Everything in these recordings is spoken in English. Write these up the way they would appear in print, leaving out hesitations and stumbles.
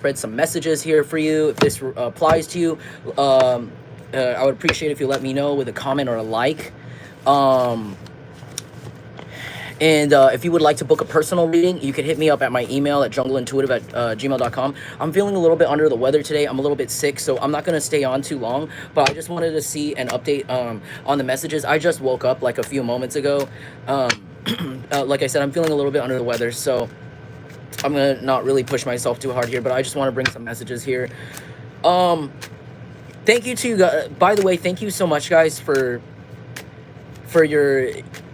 spread some messages here for you. If this applies to you, I would appreciate if you let me know with a comment or a like. Um, And if you would like to book a personal reading, you can hit me up at my email at jungleintuitive at gmail.com. I'm feeling a little bit under the weather today. I'm a little bit sick, so I'm not going to stay on too long. But I just wanted to see an update on the messages. I just woke up like a few moments ago. Um, like I said, I'm feeling a little bit under the weather, so I'm going to not really push myself too hard here. But I just want to bring some messages here. Thank you to you guys. By the way, thank you so much, guys, for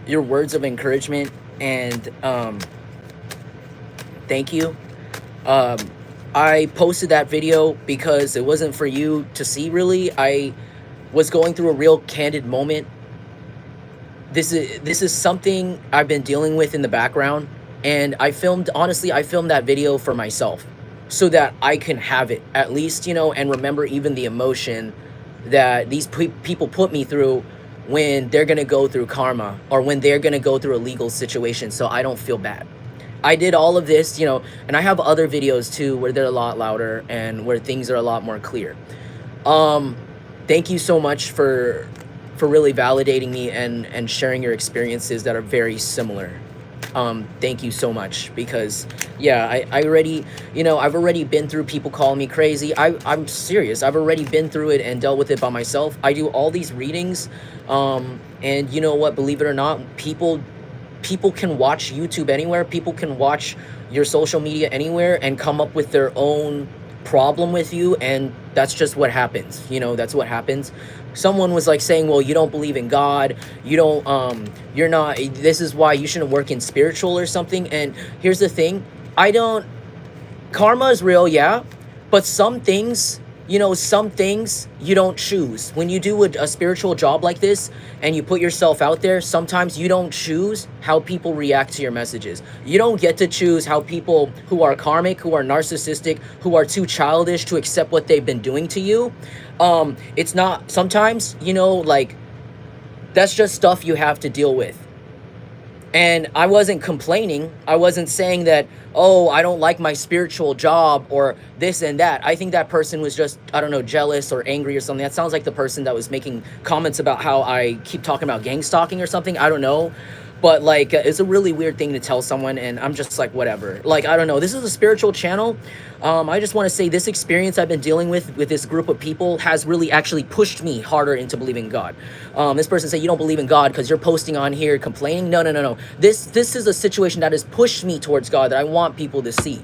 your words of encouragement, and thank you. I posted that video because it wasn't for you to see, really. I was going through a real candid moment. This is something I've been dealing with in the background, and I filmed that video for myself so that I can have it at least, and remember even the emotion that these people put me through when they're going to go through karma, or when they're going to go through a legal situation, so I don't feel bad. I did all of this, and I have other videos too where they're a lot louder and where things are a lot more clear. Thank you so much for really validating me and sharing your experiences that are very similar. Thank you so much, because yeah, I already, I've already been through people calling me crazy. I'm serious. I've already been through it and dealt with it by myself. I do all these readings, and you know what, believe it or not, people can watch YouTube anywhere. People can watch your social media anywhere and come up with their own problem with you, and that's just what happens. That's what happens. Someone was like saying, well, you don't believe in God, you don't you're not, this is why you shouldn't work in spiritual or something. And here's the thing, karma is real, yeah, but some things you don't choose. When you do a spiritual job like this and you put yourself out there, sometimes you don't choose how people react to your messages. You don't get to choose how people who are karmic, who are narcissistic, who are too childish to accept what they've been doing to you. It's not, sometimes, like, that's just stuff you have to deal with. And I wasn't complaining. I wasn't saying that, oh, I don't like my spiritual job or this and that. I think that person was just, I don't know, jealous or angry or something. That sounds like the person that was making comments about how I keep talking about gang stalking or something. I don't know. But like, it's a really weird thing to tell someone, and I'm just like, whatever. Like, I don't know. This is a spiritual channel. I just want to say this experience I've been dealing with this group of people has really actually pushed me harder into believing God. This person said, you don't believe in God because you're posting on here complaining. No. This is a situation that has pushed me towards God that I want people to see.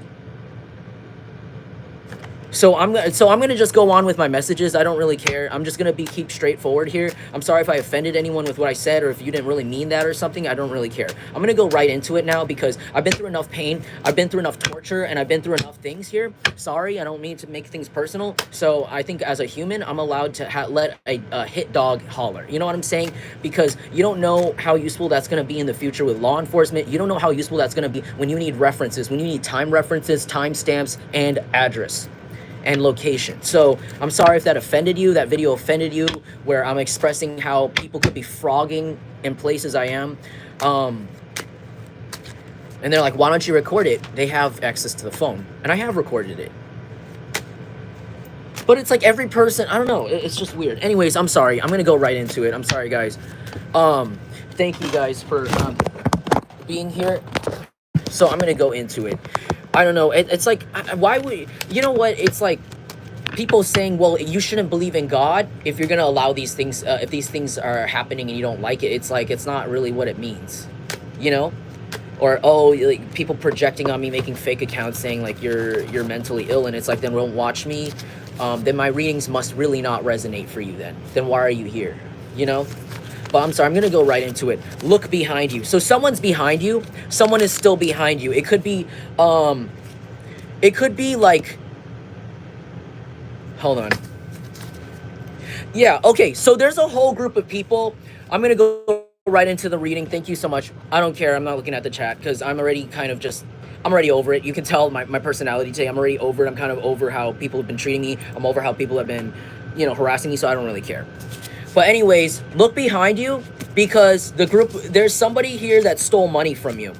So I'm gonna just go on with my messages. I don't really care. I'm just gonna keep straightforward here. I'm sorry if I offended anyone with what I said, or if you didn't really mean that or something. I don't really care. I'm gonna go right into it now, because I've been through enough pain, I've been through enough torture, and I've been through enough things here. Sorry, I don't mean to make things personal. So I think as a human, I'm allowed to let a hit dog holler. You know what I'm saying? Because you don't know how useful that's gonna be in the future with law enforcement. You don't know how useful that's gonna be when you need references, when you need time references, time stamps, and address and location. So I'm sorry if that offended you, that video offended you, where I'm expressing how people could be frogging in places I am. And they're like, why don't you record it? They have access to the phone, and I have recorded it. But it's like every person, I don't know, it's just weird. Anyways, I'm sorry. I'm gonna go right into it. I'm sorry, guys. Thank you guys for being here. So I'm gonna go into it. I don't know. It's like, why would, you know what? It's like people saying, well, you shouldn't believe in God if you're going to allow these things, if these things are happening and you don't like it. It's like, it's not really what it means, Or, oh, like people projecting on me, making fake accounts saying like you're mentally ill, and it's like, then don't watch me. Then my readings must really not resonate for you then. Then why are you here? But I'm sorry, I'm going to go right into it. Look behind you. So someone's behind you. Someone is still behind you. It could be like, hold on. Yeah, okay. So there's a whole group of people. I'm going to go right into the reading. Thank you so much. I don't care. I'm not looking at the chat because I'm already I'm already over it. You can tell my personality today. I'm already over it. I'm kind of over how people have been treating me. I'm over how people have been, harassing me. So I don't really care. But anyways, look behind you, because there's somebody here that stole money from you.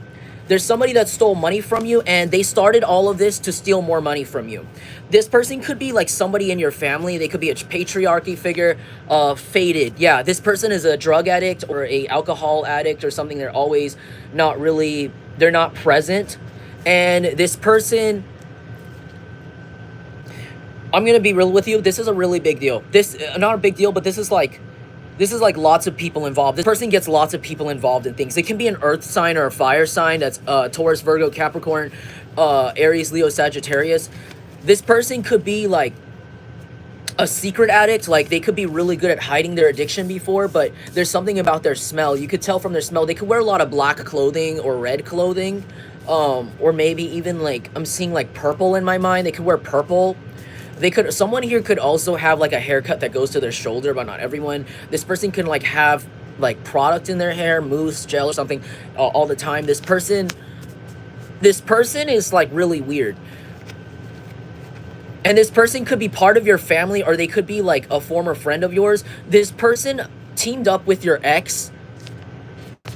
There's somebody that stole money from you, and they started all of this to steal more money from you. This person could be like somebody in your family. They could be a patriarchy figure, faded. Yeah, this person is a drug addict or a alcohol addict or something. They're always not really, they're not present. And this person, I'm gonna be real with you. This is a really big deal. This, not a big deal, but this is like lots of people involved. This person gets lots of people involved in things. It can be an earth sign or a fire sign. That's Taurus, Virgo, Capricorn, Aries, Leo, Sagittarius. This person could be like a secret addict. Like, they could be really good at hiding their addiction before, but there's something about their smell. You could tell from their smell. They could wear a lot of black clothing or red clothing, or maybe even like, I'm seeing like purple in my mind. They could wear purple. Someone here could also have like a haircut that goes to their shoulder, but not everyone. This person can like have like product in their hair, mousse, gel or something, all the time. This person is like really weird. And this person could be part of your family, or they could be like a former friend of yours. This person teamed up with your ex,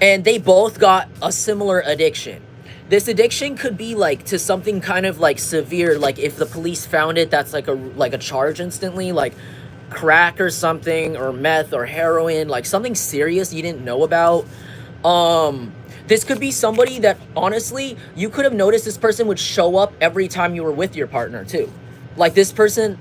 and they both got a similar addiction. This addiction could be like to something kind of like severe, like if the police found it, that's like a charge instantly, like crack or something, or meth or heroin, like something serious you didn't know about. This could be somebody that honestly you could have noticed this person would show up every time you were with your partner too. Like, this person,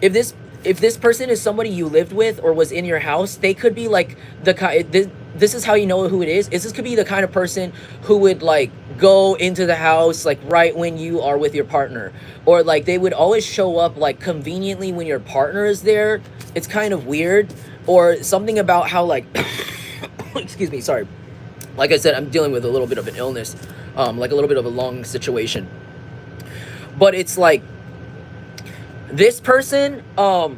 if this person is somebody you lived with or was in your house, they could be like the kind. This is how you know who it is. This could be the kind of person who would like go into the house like right when you are with your partner, or like they would always show up like conveniently when your partner is there. It's kind of weird, or something about how like, excuse me, sorry. Like I said, I'm dealing with a little bit of an illness, like a little bit of a lung situation. But it's like, this person, I'm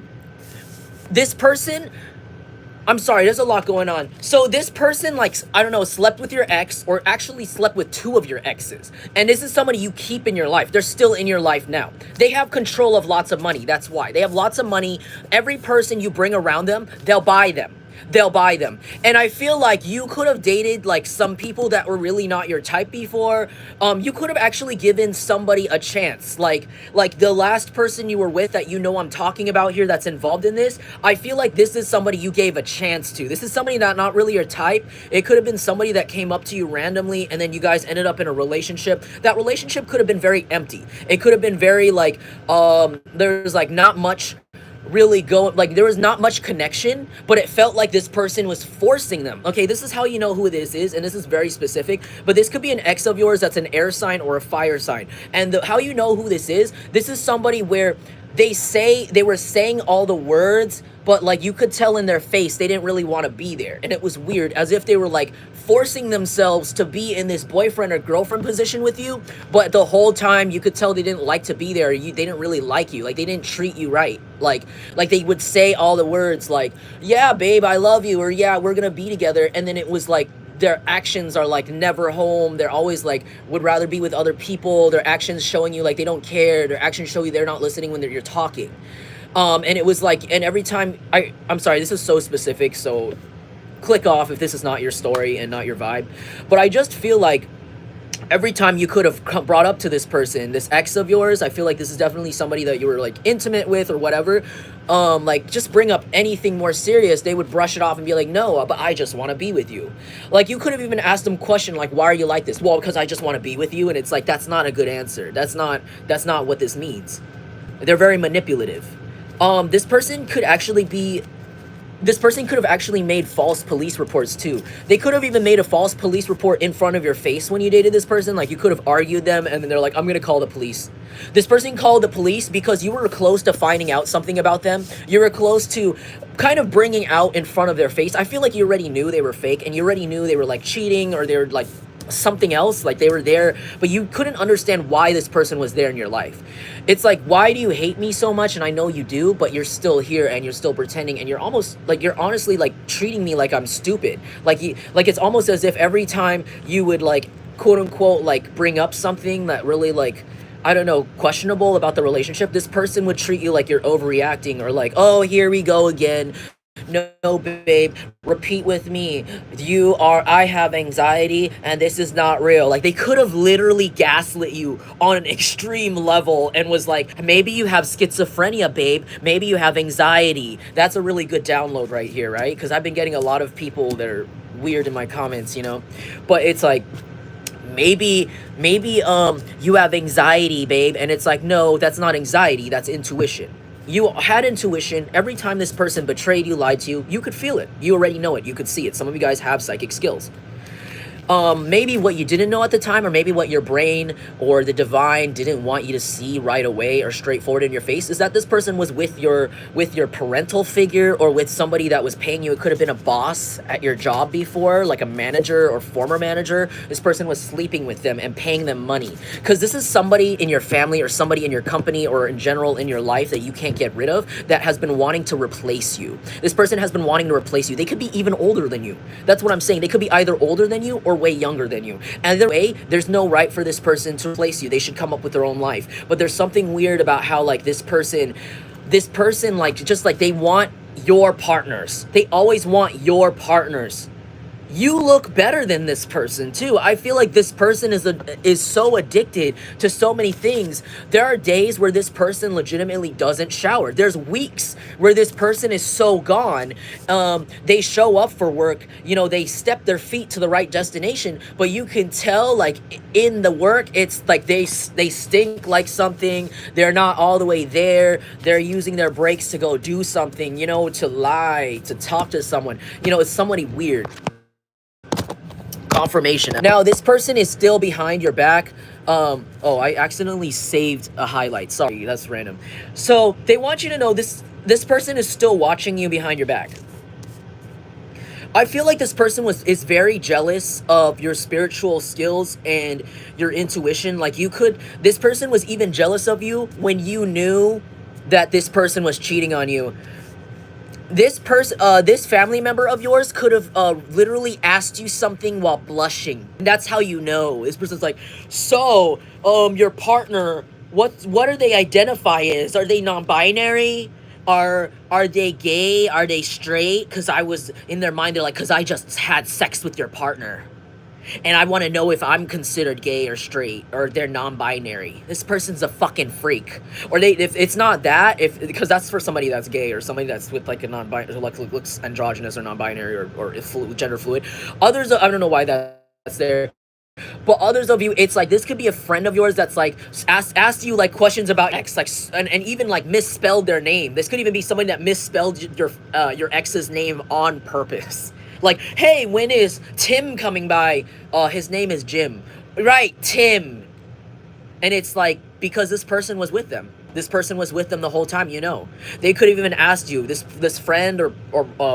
sorry, there's a lot going on. So this person, like, I don't know, slept with your ex, or actually slept with two of your exes. And this is somebody you keep in your life. They're still in your life now. They have control of lots of money. That's why. They have lots of money. Every person you bring around them, they'll buy them. They'll buy them. And I feel like you could have dated like some people that were really not your type before. You could have actually given somebody a chance. Like the last person you were with that you know I'm talking about here that's involved in this. I feel like this is somebody you gave a chance to. This is somebody that not really your type. It could have been somebody that came up to you randomly, and then you guys ended up in a relationship. That relationship could have been very empty. It could have been very like, there's like not much really going, like there was not much connection, but it felt like this person was forcing them. Okay, this is how you know who this is, and this is very specific, but this could be an ex of yours that's an air sign or a fire sign. And how you know who this is somebody where they were saying all the words, but like you could tell in their face they didn't really want to be there, and it was weird, as if they were like forcing themselves to be in this boyfriend or girlfriend position with you, but the whole time you could tell they didn't like to be there. They didn't really like you, like they didn't treat you right, like they would say all the words like, yeah babe, I love you, or yeah, we're gonna be together, and then it was like their actions are like never home. They're always like would rather be with other people. Their actions showing you like they don't care. Their actions show you they're not listening when you're talking. And it was like, and every time I'm sorry, this is so specific, so click off if this is not your story and not your vibe. But I just feel like every time you could have brought up to this person, this ex of yours, I feel like this is definitely somebody that you were like intimate with or whatever, like just bring up anything more serious, they would brush it off and be like, no, but I just want to be with you. Like you could have even asked them question like, why are you like this? Well, because I just want to be with you. And it's like, that's not a good answer. That's not what this means. They're very manipulative. This person could have actually made false police reports too. They could have even made a false police report in front of your face when you dated this person. Like you could have argued them, and then they're like, I'm gonna call the police. This person called the police because you were close to finding out something about them. You were close to kind of bringing out in front of their face. I feel like you already knew they were fake, and you already knew they were like cheating, or they were like something else, like they were there, but you couldn't understand why this person was there in your life. It's like, why do you hate me so much? And I know you do, but you're still here and you're still pretending, and you're honestly like treating me like I'm stupid. Like it's almost as if every time you would like quote unquote like bring up something that really like, I don't know, questionable about the relationship, this person would treat you like you're overreacting, or like, oh, here we go again. No, babe, repeat with me. I have anxiety and this is not real. Like, they could have literally gaslit you on an extreme level and was like, maybe you have schizophrenia, babe. Maybe you have anxiety. That's a really good download right here, right? Because I've been getting a lot of people that are weird in my comments, you know? But it's like, maybe you have anxiety, babe. And it's like, no, that's not anxiety, that's intuition. You had intuition. Every time this person betrayed you, lied to you, you could feel it. You already know it. You could see it. Some of you guys have psychic skills. Maybe what you didn't know at the time, or maybe what your brain or the divine didn't want you to see right away or straightforward in your face, is that this person was with your parental figure, or with somebody that was paying you. It could have been a boss at your job before, like a manager or former manager. This person was sleeping with them and paying them money, because this is somebody in your family or somebody in your company or in general in your life that you can't get rid of, that has been wanting to replace you. This person has been wanting to replace you. They could be even older than you. That's what I'm saying. They could be either older than you or way younger than you. Either way, there's no right for this person to replace you. They should come up with their own life. But there's something weird about how, like, this person, like, just like, they want your partners. They always want your partners. You look better than this person too. I feel like this person is so addicted to so many things. There are days where this person legitimately doesn't shower. There's weeks where this person is so gone. They show up for work, you know, they step their feet to the right destination, but you can tell, like, in the work, it's like they stink like something. They're not all the way there. They're using their breaks to go do something, you know, to lie, to talk to someone. You know, it's somebody weird. Confirmation. Now, this person is still behind your back. Oh, I accidentally saved a highlight. Sorry, that's random. So they want you to know this person is still watching you behind your back. I feel like this person is very jealous of your spiritual skills and your intuition. Like, this person was even jealous of you when you knew that this person was cheating on you. This family member of yours could have literally asked you something while blushing. That's how you know. This person's like, so, your partner, what do they identify as? Are they non-binary? Are they gay? Are they straight? Because I was in their mind, they're like, because I just had sex with your partner, and I want to know if I'm considered gay or straight, or they're non-binary. This person's a fucking freak. Or if it's not that, because that's for somebody that's gay, or somebody that's with, like, a non-binary, like, looks androgynous or non-binary, or gender fluid. Others, I don't know why that's there. But others of you, it's like, this could be a friend of yours that's like asked you, like, questions about ex, like, and even, like, misspelled their name. This could even be somebody that misspelled your ex's name on purpose. Like, hey, when is Tim coming by? His name is Jim. Right, Tim. And it's like, because this person was with them. This person was with them the whole time, you know. They could have even asked you, this friend or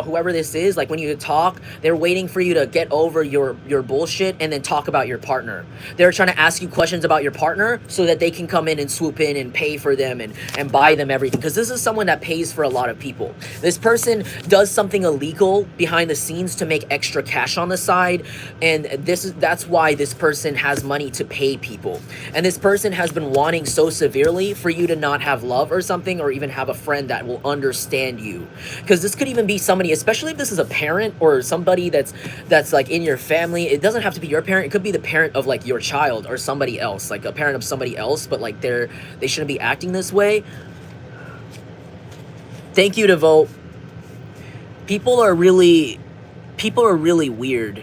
whoever this is, like, when you talk, they're waiting for you to get over your bullshit and then talk about your partner. They're trying to ask you questions about your partner so that they can come in and swoop in and pay for them and buy them everything. Because this is someone that pays for a lot of people. This person does something illegal behind the scenes to make extra cash on the side, and that's why this person has money to pay people. And this person has been wanting so severely for you to not have love or something, or even have a friend that will understand you. Because this could even be somebody, especially if this is a parent or somebody that's like in your family. It doesn't have to be your parent. It could be the parent of, like, your child or somebody else, like a parent of somebody else, but, like, they shouldn't be acting this way. Thank you to vote. People are really weird.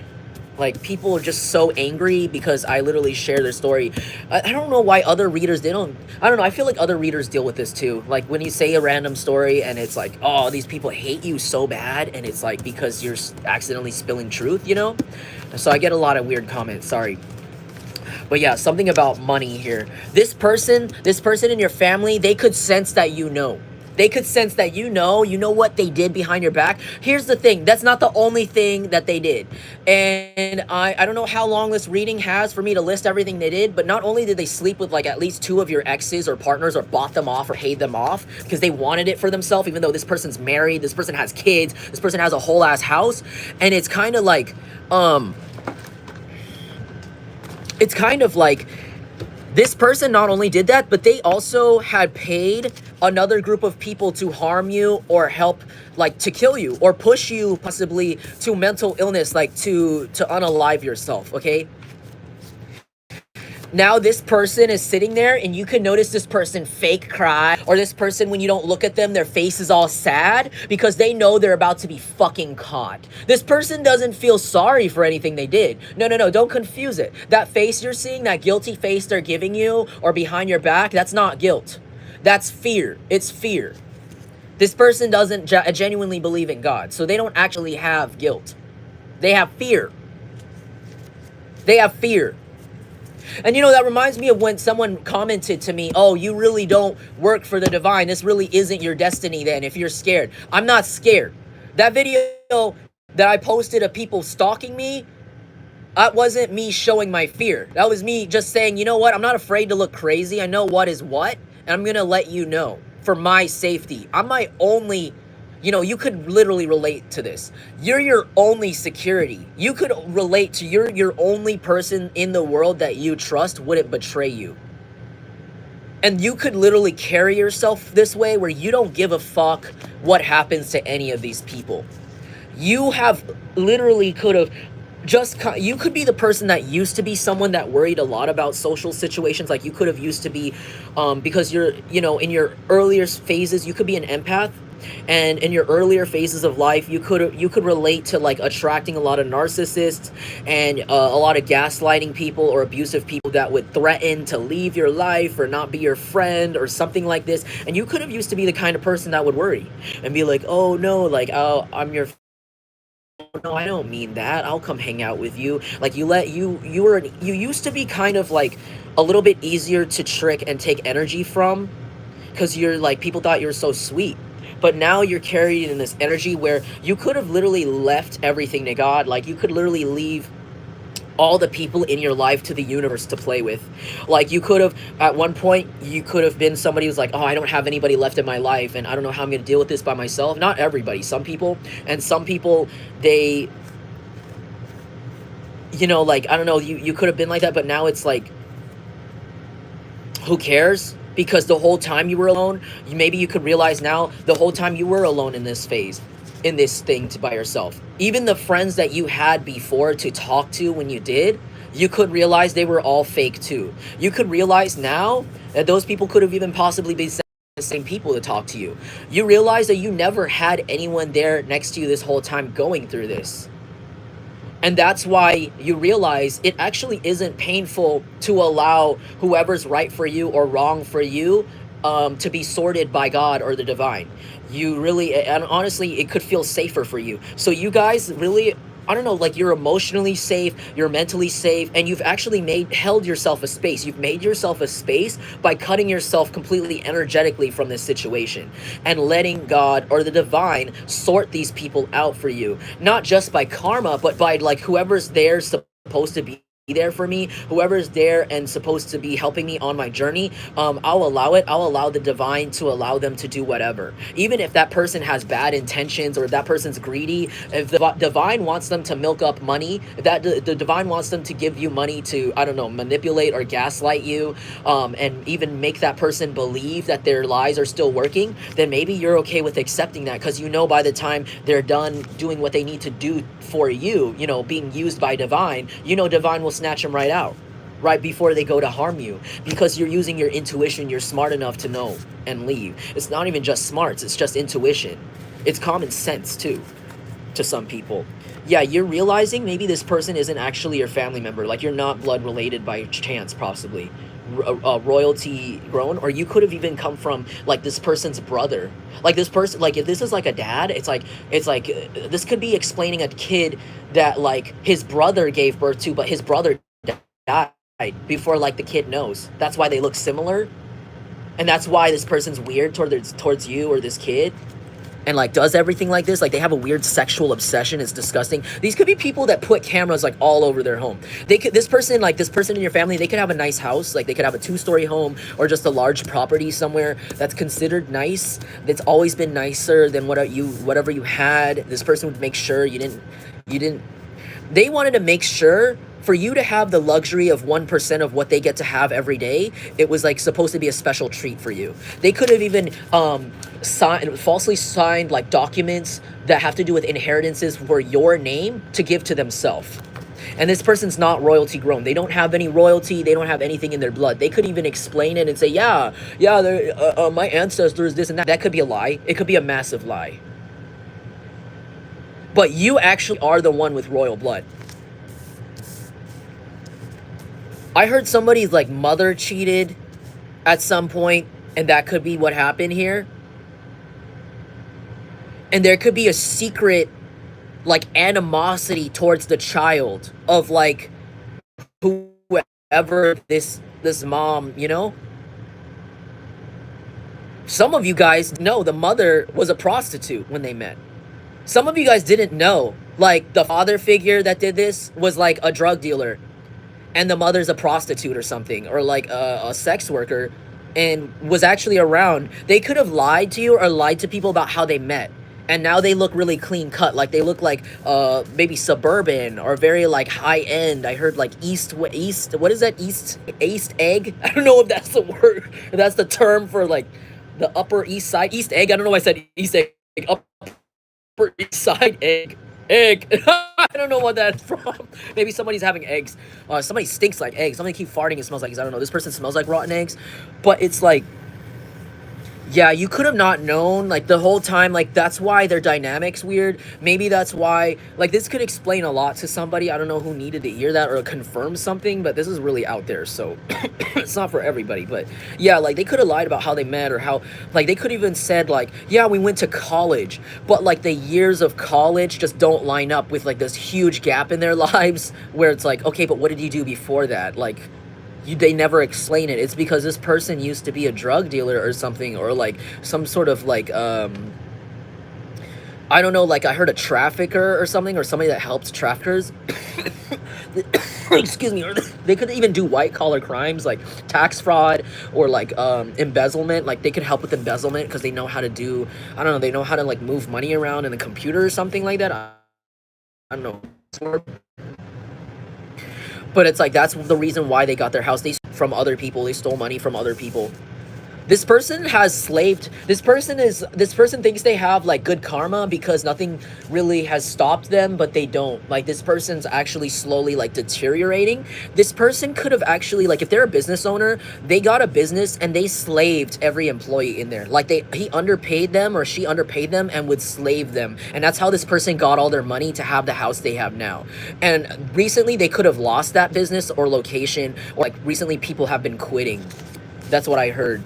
Like, people are just so angry because I literally share their story. I don't know why other readers, I don't know, I feel like other readers deal with this too. Like, when you say a random story and it's like, oh, these people hate you so bad, and it's like, because you're accidentally spilling truth, you know? So I get a lot of weird comments, sorry. But yeah, something about money here. This person in your family, they could sense that you know. They could sense that you know what they did behind your back. Here's the thing. That's not the only thing that they did. And I don't know how long this reading has for me to list everything they did, but not only did they sleep with, like, at least 2 of your exes or partners, or bought them off or paid them off because they wanted it for themselves, even though this person's married, this person has kids, this person has a whole ass house. And it's kind of like, This person not only did that, but they also had paid another group of people to harm you or help, like, to kill you or push you possibly to mental illness, like to unalive yourself, okay? Now this person is sitting there and you can notice this person fake cry, or this person, when you don't look at them, their face is all sad because they know they're about to be fucking caught. This person doesn't feel sorry for anything they did. No, no, no, don't confuse it. That face you're seeing, that guilty face they're giving you or behind your back, that's not guilt. That's fear. It's fear. This person doesn't genuinely believe in God, so they don't actually have guilt. They have fear. They have fear. And you know, that reminds me of when someone commented to me, oh, you really don't work for the divine. This really isn't your destiny then if you're scared. I'm not scared. That video that I posted of people stalking me, that wasn't me showing my fear. That was me just saying, you know what? I'm not afraid to look crazy. I know what is what, and I'm going to let you know for my safety. I'm my only... You know, you could literally relate to this. You're your only security. You could relate to you're your only person in the world that you trust wouldn't betray you. And you could literally carry yourself this way where you don't give a fuck what happens to any of these people. You have literally could have just, you could be the person that used to be someone that worried a lot about social situations. Like you could have used to be, because you're, you know, in your earlier phases, you could be an empath. And in your earlier phases of life, you could relate to like attracting a lot of narcissists and a lot of gaslighting people or abusive people that would threaten to leave your life or not be your friend or something like this. And you could have used to be the kind of person that would worry and be like, oh no, like, oh, I'm your... No, I don't mean that. I'll come hang out with you. Like you used to be kind of like a little bit easier to trick and take energy from, because you're like, people thought you were so sweet. But now you're carried in this energy where you could have literally left everything to God. Like you could literally leave all the people in your life to the universe to play with. Like you could have, at one point, you could have been somebody who's like, oh, I don't have anybody left in my life and I don't know how I'm going to deal with this by myself. Not everybody, some people. And some people, they, you know, like, I don't know, you could have been like that, but now it's like, who cares? Because the whole time you were alone, maybe you could realize now the whole time you were alone in this phase, in this thing by yourself. Even the friends that you had before to talk to when you did, you could realize they were all fake too. You could realize now that those people could have even possibly been the same people to talk to you. You realize that you never had anyone there next to you this whole time going through this. And that's why you realize it actually isn't painful to allow whoever's right for you or wrong for you to be sorted by God or the divine. You really, and honestly, it could feel safer for you. So you guys really, I don't know, like you're emotionally safe, you're mentally safe, and you've actually held yourself a space. You've made yourself a space by cutting yourself completely energetically from this situation and letting God or the divine sort these people out for you. Not just by karma, but by like whoever's there supposed to be there for me, whoever's there and supposed to be helping me on my journey. I'll allow it. I'll allow the divine to allow them to do whatever, even if that person has bad intentions or if that person's greedy. If the divine wants them to milk up money, if that the divine wants them to give you money to, I don't know, manipulate or gaslight you, and even make that person believe that their lies are still working, then maybe you're okay with accepting that, because you know by the time they're done doing what they need to do for you, you know, being used by divine, you know, divine will snatch them right out, right before they go to harm you, because you're using your intuition. You're smart enough to know and leave. It's not even just smarts, it's just intuition. It's common sense too, to some people. Yeah, you're realizing maybe this person isn't actually your family member. Like you're not blood related by chance, possibly. Royalty grown, or you could have even come from like this person's brother. Like this person, like if this is like a dad, it's like this could be explaining a kid that like his brother gave birth to, but his brother died before like the kid knows. That's why they look similar, and that's why this person's weird towards you or this kid, and like does everything like this. Like they have a weird sexual obsession. It's disgusting. These could be people that put cameras like all over their home. This person in your family, they could have a nice house. Like they could have a 2-story home or just a large property somewhere that's considered nice. That's always been nicer than whatever you had. This person would make sure you didn't. They wanted to make sure for you to have the luxury of 1% of what they get to have every day, it was like supposed to be a special treat for you. They could have even falsely signed like documents that have to do with inheritances for your name to give to themselves. And this person's not royalty grown. They don't have any royalty. They don't have anything in their blood. They could even explain it and say, yeah, my ancestors, this and that. That could be a lie. It could be a massive lie. But you actually are the one with royal blood. I heard somebody's like mother cheated at some point, and that could be what happened here. And there could be a secret like animosity towards the child of like whoever this mom, you know? Some of you guys know the mother was a prostitute when they met. Some of you guys didn't know, like the father figure that did this was like a drug dealer and the mother's a prostitute or something, or like a sex worker, and was actually around. They could have lied to you or lied to people about how they met. And now they look really clean cut. Like they look like maybe suburban or very like high end. I heard like east, what is that? East egg? I don't know if that's the word. If that's the term for like the upper east side. East egg. I don't know why I said east egg. Upper east side egg. I don't know what that's from. Maybe somebody's having eggs. Somebody stinks like eggs. Somebody keep farting and smells like eggs. I don't know. This person smells like rotten eggs. But it's like, yeah, you could have not known, like, the whole time, like, that's why their dynamic's weird. Maybe that's why, like, this could explain a lot to somebody. I don't know who needed to hear that or confirm something, but this is really out there, so it's not for everybody. But, yeah, like, they could have lied about how they met or how, like, they could have even said, like, yeah, we went to college, but, like, the years of college just don't line up with, like, this huge gap in their lives where it's like, okay, but what did you do before that? Like, they never explain it. It's because this person used to be a drug dealer or something, or like some sort of like I don't know, like I heard a trafficker or something, or somebody that helps traffickers. Excuse me. They could even do white collar crimes like tax fraud or like embezzlement. Like they could help with embezzlement because they know how to do, I don't know, they know how to like move money around in the computer or something like that. I don't know. But it's like, that's the reason why they got their house. They from other people. They stole money from other people. This person has slaved. This person thinks they have like good karma because nothing really has stopped them, but they don't. Like this person's actually slowly like deteriorating. This person could have actually, like if they're a business owner, they got a business and they slaved every employee in there. Like he underpaid them or she underpaid them and would slave them. And that's how this person got all their money to have the house they have now. And recently they could have lost that business or location, or like recently people have been quitting. That's what I heard.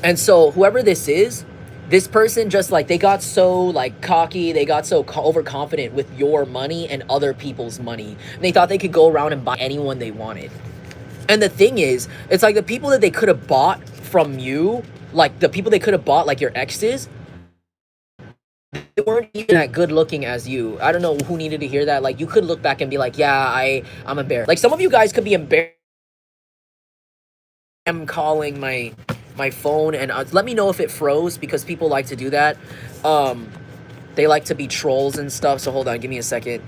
And so whoever this is, this person just like, they got so like cocky, they got so overconfident with your money and other people's money. And they thought they could go around and buy anyone they wanted. And the thing is, it's like the people that they could have bought from you, like the people they could have bought, like your exes, they weren't even that good looking as you. I don't know who needed to hear that. Like you could look back and be like, yeah, I'm embarrassed. Like some of you guys could be embarrassed. I'm calling my phone, and let me know if it froze, because people like to do that. They like to be trolls and stuff, so hold on, give me a second.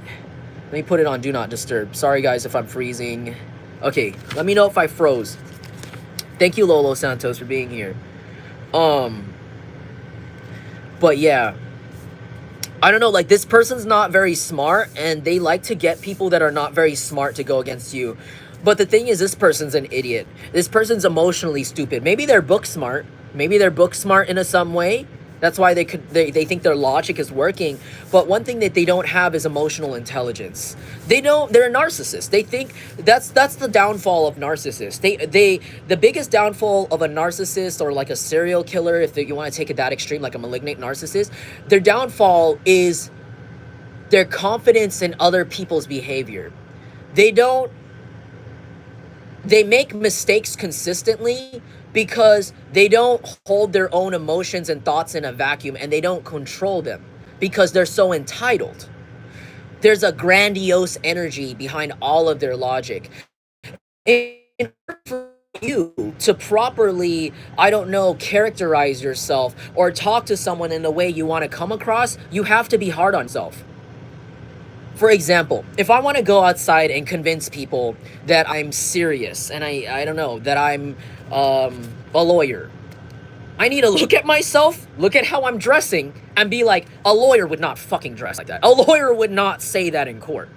Let me put it on do not disturb. Sorry guys if I'm freezing. Okay, let me know if I froze. Thank you, Lolo Santos, for being here. But yeah, I don't know, like this person's not very smart, and they like to get people that are not very smart to go against you. But the thing is, this person's an idiot. This person's emotionally stupid. Maybe they're book smart. Maybe they're book smart in some way. That's why they think their logic is working. But one thing that they don't have is emotional intelligence. They're a narcissist. They think that's the downfall of narcissists. The biggest downfall of a narcissist, or like a serial killer, if you want to take it that extreme, like a malignant narcissist, their downfall is their confidence in other people's behavior. They make mistakes consistently because they don't hold their own emotions and thoughts in a vacuum, and they don't control them because they're so entitled. There's a grandiose energy behind all of their logic. In order for you to properly, I don't know, characterize yourself or talk to someone in the way you want to come across, you have to be hard on yourself. For example, if I want to go outside and convince people that I'm serious and I don't know, that I'm a lawyer, I need to look at myself, look at how I'm dressing, and be like, a lawyer would not fucking dress like that. A lawyer would not say that in court.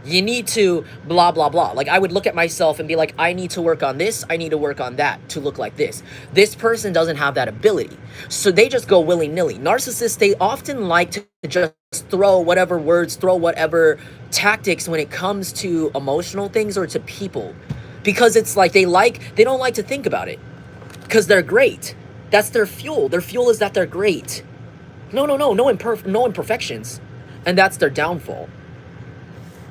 You need to blah, blah, blah. Like, I would look at myself and be like, I need to work on this. I need to work on that to look like this. This person doesn't have that ability. So they just go willy-nilly. Narcissists, they often like to just throw whatever words, throw whatever tactics when it comes to emotional things or to people. Because it's like they don't like to think about it. Because they're great. That's their fuel. Their fuel is that they're great. No imperfections. And that's their downfall.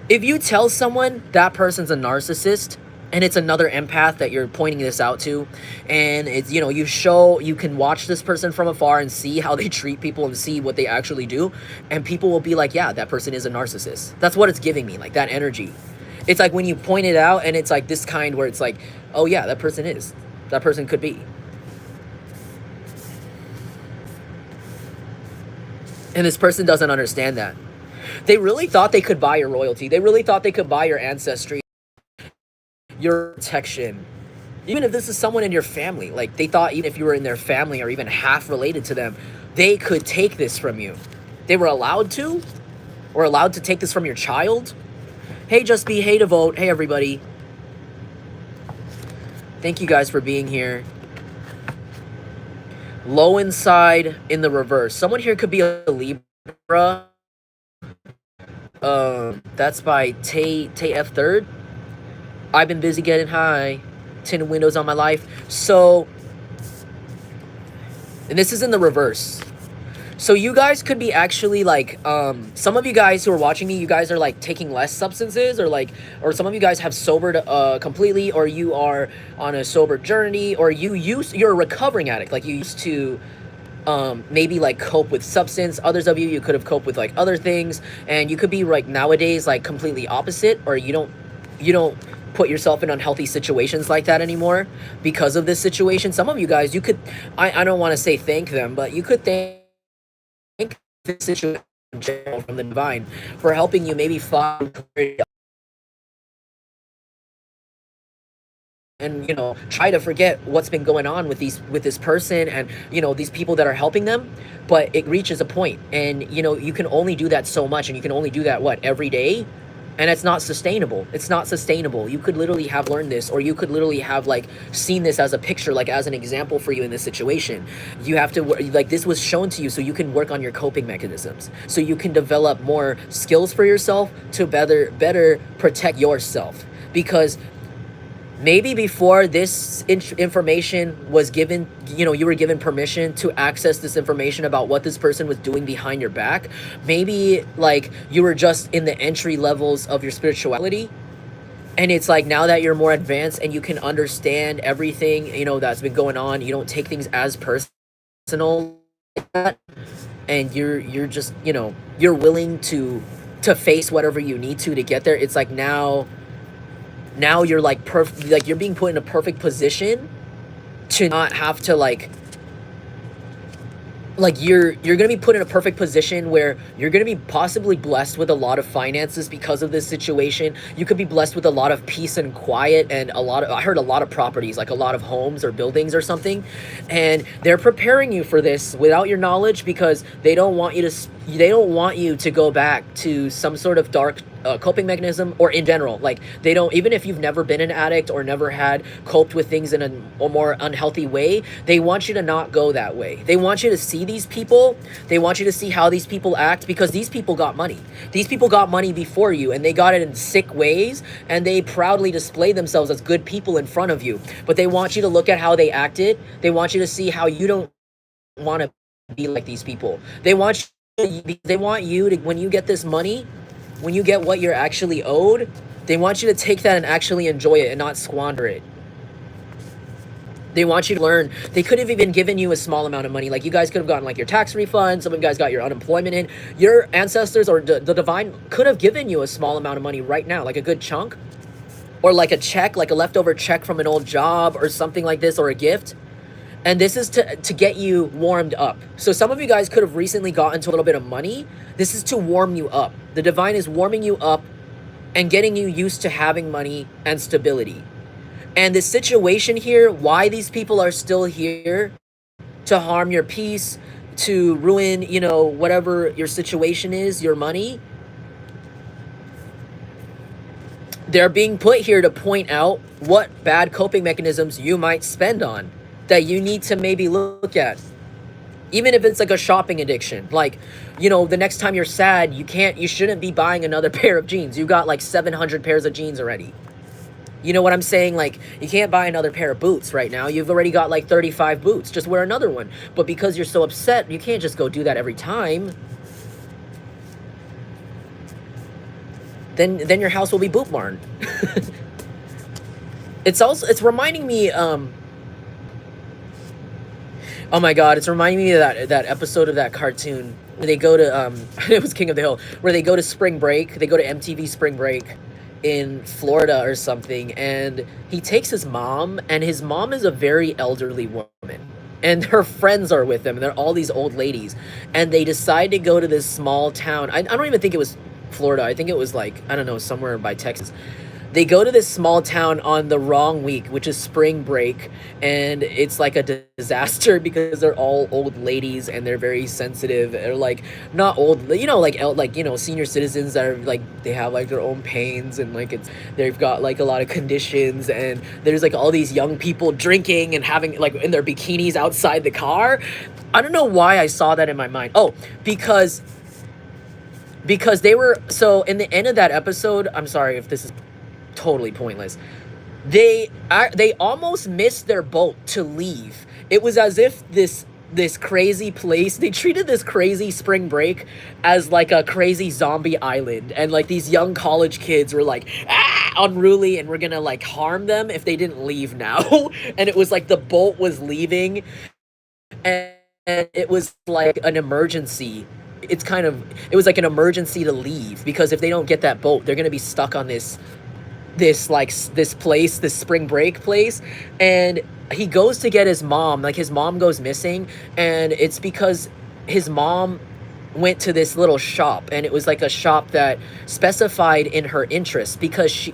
If you tell someone that person's a narcissist and it's another empath that you're pointing this out to, and it's, you know, you can watch this person from afar and see how they treat people and see what they actually do, and people will be like, yeah, that person is a narcissist. That's what it's giving me, like that energy. It's like when you point it out and it's like this kind where it's like, oh yeah, that person could be. And this person doesn't understand that. They really thought they could buy your loyalty. They really thought they could buy your ancestry, your protection. Even if this is someone in your family, like they thought even if you were in their family or even half related to them, they could take this from you. They were allowed to, or allowed to take this from your child. Hey, Just Be, hey to vote, hey everybody. Thank you guys for being here. Low inside in the reverse. Someone here could be a Libra. That's by Tay F Third. I've been busy getting high. Tinted windows on my life. So, and this is in the reverse. So you guys could be actually like, some of you guys who are watching me, you guys are like taking less substances, or some of you guys have sobered completely, or you are on a sober journey, or you're a recovering addict, like you used to maybe like cope with substance. Others of you could have coped with like other things, and you could be like nowadays like completely opposite, or you don't put yourself in unhealthy situations like that anymore because of this situation. Some of you guys, you could, I don't want to say thank them, but you could thank this situation in general from the divine for helping you maybe find clarity and, you know, try to forget what's been going on with this person and, you know, these people that are helping them. But it reaches a point, and, you know, you can only do that so much, and you can only do that every day, and it's not sustainable. It's not sustainable. You could literally have learned this, or you could literally have like seen this as a picture, like as an example for you in this situation. You have to, like, this was shown to you so you can work on your coping mechanisms, so you can develop more skills for yourself to better protect yourself. Because maybe before this information was given, you know, you were given permission to access this information about what this person was doing behind your back. Maybe like you were just in the entry levels of your spirituality. And it's like now that you're more advanced and you can understand everything, you know, that's been going on, you don't take things as personal like that, and you're just, you know, you're willing to face whatever you need to get there. It's like now you're like perfect, like you're being put in a perfect position to not have to like you're gonna be put in a perfect position where you're gonna be possibly blessed with a lot of finances because of this situation. You could be blessed with a lot of peace and quiet, and I heard a lot of properties, like a lot of homes or buildings or something, and they're preparing you for this without your knowledge, because they don't want you to go back to some sort of dark coping mechanism, or in general, like they don't, even if you've never been an addict or never had coped with things in a more unhealthy way, they want you to not go that way. They want you to see these people, they want you to see how these people act, because these people got money. These people got money before you, and they got it in sick ways, and they proudly display themselves as good people in front of you, but they want you to look at how they acted. They want you to see how you don't want to be like these people. They want you to, when you get this money, when you get what you're actually owed, they want you to take that and actually enjoy it and not squander it. They want you to learn. They could have even given you a small amount of money. Like you guys could have gotten like your tax refund. Some of you guys got your unemployment in. Your ancestors or the divine could have given you a small amount of money right now, like a good chunk, or like a check, like a leftover check from an old job or something like this, or a gift. And this is to get you warmed up. So some of you guys could have recently gotten to a little bit of money. This is to warm you up. The divine is warming you up and getting you used to having money and stability. And the situation here, why these people are still here, to harm your peace, to ruin, you know, whatever your situation is, your money. They're being put here to point out what bad coping mechanisms you might spend on, that you need to maybe look at. Even if it's like a shopping addiction, like, you know, the next time you're sad, you shouldn't be buying another pair of jeans. You got like 700 pairs of jeans already. You know what I'm saying? Like, you can't buy another pair of boots right now. You've already got like 35 boots. Just wear another one. But because you're so upset, you can't just go do that every time. Then your house will be boot barn. It's reminding me, oh my God, it's reminding me of that episode of that cartoon where they go to, it was King of the Hill, where they go to spring break. They go to MTV spring break in Florida or something, and he takes his mom, and his mom is a very elderly woman, and her friends are with them, and they're all these old ladies, and they decide to go to this small town. I don't even think it was Florida. I think it was like, I don't know, somewhere by Texas. They go to this small town on the wrong week, which is spring break, and it's like a disaster because they're all old ladies and they're very sensitive. They're like not old, you know, like you know, senior citizens that are like, they have like their own pains, and like they've got like a lot of conditions, and there's like all these young people drinking and having like in their bikinis outside the car. I don't know why I saw that in my mind. Oh, because they were, so in the end of that episode, I'm sorry if this is totally pointless, they almost missed their boat to leave. It was as if this crazy place, they treated this crazy spring break as like a crazy zombie island, and like these young college kids were like, unruly, and we're gonna like harm them if they didn't leave now. And it was like the boat was leaving, and it was like an emergency. It was like an emergency to leave, because if they don't get that boat, they're gonna be stuck on this place, this spring break place. And he goes to get his mom, like his mom goes missing, and it's because his mom went to this little shop, and it was like a shop that specified in her interest, because she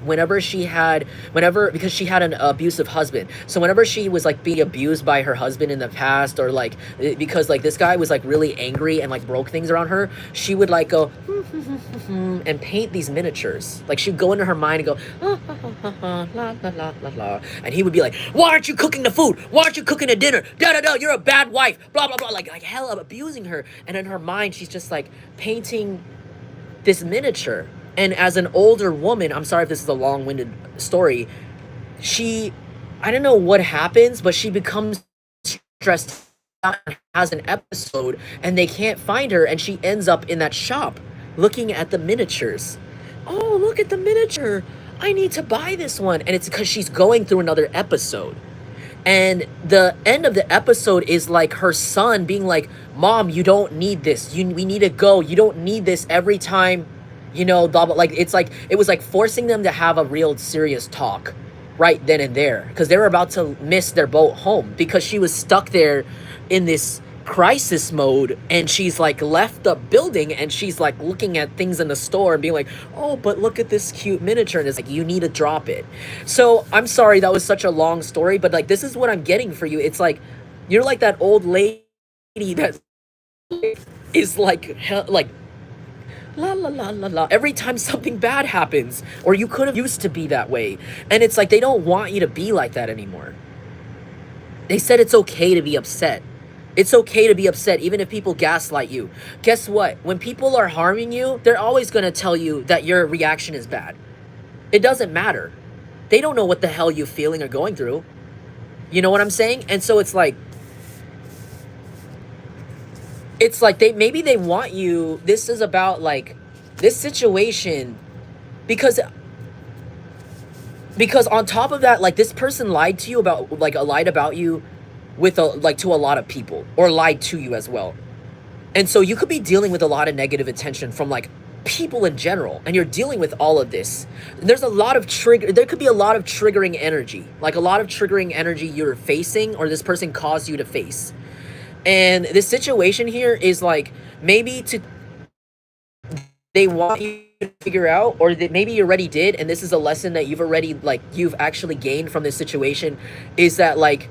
had an abusive husband. So whenever she was like being abused by her husband in the past, or like because like this guy was like really angry and like broke things around her, she would like go and paint these miniatures. Like she'd go into her mind and go la la la la la, and he would be like, why aren't you cooking the food, why aren't you cooking the dinner, da da da, you're a bad wife, blah blah blah, like hell, I'm abusing her. And in her mind, she's just like painting this miniature. And as an older woman, I'm sorry if this is a long-winded story, I don't know what happens, but she becomes stressed out and has an episode, and they can't find her, and she ends up in that shop looking at the miniatures. Oh, look at the miniature, I need to buy this one. And it's because she's going through another episode. And the end of the episode is like her son being like, Mom, you don't need this. We need to go. You don't need this every time, you know, blah, blah. Like, it's like, it was like forcing them to have a real serious talk right then and there, because they were about to miss their boat home, because she was stuck there in this crisis mode, and she's like left the building, and she's like looking at things in the store and being like, oh, but look at this cute miniature, and it's like, you need to drop it. So I'm sorry that was such a long story, but like, this is what I'm getting for you. It's like, you're like that old lady that is like la la la la la every time something bad happens, or you could have used to be that way. And it's like, they don't want you to be like that anymore. They said it's okay to be upset. It's okay to be upset, even if people gaslight you. Guess what? When people are harming you, they're always going to tell you that your reaction is bad. It doesn't matter. They don't know what the hell you're feeling or going through. You know what I'm saying? And so it's like maybe they want you. This is about like this situation, because on top of that, like, this person lied to you about, like, lied about you with to a lot of people, or lied to you as well. And so you could be dealing with a lot of negative attention from like people in general, and you're dealing with all of this, there's a lot of there could be a lot of triggering energy, like a lot of triggering energy you're facing, or this person caused you to face. And this situation here is like, maybe to they want you to figure out, or that maybe you already did, and this is a lesson that you've already, like, you've actually gained from this situation, is that, like,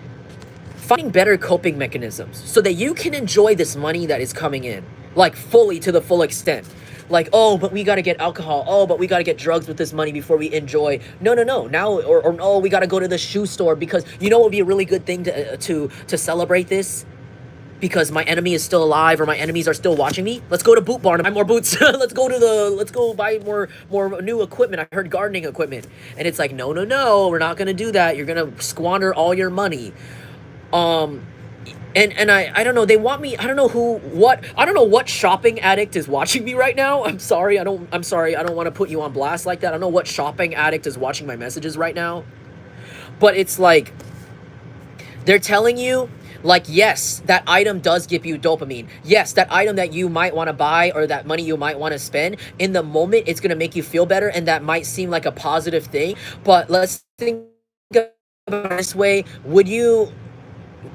finding better coping mechanisms so that you can enjoy this money that is coming in, like, fully, to the full extent. Like, oh, but we gotta get alcohol. Oh, but we gotta get drugs with this money before we enjoy. No, no, no. Now, or oh, we gotta go to the shoe store, because you know what would be a really good thing to celebrate this? Because my enemy is still alive, or my enemies are still watching me. Let's go to Boot Barn and buy more boots. Let's go buy more new equipment. I heard gardening equipment. And it's like, no, no, no, we're not gonna do that. You're gonna squander all your money. And I don't know, they want me, I don't know what shopping addict is watching me right now. I'm sorry, I don't want to put you on blast like that. I don't know what shopping addict is watching my messages right now. But it's like, they're telling you, like, yes, that item does give you dopamine. Yes, that item that you might want to buy, or that money you might want to spend, in the moment, it's going to make you feel better, and that might seem like a positive thing. But let's think about it this way.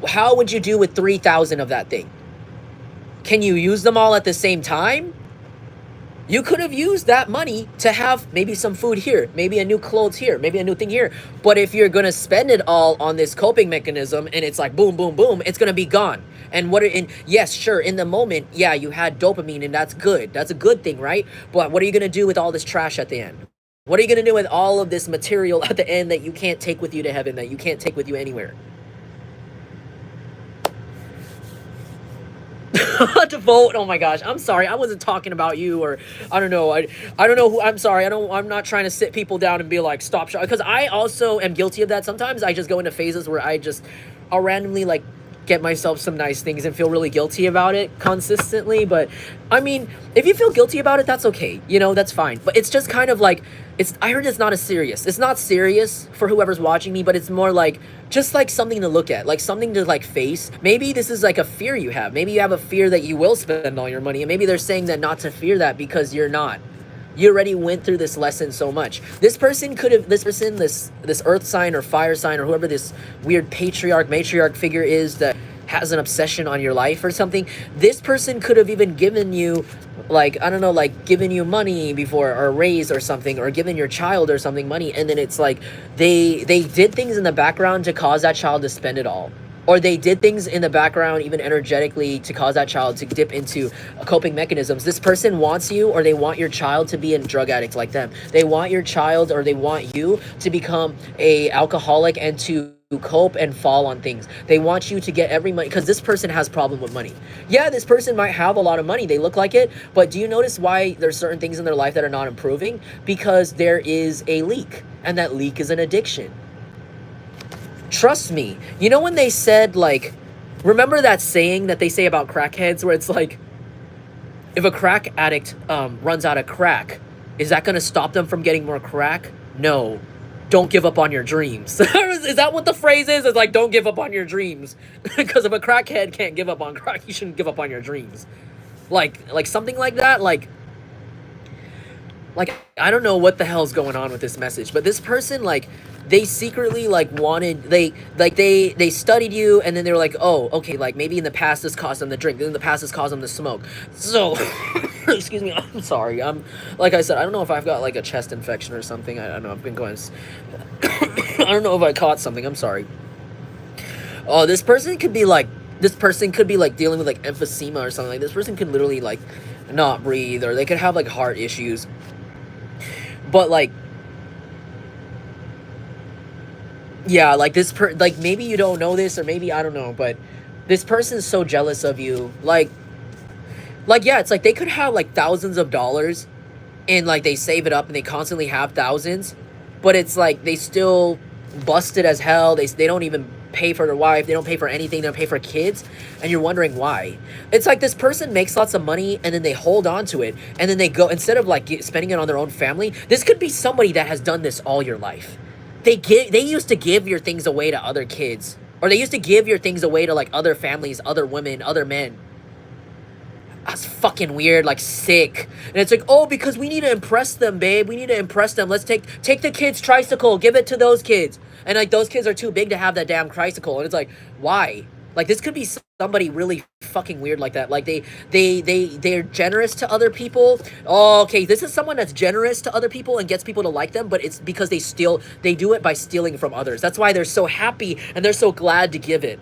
How would you do with 3,000 of that thing? Can you use them all at the same time? You could have used that money to have maybe some food here, maybe a new clothes here, maybe a new thing here. But if you're going to spend it all on this coping mechanism, and it's like boom, boom, boom, it's going to be gone. And yes, sure, in the moment, yeah, you had dopamine, and that's good. That's a good thing, right? But what are you going to do with all this trash at the end? What are you going to do with all of this material at the end that you can't take with you to heaven, that you can't take with you anywhere? To vote. Oh my gosh, I'm sorry, I wasn't talking about you, or I don't know, I don't know who. I'm sorry, I'm not trying to sit people down and be like, stop shop, because I also am guilty of that. Sometimes I just go into phases where I'll randomly, like, get myself some nice things and feel really guilty about it consistently. But I mean, if you feel guilty about it, that's okay, that's fine. But it's just kind of like, I heard it's not serious for whoever's watching me, but it's more like, just like something to look at, like something to, like, face. Maybe this is like a fear you have. Maybe you have a fear that you will spend all your money, and maybe they're saying that not to fear that, because you're not. You already went through this lesson so much. This earth sign or fire sign, or whoever this weird matriarch figure is that has an obsession on your life or something, this person could have even given you, like, I don't know, like, given you money before, or a raise or something, or given your child or something money, and then it's like they did things in the background to cause that child to spend it all. Or they did things in the background, even energetically, to cause that child to dip into coping mechanisms. This person wants you, or they want your child to be a drug addict like them. They want your child, or they want you to become a alcoholic and to cope and fall on things. They want you to get every money, because this person has problem with money. Yeah, this person might have a lot of money. They look like it. But do you notice why there's certain things in their life that are not improving? Because there is a leak, and that leak is an addiction. Trust me. You know when they said, like, remember that saying that they say about crackheads, where it's like, if a crack addict runs out of crack, is that going to stop them from getting more crack? No. Don't give up on your dreams. Is that what the phrase is? It's like, don't give up on your dreams. Because if a crackhead can't give up on crack, you shouldn't give up on your dreams. Like something like that. Like, I don't know what the hell's going on with this message, but this person, like, they secretly, like, they studied you, and then they were like, oh, okay, like, maybe in the past this caused them to drink, then in the past this caused them to smoke. So, excuse me, I'm sorry. Like I said, I don't know if I've got, like, a chest infection or something. I don't know, I've been going, I don't know if I caught something, I'm sorry. Oh, this person could be, like, dealing with, like, emphysema or something. Like, this person could literally, like, not breathe, or they could have, like, heart issues. But, like, yeah, like, like, maybe you don't know this, or maybe, I don't know, but this person's so jealous of you. Like, yeah, it's like they could have, like, thousands of dollars, and, like, they save it up, and they constantly have thousands, but it's like they still busted as hell. They don't even pay for their wife. They don't pay for anything. They don't pay for kids. And you're wondering why. It's like this person makes lots of money, and then they hold on to it, and then they go, instead of, like, spending it on their own family. This could be somebody that has done this all your life. They used to give your things away to other kids, or they used to give your things away to, like, other families, other women, other men. That's fucking weird, like sick. And it's like, oh, because we need to impress them, babe. We need to impress them. Let's take the kids' tricycle, give it to those kids. And like those kids are too big to have that damn tricycle. And it's like, why? Like this could be somebody really fucking weird like that. Like they're generous to other people. Oh, okay, this is someone that's generous to other people and gets people to like them, but it's because they do it by stealing from others. That's why they're so happy and they're so glad to give it.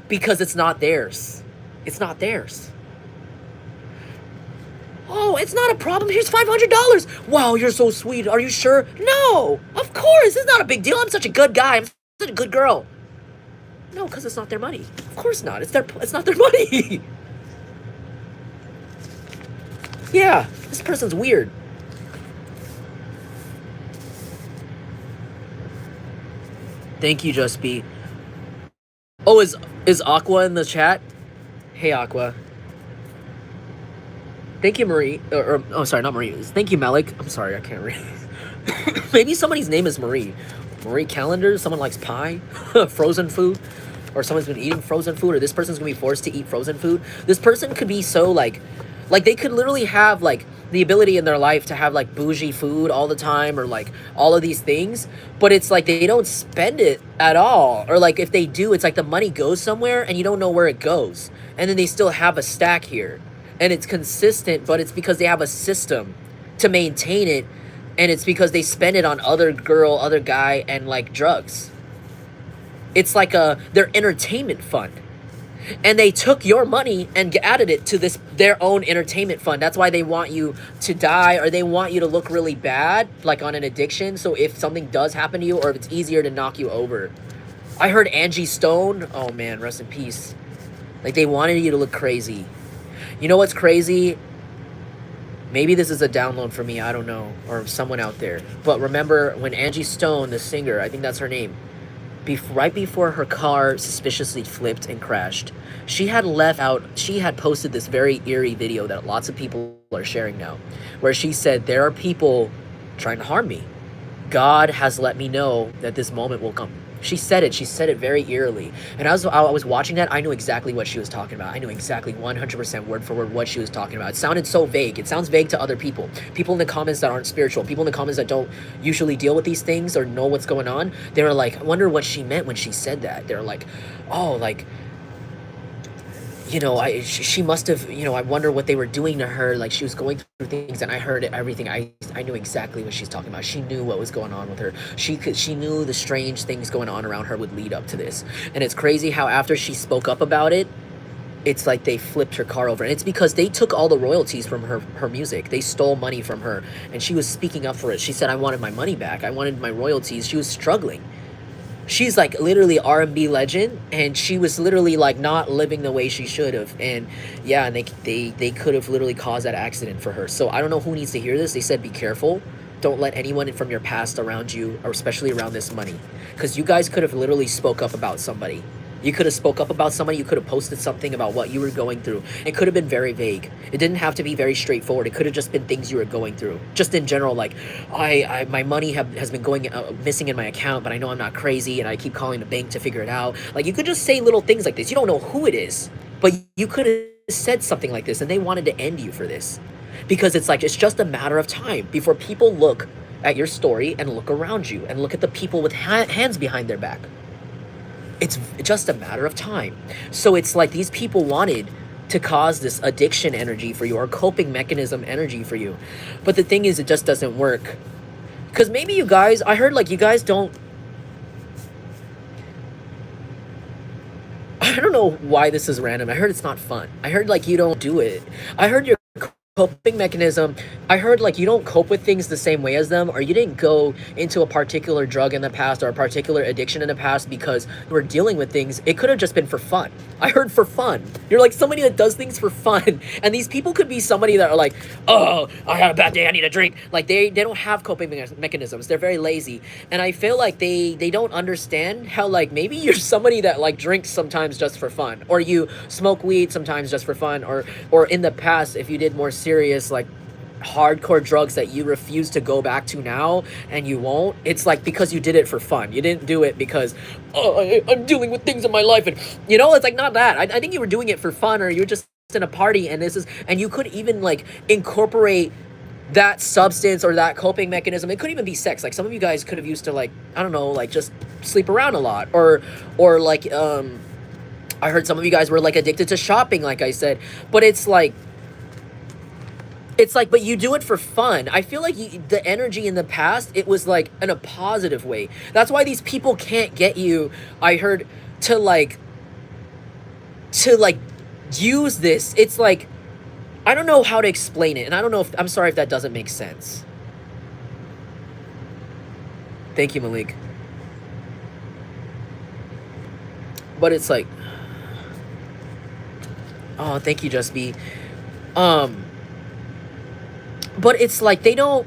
Because it's not theirs. It's not theirs. Oh, it's not a problem. Here's $500. Wow, you're so sweet. Are you sure? No, of course. It's not a big deal. I'm such a good guy. I'm such a good girl. No, because it's not their money. Of course not. It's not their money. Yeah, this person's weird. Thank you, Just Be. Oh, is Aqua in the chat? Hey, Aqua. Thank you, Marie. Oh, sorry, not Marie. Thank you, Malik. I'm sorry, I can't read. Maybe somebody's name is Marie. Marie Calendar. Someone likes pie, frozen food, or someone's been eating frozen food, or this person's gonna be forced to eat frozen food. This person could be so like they could literally have like the ability in their life to have like bougie food all the time, or like all of these things, but it's like they don't spend it at all, or like if they do, it's like the money goes somewhere and you don't know where it goes, and then they still have a stack here. And it's consistent, but it's because they have a system to maintain it, and it's because they spend it on other girl, other guy, and like drugs. It's like their entertainment fund, and they took your money and added it to their own entertainment fund. That's why they want you to die, or they want you to look really bad, like on an addiction. So if something does happen to you, or if it's easier to knock you over. I heard Angie Stone. Oh man, rest in peace. Like they wanted you to look crazy. You know what's crazy? Maybe this is a download for me, I don't know, or someone out there. But remember when Angie Stone, the singer, I think that's her name, right before her car suspiciously flipped and crashed, she had posted this very eerie video that lots of people are sharing now, where she said, there are people trying to harm me. God has let me know that this moment will come. She said it very eerily. And as I was watching that, I knew exactly what she was talking about. I knew exactly 100% word for word what she was talking about. It sounded so vague. It sounds vague to other people. People in the comments that aren't spiritual. People in the comments that don't usually deal with these things or know what's going on. They were like, I wonder what she meant when she said that. They were like, oh, like, you know, she must have, you know, I wonder what they were doing to her. Like she was going through things, and I heard everything. I knew exactly what she's talking about. She knew what was going on with her. She knew the strange things going on around her would lead up to this. And it's crazy how after she spoke up about it, it's like they flipped her car over. And it's because they took all the royalties from her music. They stole money from her, and she was speaking up for it. She said, I wanted my money back. I wanted my royalties. She was struggling. She's like literally R&B legend, and she was literally like not living the way she should have. And yeah, and they could have literally caused that accident for her. So I don't know who needs to hear this. They said be careful. Don't let anyone from your past around you, or especially around this money, because you guys could have literally spoke up about somebody. You could have spoke up about somebody. You could have posted something about what you were going through. It could have been very vague. It didn't have to be very straightforward. It could have just been things you were going through. Just in general, like, my money has been going missing in my account, but I know I'm not crazy, and I keep calling the bank to figure it out. Like, you could just say little things like this. You don't know who it is, but you could have said something like this, and they wanted to end you for this. Because it's like, it's just a matter of time before people look at your story and look around you and look at the people with hands behind their back. It's just a matter of time. So it's like these people wanted to cause this addiction energy for you, or coping mechanism energy for you. But the thing is, it just doesn't work. Because maybe you guys, I heard like you guys don't, I don't know why this is random. I heard it's not fun. I heard like you don't do it. I heard your coping mechanism, I heard like you don't cope with things the same way as them, or you didn't go into a particular drug in the past or a particular addiction in the past because you were dealing with things. It could have just been for fun. I heard for fun. You're like somebody that does things for fun. And these people could be somebody that are like, oh, I had a bad day, I need a drink. Like they don't have coping mechanisms. They're very lazy. And I feel like they don't understand how like maybe you're somebody that like drinks sometimes just for fun, or you smoke weed sometimes just for fun, or in the past if you did more serious like hardcore drugs that you refuse to go back to now, and you won't. It's like because you did it for fun. You didn't do it because, oh, I'm dealing with things in my life, and you know, it's like not that. I think you were doing it for fun, or you were just in a party, and this is, and you could even like incorporate that substance or that coping mechanism. It could even be sex. Like some of you guys could have used to, like, I don't know, like just sleep around a lot, or like I heard some of you guys were like addicted to shopping, like I said. But it's like, but you do it for fun. I feel like the energy in the past, it was like in a positive way. That's why these people can't get you, I heard, to like use this. It's like, I don't know how to explain it, and I don't know if, I'm sorry if that doesn't make sense. Thank you, Malik. But it's like, oh, thank you, Just B. But it's like they don't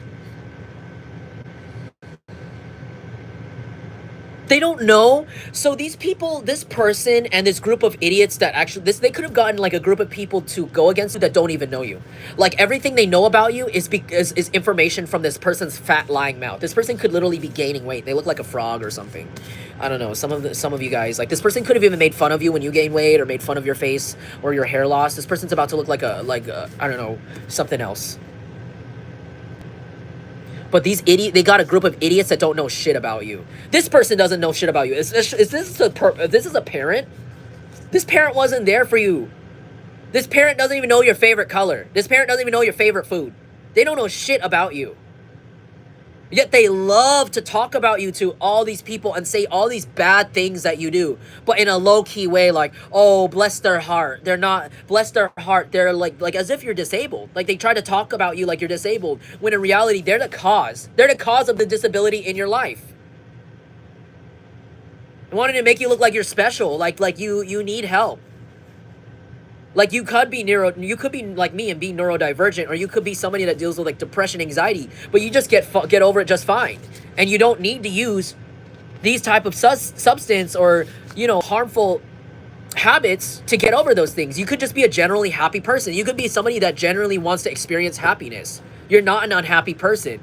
know. So these people, this person and this group of idiots that actually, this, they could have gotten like a group of people to go against you that don't even know you. Like everything they know about you is information from this person's fat lying mouth. This person could literally be gaining weight. They look like a frog or something. I don't know. Some of you guys, like this person could have even made fun of you when you gain weight, or made fun of your face or your hair loss. This person's about to look like a I don't know, something else. But they got a group of idiots that don't know shit about you. This person doesn't know shit about you. Is this a parent? This parent wasn't there for you. This parent doesn't even know your favorite color. This parent doesn't even know your favorite food. They don't know shit about you. Yet they love to talk about you to all these people and say all these bad things that you do, but in a low-key way, like, oh, bless their heart. They're not, bless their heart. They're like as if you're disabled. Like they try to talk about you like you're disabled, when in reality, they're the cause. They're the cause of the disability in your life. They wanted to make you look like you're special, like you need help. Like you could be like me and be neurodivergent, or you could be somebody that deals with like depression, anxiety, but you just get over it just fine. And you don't need to use these type of substance or, you know, harmful habits to get over those things. You could just be a generally happy person. You could be somebody that generally wants to experience happiness. You're not an unhappy person.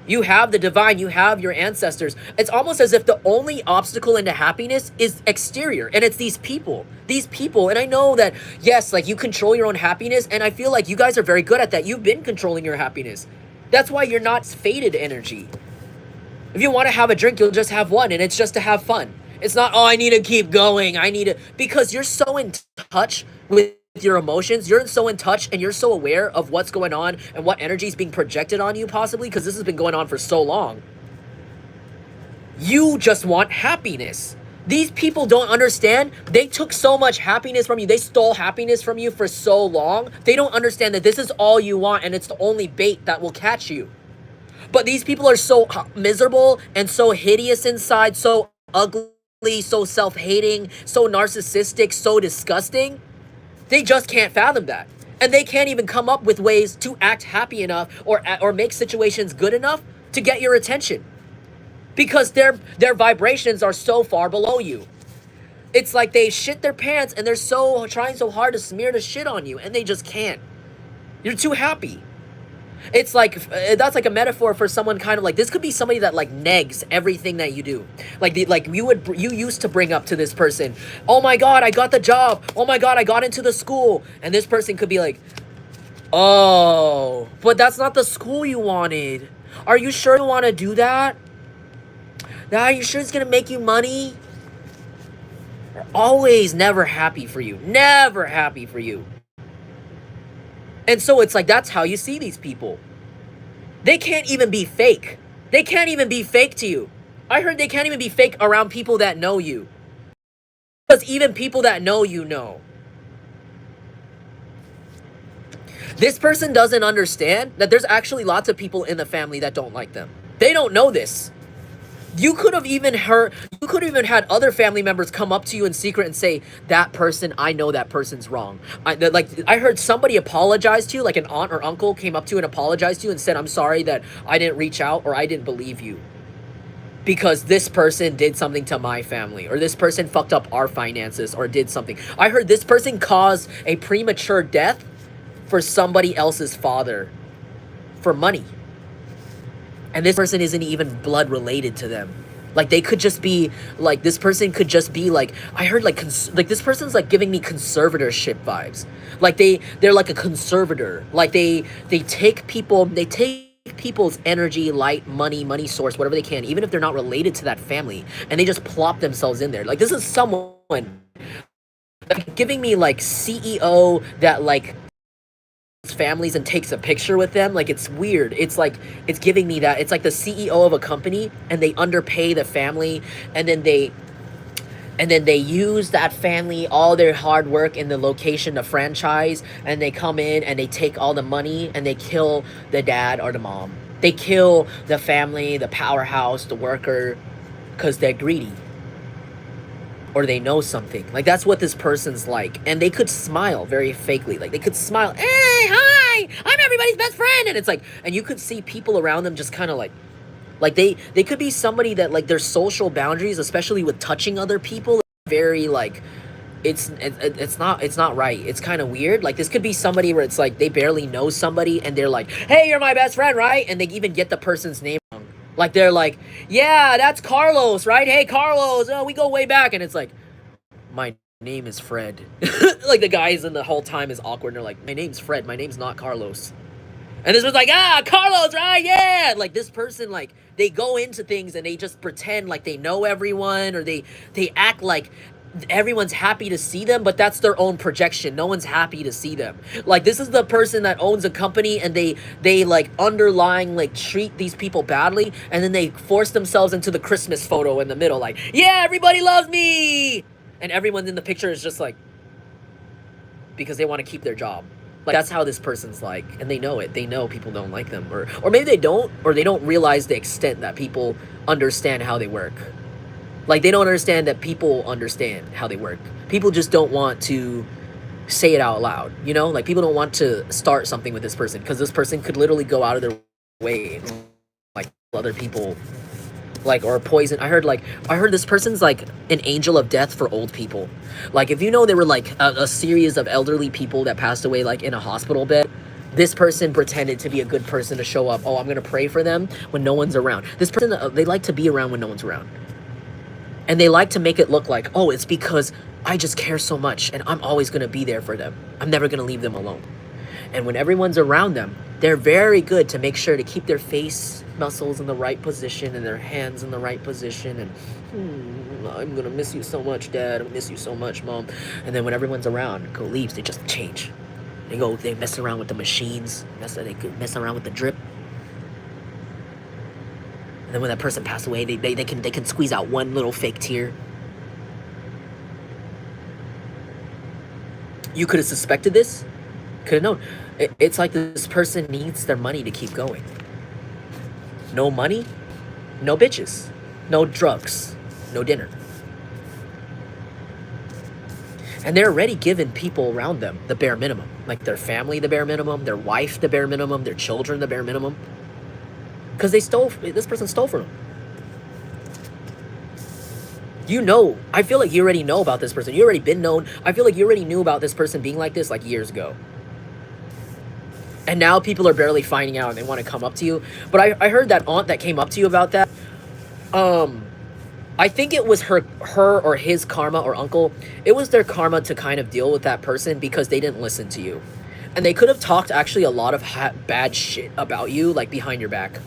You have the divine, you have your ancestors. It's almost as if the only obstacle into happiness is exterior, and it's these people. These people, and I know that, yes, like you control your own happiness, and I feel like you guys are very good at that. You've been controlling your happiness. That's why you're not faded energy. If you want to have a drink, you'll just have one, and it's just to have fun. It's not, oh, I need to keep going. Because you're so in touch with your emotions, you're so in touch, and you're so aware of what's going on and what energy is being projected on you, possibly because this has been going on for so long. You just want happiness. These people don't understand. They took so much happiness from you. They stole happiness from you for so long. They don't understand that this is all you want, and it's the only bait that will catch you. But these people are so miserable and so hideous inside, so ugly, so self-hating, so narcissistic, so disgusting. They just can't fathom that. And they can't even come up with ways to act happy enough or make situations good enough to get your attention. Because their vibrations are so far below you. It's like they shit their pants and they're trying so hard to smear the shit on you, and they just can't. You're too happy. It's like, that's like a metaphor for someone kind of like, this could be somebody that like negs everything that you do. Like you used to bring up to this person, oh my God, I got the job. Oh my God, I got into the school. And this person could be like, oh, but that's not the school you wanted. Are you sure you want to do that? Are you sure it's going to make you money? They're always never happy for you. Never happy for you. And so it's like, that's how you see these people. They can't even be fake. They can't even be fake to you. I heard they can't even be fake around people that know you. Because even people that know you know. This person doesn't understand that there's actually lots of people in the family that don't like them. They don't know this. You could have even had other family members come up to you in secret and say, that person, I know that person's wrong. I heard somebody apologize to you, like an aunt or uncle came up to you and apologized to you and said, I'm sorry that I didn't reach out, or I didn't believe you, because this person did something to my family, or this person fucked up our finances, or did something. I heard this person caused a premature death for somebody else's father for money. And this person isn't even blood related to them. Like they could just be like, this person could just be like, I heard like like this person's like giving me conservatorship vibes. Like they're like a conservator. Like they take people, they take people's energy, light, money source, whatever they can, even if they're not related to that family, and they just plop themselves in there. Like this is someone like giving me like CEO that like families and takes a picture with them. Like it's weird. It's like it's giving me that. It's like the CEO of a company and they underpay the family, and then they use that family, all their hard work in the location, the franchise, and they come in and they take all the money and they kill the dad or the mom. They kill the family, the powerhouse, the worker, because they're greedy or they know something. Like that's what this person's like. And they could smile very fakely. Like they could smile, hey, hi, I'm everybody's best friend. And it's like, and you could see people around them just kind of like they could be somebody that like their social boundaries, especially with touching other people, very like it's not right. It's kind of weird. Like this could be somebody where it's like they barely know somebody and they're like, hey, you're my best friend, right? And they even get the person's name wrong. Like they're like, yeah, that's Carlos, right? Hey, Carlos, oh, we go way back. And it's like, my name is Fred. Like the guys in the whole time is awkward. And they're like, my name's Fred. My name's not Carlos. And this was like, Carlos, right? Yeah. Like this person, like they go into things and they just pretend like they know everyone, or they act like everyone's happy to see them, but that's their own projection. No one's happy to see them. Like this is the person that owns a company and they like underlying like treat these people badly, and then they force themselves into the Christmas photo in the middle, like, yeah, everybody loves me, and everyone in the picture is just like, because they want to keep their job. Like that's how this person's like, and they know it. They know people don't like them, or maybe they don't, or they don't realize the extent that people understand how they work. Like they don't understand that people understand how they work. People just don't want to say it out loud, you know? Like people don't want to start something with this person because this person could literally go out of their way and like other people, like, or poison. I heard this person's like an angel of death for old people. Like if you know there were like a series of elderly people that passed away like in a hospital bed, this person pretended to be a good person to show up. Oh, I'm gonna pray for them when no one's around. This person, they like to be around when no one's around. And they like to make it look like, oh, it's because I just care so much and I'm always going to be there for them. I'm never going to leave them alone. And when everyone's around them, they're very good to make sure to keep their face muscles in the right position and their hands in the right position. And I'm going to miss you so much, Dad. I miss you so much, Mom. And then when everyone's around, leaves, they just change. They mess around with the machines. They mess around with the drip. And then when that person passed away, they can squeeze out one little fake tear. You could have suspected this. Could have known. It's like this person needs their money to keep going. No money, no bitches, no drugs, no dinner. And they're already giving people around them the bare minimum. Like their family the bare minimum, their wife the bare minimum, their children the bare minimum. Because this person stole from them. You know, I feel like you already know about this person. You already been known. I feel like you already knew about this person being like this like years ago. And now people are barely finding out and they want to come up to you. But I heard that aunt that came up to you about that. I think it was her or his karma, or uncle. It was their karma to kind of deal with that person because they didn't listen to you. And they could have talked actually a lot of bad shit about you, like behind your back.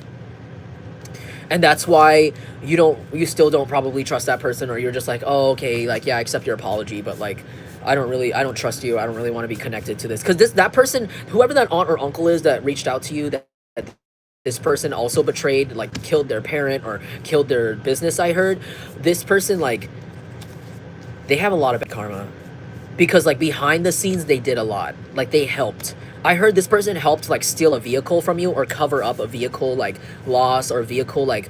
And that's why you still don't probably trust that person, or you're just like, oh, okay, like, yeah, I accept your apology, but like, I don't trust you. I don't really want to be connected to this. Because that person, whoever that aunt or uncle is that reached out to you, that this person also betrayed, like killed their parent or killed their business, I heard. This person, like, they have a lot of bad karma. Because like behind the scenes, they did a lot. Like they helped. I heard this person helped like steal a vehicle from you, or cover up a vehicle like loss, or vehicle like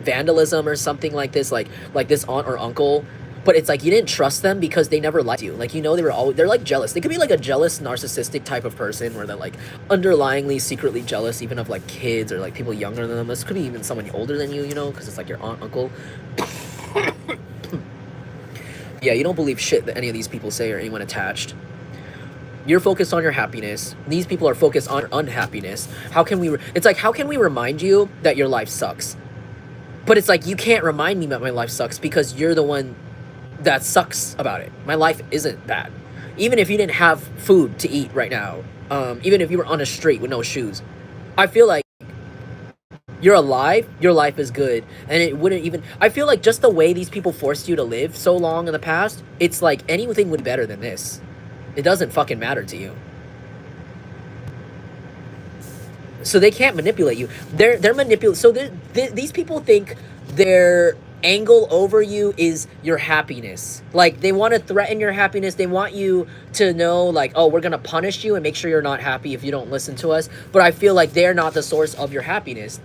vandalism or something like this. Like this aunt or uncle. But it's like you didn't trust them because they never liked you. Like, you know, they're like jealous. They could be like a jealous, narcissistic type of person where they're like underlyingly secretly jealous even of like kids or like people younger than them. This could be even someone older than you, you know, because it's like your aunt, uncle. Yeah, you don't believe shit that any of these people say or anyone attached. You're focused on your happiness. These people are focused on unhappiness. How can we remind you that your life sucks? But it's like, you can't remind me that my life sucks because you're the one that sucks about it. My life isn't bad. Even if you didn't have food to eat right now, even if you were on a street with no shoes, I feel like you're alive, your life is good. And it wouldn't even, I feel like just the way these people forced you to live so long in the past, it's like anything would be better than this. It doesn't fucking matter to you. So they can't manipulate you. They're manipulating. So these people think their angle over you is your happiness. Like, they want to threaten your happiness. They want you to know, like, oh, we're gonna punish you and make sure you're not happy if you don't listen to us. But I feel like they're not the source of your happiness.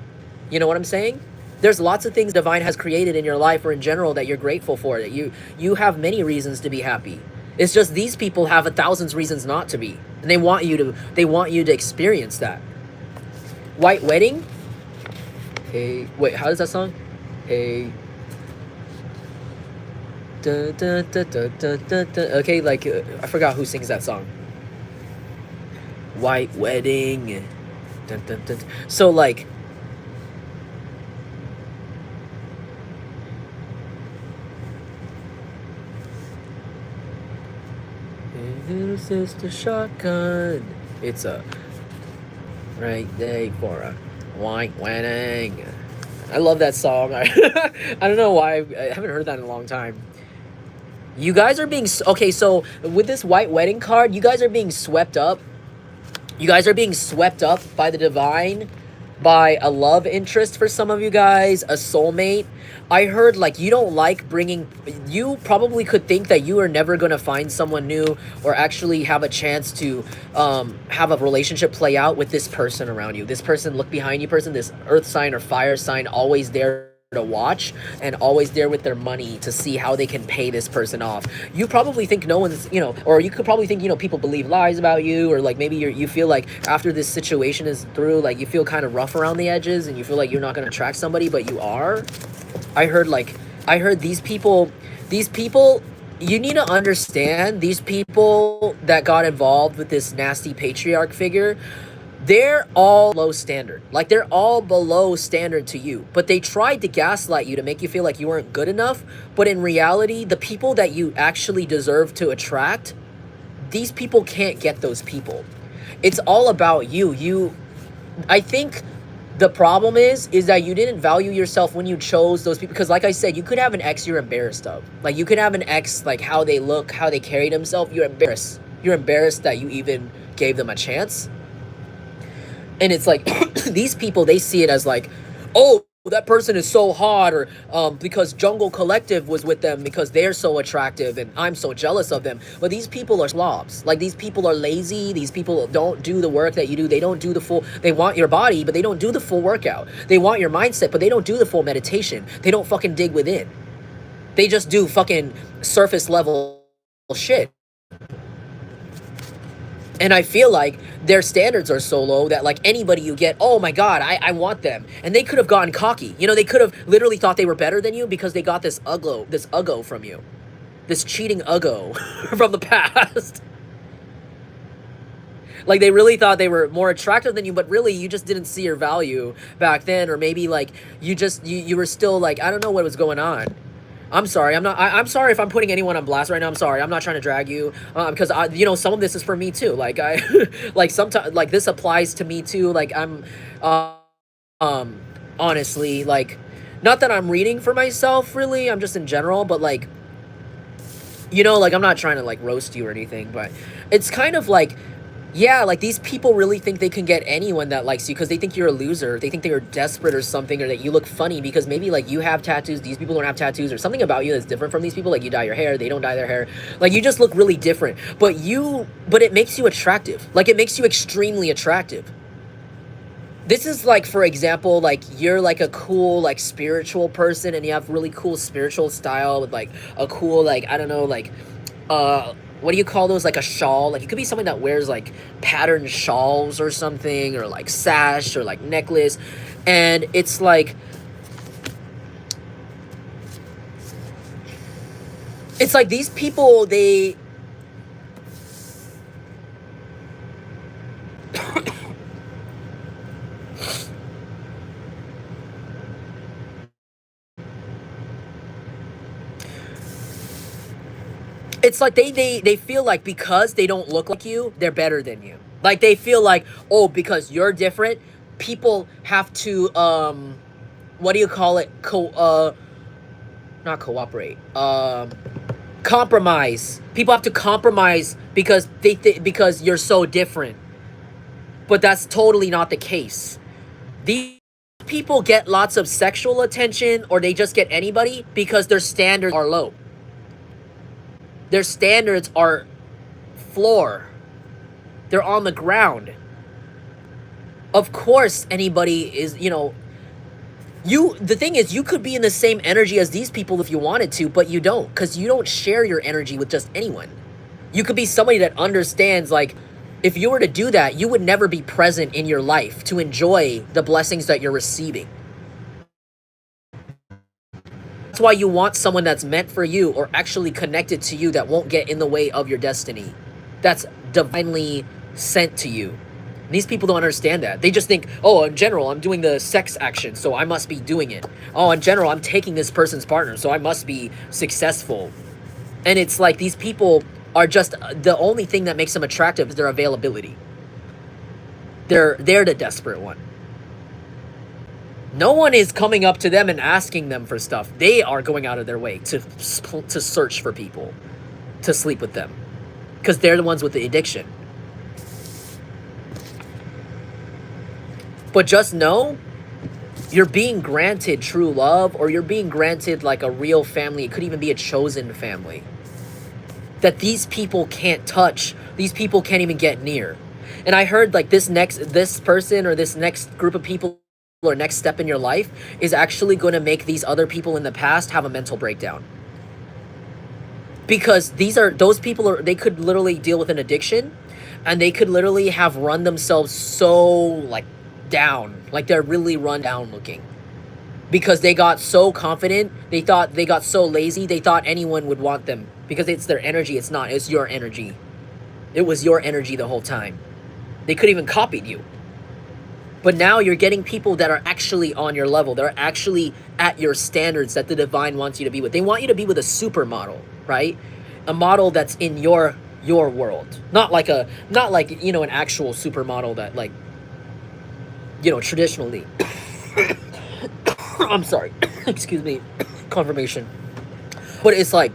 You know what I'm saying? There's lots of things divine has created in your life or in general that you're grateful for. That you have many reasons to be happy. It's just these people have 1,000 reasons not to be, and they want you to experience that. White Wedding? Hey, wait, how does that song? Hey. Dun, dun, dun, dun, dun, dun, dun. Okay, like, I forgot who sings that song. White Wedding. Dun, dun, dun. So, like, little sister shotgun. It's a right day for a white wedding. I love that song. I don't know why. I haven't heard that in a long time. You guys are being... Okay, so with this white wedding card, you guys are being swept up. You guys are being swept up by the divine, by a love interest for some of you guys, a soulmate. I heard, like, you don't like bringing... You probably could think that you are never going to find someone new or actually have a chance to have a relationship play out with this person around you. This person, look behind you person, this earth sign or fire sign, always there to watch and always there with their money to see how they can pay this person off. You probably think no one's, you know, or you could probably think, you know, people believe lies about you, or like maybe you feel like after this situation is through, like you feel kind of rough around the edges and you feel like you're not going to attract somebody, but you are. I heard these people, you need to understand, these people that got involved with this nasty patriarch figure, they're all low standard. Like, they're all below standard to you. But they tried to gaslight you to make you feel like you weren't good enough. But in reality, the people that you actually deserve to attract, these people can't get those people. It's all about you. I think the problem is that you didn't value yourself when you chose those people. Because like I said, you could have an ex you're embarrassed of. Like, you could have an ex, like how they look, how they carry themselves. You're embarrassed. You're embarrassed that you even gave them a chance. And it's like, these people, they see it as like, oh, that person is so hot, or because Jungle Collective was with them because they're so attractive and I'm so jealous of them. But these people are slobs. Like, these people are lazy. These people don't do the work that you do. They don't do the full, they want your body, but they don't do the full workout. They want your mindset, but they don't do the full meditation. They don't fucking dig within. They just do fucking surface level shit. And I feel like their standards are so low that, like, anybody you get, oh my god, I want them. And they could have gotten cocky. You know, they could have literally thought they were better than you because they got this uggo from you. This cheating uggo from the past. Like, they really thought they were more attractive than you, but really you just didn't see your value back then. Or maybe, like, you were still, like, I don't know what was going on. I'm sorry. I'm sorry if I'm putting anyone on blast right now. I'm sorry. I'm not trying to drag you, because you know, some of this is for me too. Like, like sometimes, like, this applies to me too. Like, I'm, honestly, like, not that I'm reading for myself really. I'm just in general, but like, you know, like, I'm not trying to like roast you or anything, but it's kind of like, yeah, like, these people really think they can get anyone that likes you because they think you're a loser. They think they're desperate or something, or that you look funny because maybe, like, you have tattoos, these people don't have tattoos, or something about you that's different from these people. Like, you dye your hair, they don't dye their hair. Like, you just look really different. But it makes you attractive. Like, it makes you extremely attractive. This is like, for example, like, you're like a cool, like, spiritual person and you have really cool spiritual style with like a cool, like, I don't know, like, what do you call those? Like a shawl. Like, you could be someone that wears like patterned shawls or something, or like sash or like necklace. And it's like, these people, they it's like they feel like because they don't look like you, they're better than you. Like they feel like, oh, because you're different, people have to what do you call it? Not cooperate. Compromise. People have to compromise because because you're so different. But that's totally not the case. These people get lots of sexual attention, or they just get anybody because their standards are low. Their standards are floor. They're on the ground. Of course, anybody is, the thing is, you could be in the same energy as these people if you wanted to, but you don't, because you don't share your energy with just anyone. You could be somebody that understands, like, if you were to do that, you would never be present in your life to enjoy the blessings that you're receiving. That's why you want someone that's meant for you or actually connected to you that won't get in the way of your destiny. That's divinely sent to you. And these people don't understand that. They just think, oh, in general, I'm doing the sex action, so I must be doing it. Oh, in general, I'm taking this person's partner, so I must be successful. And it's like these people are just, the only thing that makes them attractive is their availability. They're the desperate one. No one is coming up to them and asking them for stuff. They are going out of their way to search for people to sleep with them, because they're the ones with the addiction. But just know, you're being granted true love, or you're being granted like a real family. It could even be a chosen family that these people can't touch. These people can't even get near. And I heard like this person or this next group of people or next step in your life is actually going to make these other people in the past have a mental breakdown. Because those people they could literally deal with an addiction, and they could literally have run themselves so like down, like they're really run down looking, because they got so confident. They got so lazy, they thought anyone would want them because it's their energy. It's not, it's your energy. It was your energy the whole time. They could even copied you. But now you're getting people that are actually on your level. They're actually at your standards that the divine wants you to be with. They want you to be with a supermodel, right? A model that's in your world. Not like an actual supermodel that like, traditionally. I'm sorry. Excuse me. Confirmation. But it's like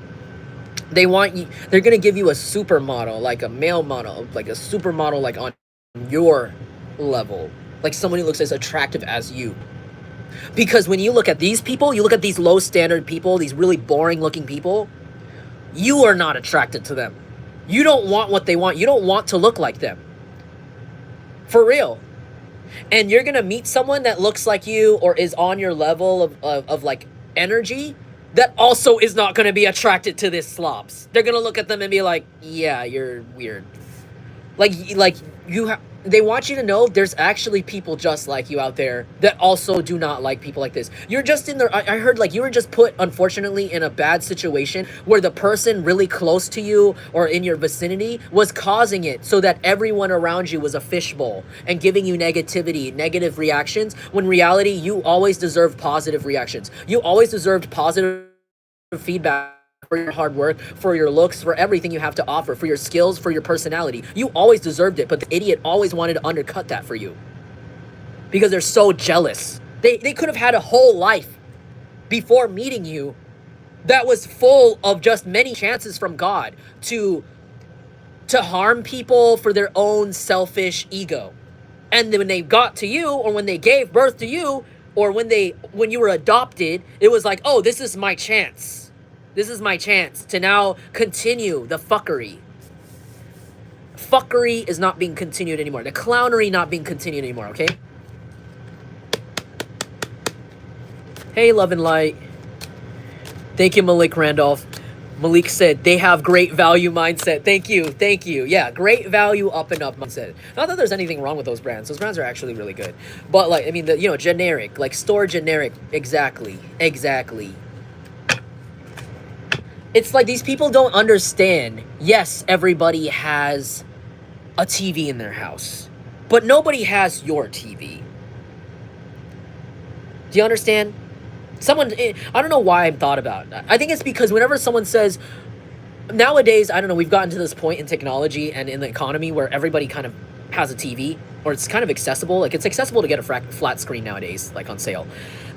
they're going to give you a supermodel, like a male model, like a supermodel like on your level. Like someone who looks as attractive as you. Because when you look at these people, you look at these low standard people, these really boring looking people, you are not attracted to them. You don't want what they want. You don't want to look like them. For real. And you're going to meet someone that looks like you or is on your level of like energy that also is not going to be attracted to this slobs. They're going to look at them and be like, yeah, you're weird. They want you to know there's actually people just like you out there that also do not like people like this. You're just in there. I heard like you were just put, unfortunately, in a bad situation where the person really close to you or in your vicinity was causing it so that everyone around you was a fishbowl and giving you negativity, negative reactions, when in reality, you always deserved positive reactions. You always deserved positive feedback for your hard work, for your looks, for everything you have to offer, for your skills, for your personality. You always deserved it, but the idiot always wanted to undercut that for you because they're so jealous. They could have had a whole life before meeting you that was full of just many chances from God to harm people for their own selfish ego. And then when they got to you, or when they gave birth to you, or when you were adopted, it was like, oh, this is my chance. This is my chance to now continue the fuckery. Fuckery is not being continued anymore. The clownery not being continued anymore, okay? Hey, Love and Light. Thank you, Malik Randolph. Malik said, they have great value mindset. Thank you. Yeah, great value up and up mindset. Not that there's anything wrong with those brands. Those brands are actually really good. But, like, I mean, generic, like store generic. Exactly. It's like these people don't understand. Yes, everybody has a TV in their house, but nobody has your TV. Do you understand? I don't know why I've thought about that. I think it's because whenever someone says, nowadays, I don't know, we've gotten to this point in technology and in the economy where everybody kind of has a TV, or it's kind of accessible. Like, it's accessible to get a flat screen nowadays, like on sale.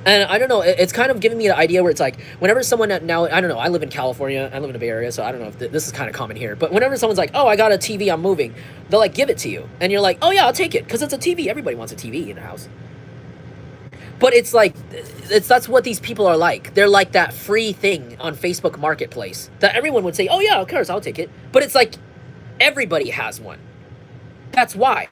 And I don't know, it's kind of giving me the idea where it's like, whenever someone now, I don't know, I live in California, I live in the Bay Area, so I don't know if this is kind of common here, but whenever someone's like, oh, I got a TV, I'm moving, they'll like give it to you. And you're like, oh yeah, I'll take it, because it's a TV. Everybody wants a TV in their house. But it's like, that's what these people are like. They're like that free thing on Facebook Marketplace that everyone would say, oh yeah, of course, I'll take it. But it's like, everybody has one. That's why.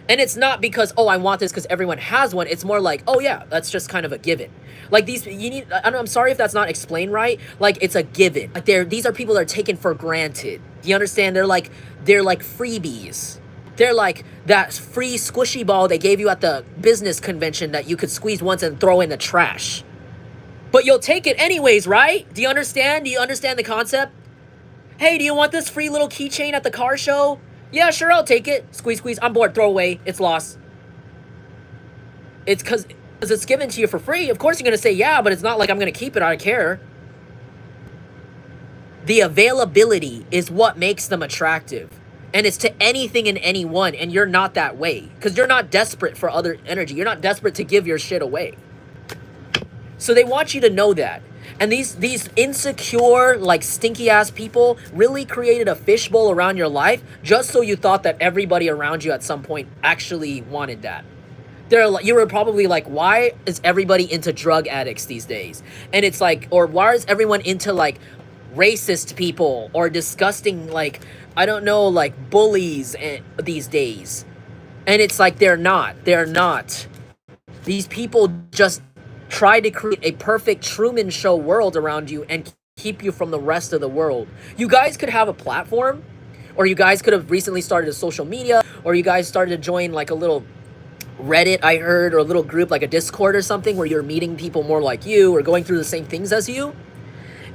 And it's not because, oh, I want this because everyone has one. It's more like, oh yeah, that's just kind of a given. Like, these, you need, I don't know, I'm sorry if that's not explained right. Like, it's a given. Like, these are people that are taken for granted. Do you understand? They're like freebies. They're like that free squishy ball they gave you at the business convention that you could squeeze once and throw in the trash. But you'll take it anyways, right? Do you understand? Do you understand the concept? Hey, do you want this free little keychain at the car show? Yeah, sure, I'll take it. Squeeze, squeeze, I'm bored, throw away, it's lost. It's because it's given to you for free. Of course you're going to say yeah, but it's not like I'm going to keep it, I don't care. The availability is what makes them attractive. And it's to anything and anyone, and you're not that way. Because you're not desperate for other energy. You're not desperate to give your shit away. So they want you to know that. And these insecure, like, stinky-ass people really created a fishbowl around your life just so you thought that everybody around you at some point actually wanted that. You were probably like, why is everybody into drug addicts these days? And it's like, or why is everyone into, like, racist people or disgusting, like, I don't know, like, bullies these days? And it's like, they're not. These people just try to create a perfect Truman Show world around you and keep you from the rest of the world. You guys could have a platform, or you guys could have recently started a social media, or you guys started to join like a little Reddit, I heard, or a little group like a Discord or something where you're meeting people more like you or going through the same things as you.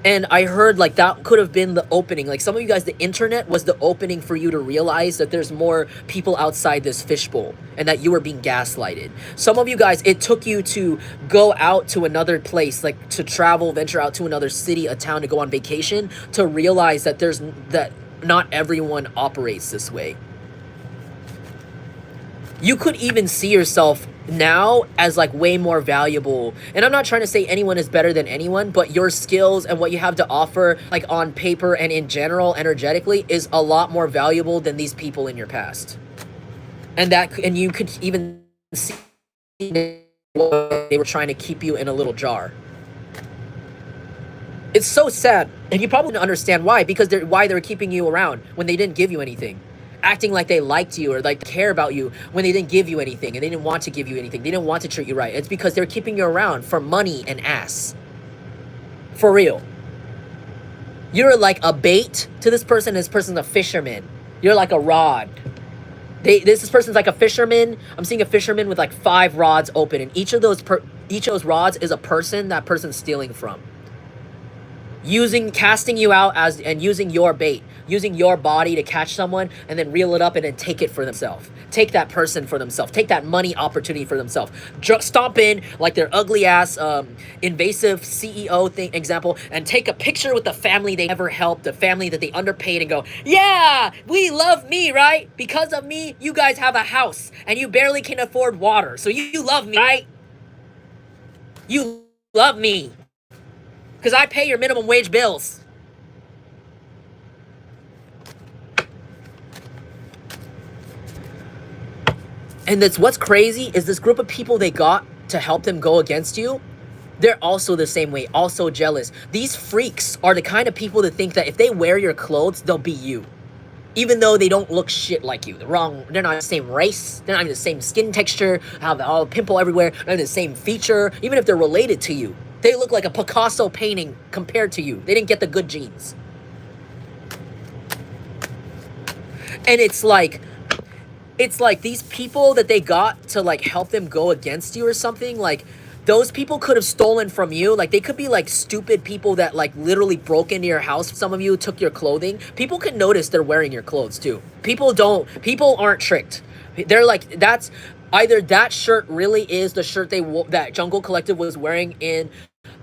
And I heard like that could have been the opening. Like, some of you guys, the internet was the opening for you to realize that there's more people outside this fishbowl and that you were being gaslighted. Some of you guys, it took you to go out to another place, like to travel, venture out to another city, a town, to go on vacation, to realize that that not everyone operates this way. You could even see yourself now as like way more valuable. And I'm not trying to say anyone is better than anyone, but your skills and what you have to offer, like on paper and in general, energetically, is a lot more valuable than these people in your past. And you could even see they were trying to keep you in a little jar. It's so sad. And you probably don't understand why, because why they're keeping you around when they didn't give you anything. Acting like they liked you or like care about you when they didn't give you anything, and they didn't want to give you anything. They didn't want to treat you right. It's because they're keeping you around for money and ass. For real. You're like a bait to this person. This person's a fisherman. You're like a rod. This person's like a fisherman. I'm seeing a fisherman with like 5 rods open, and each of those rods is a person that person's stealing from. Casting you out and using your bait, using your body to catch someone and then reel it up and then take it for themselves. Take that person for themselves. Take that money opportunity for themselves. Stomp in like their ugly ass invasive CEO example, and take a picture with the family they ever helped, the family that they underpaid, and go, yeah, we love me, right? Because of me, you guys have a house and you barely can afford water. So you love me, right? You love me. Because I pay your minimum wage bills. And what's crazy is this group of people they got to help them go against you, they're also the same way, also jealous. These freaks are the kind of people that think that if they wear your clothes, they'll be you. Even though they don't look shit like you. They're not the same race. They're not even the same skin texture. Have all pimple everywhere. Not even the same feature. Even if they're related to you. They look like a Picasso painting compared to you. They didn't get the good genes. And it's like these people that they got to like help them go against you or something, like those people could have stolen from you. Like, they could be like stupid people that like literally broke into your house. Some of you took your clothing. People can notice they're wearing your clothes too. People aren't tricked. They're like, either that shirt really is the shirt that Jungle Collective was wearing in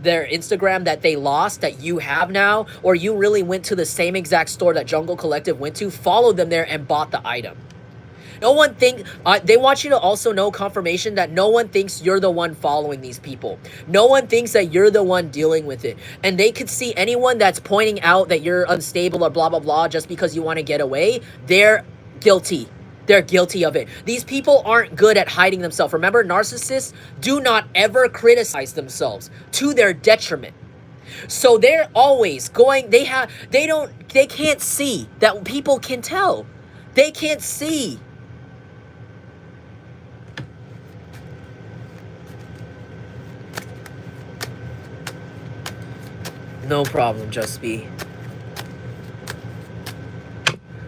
their Instagram that they lost that you have now, or you really went to the same exact store that Jungle Collective went to, followed them there and bought the item. No one think they want you to also know confirmation that no one thinks you're the one following these people. No one thinks that you're the one dealing with it. And they could see anyone that's pointing out that you're unstable or blah, blah, blah just because you want to get away. They're guilty. They're guilty of it. These people aren't good at hiding themselves. Remember, narcissists do not ever criticize themselves to their detriment. So they're always going, they can't see that people can tell. They can't see. No problem, Just Be.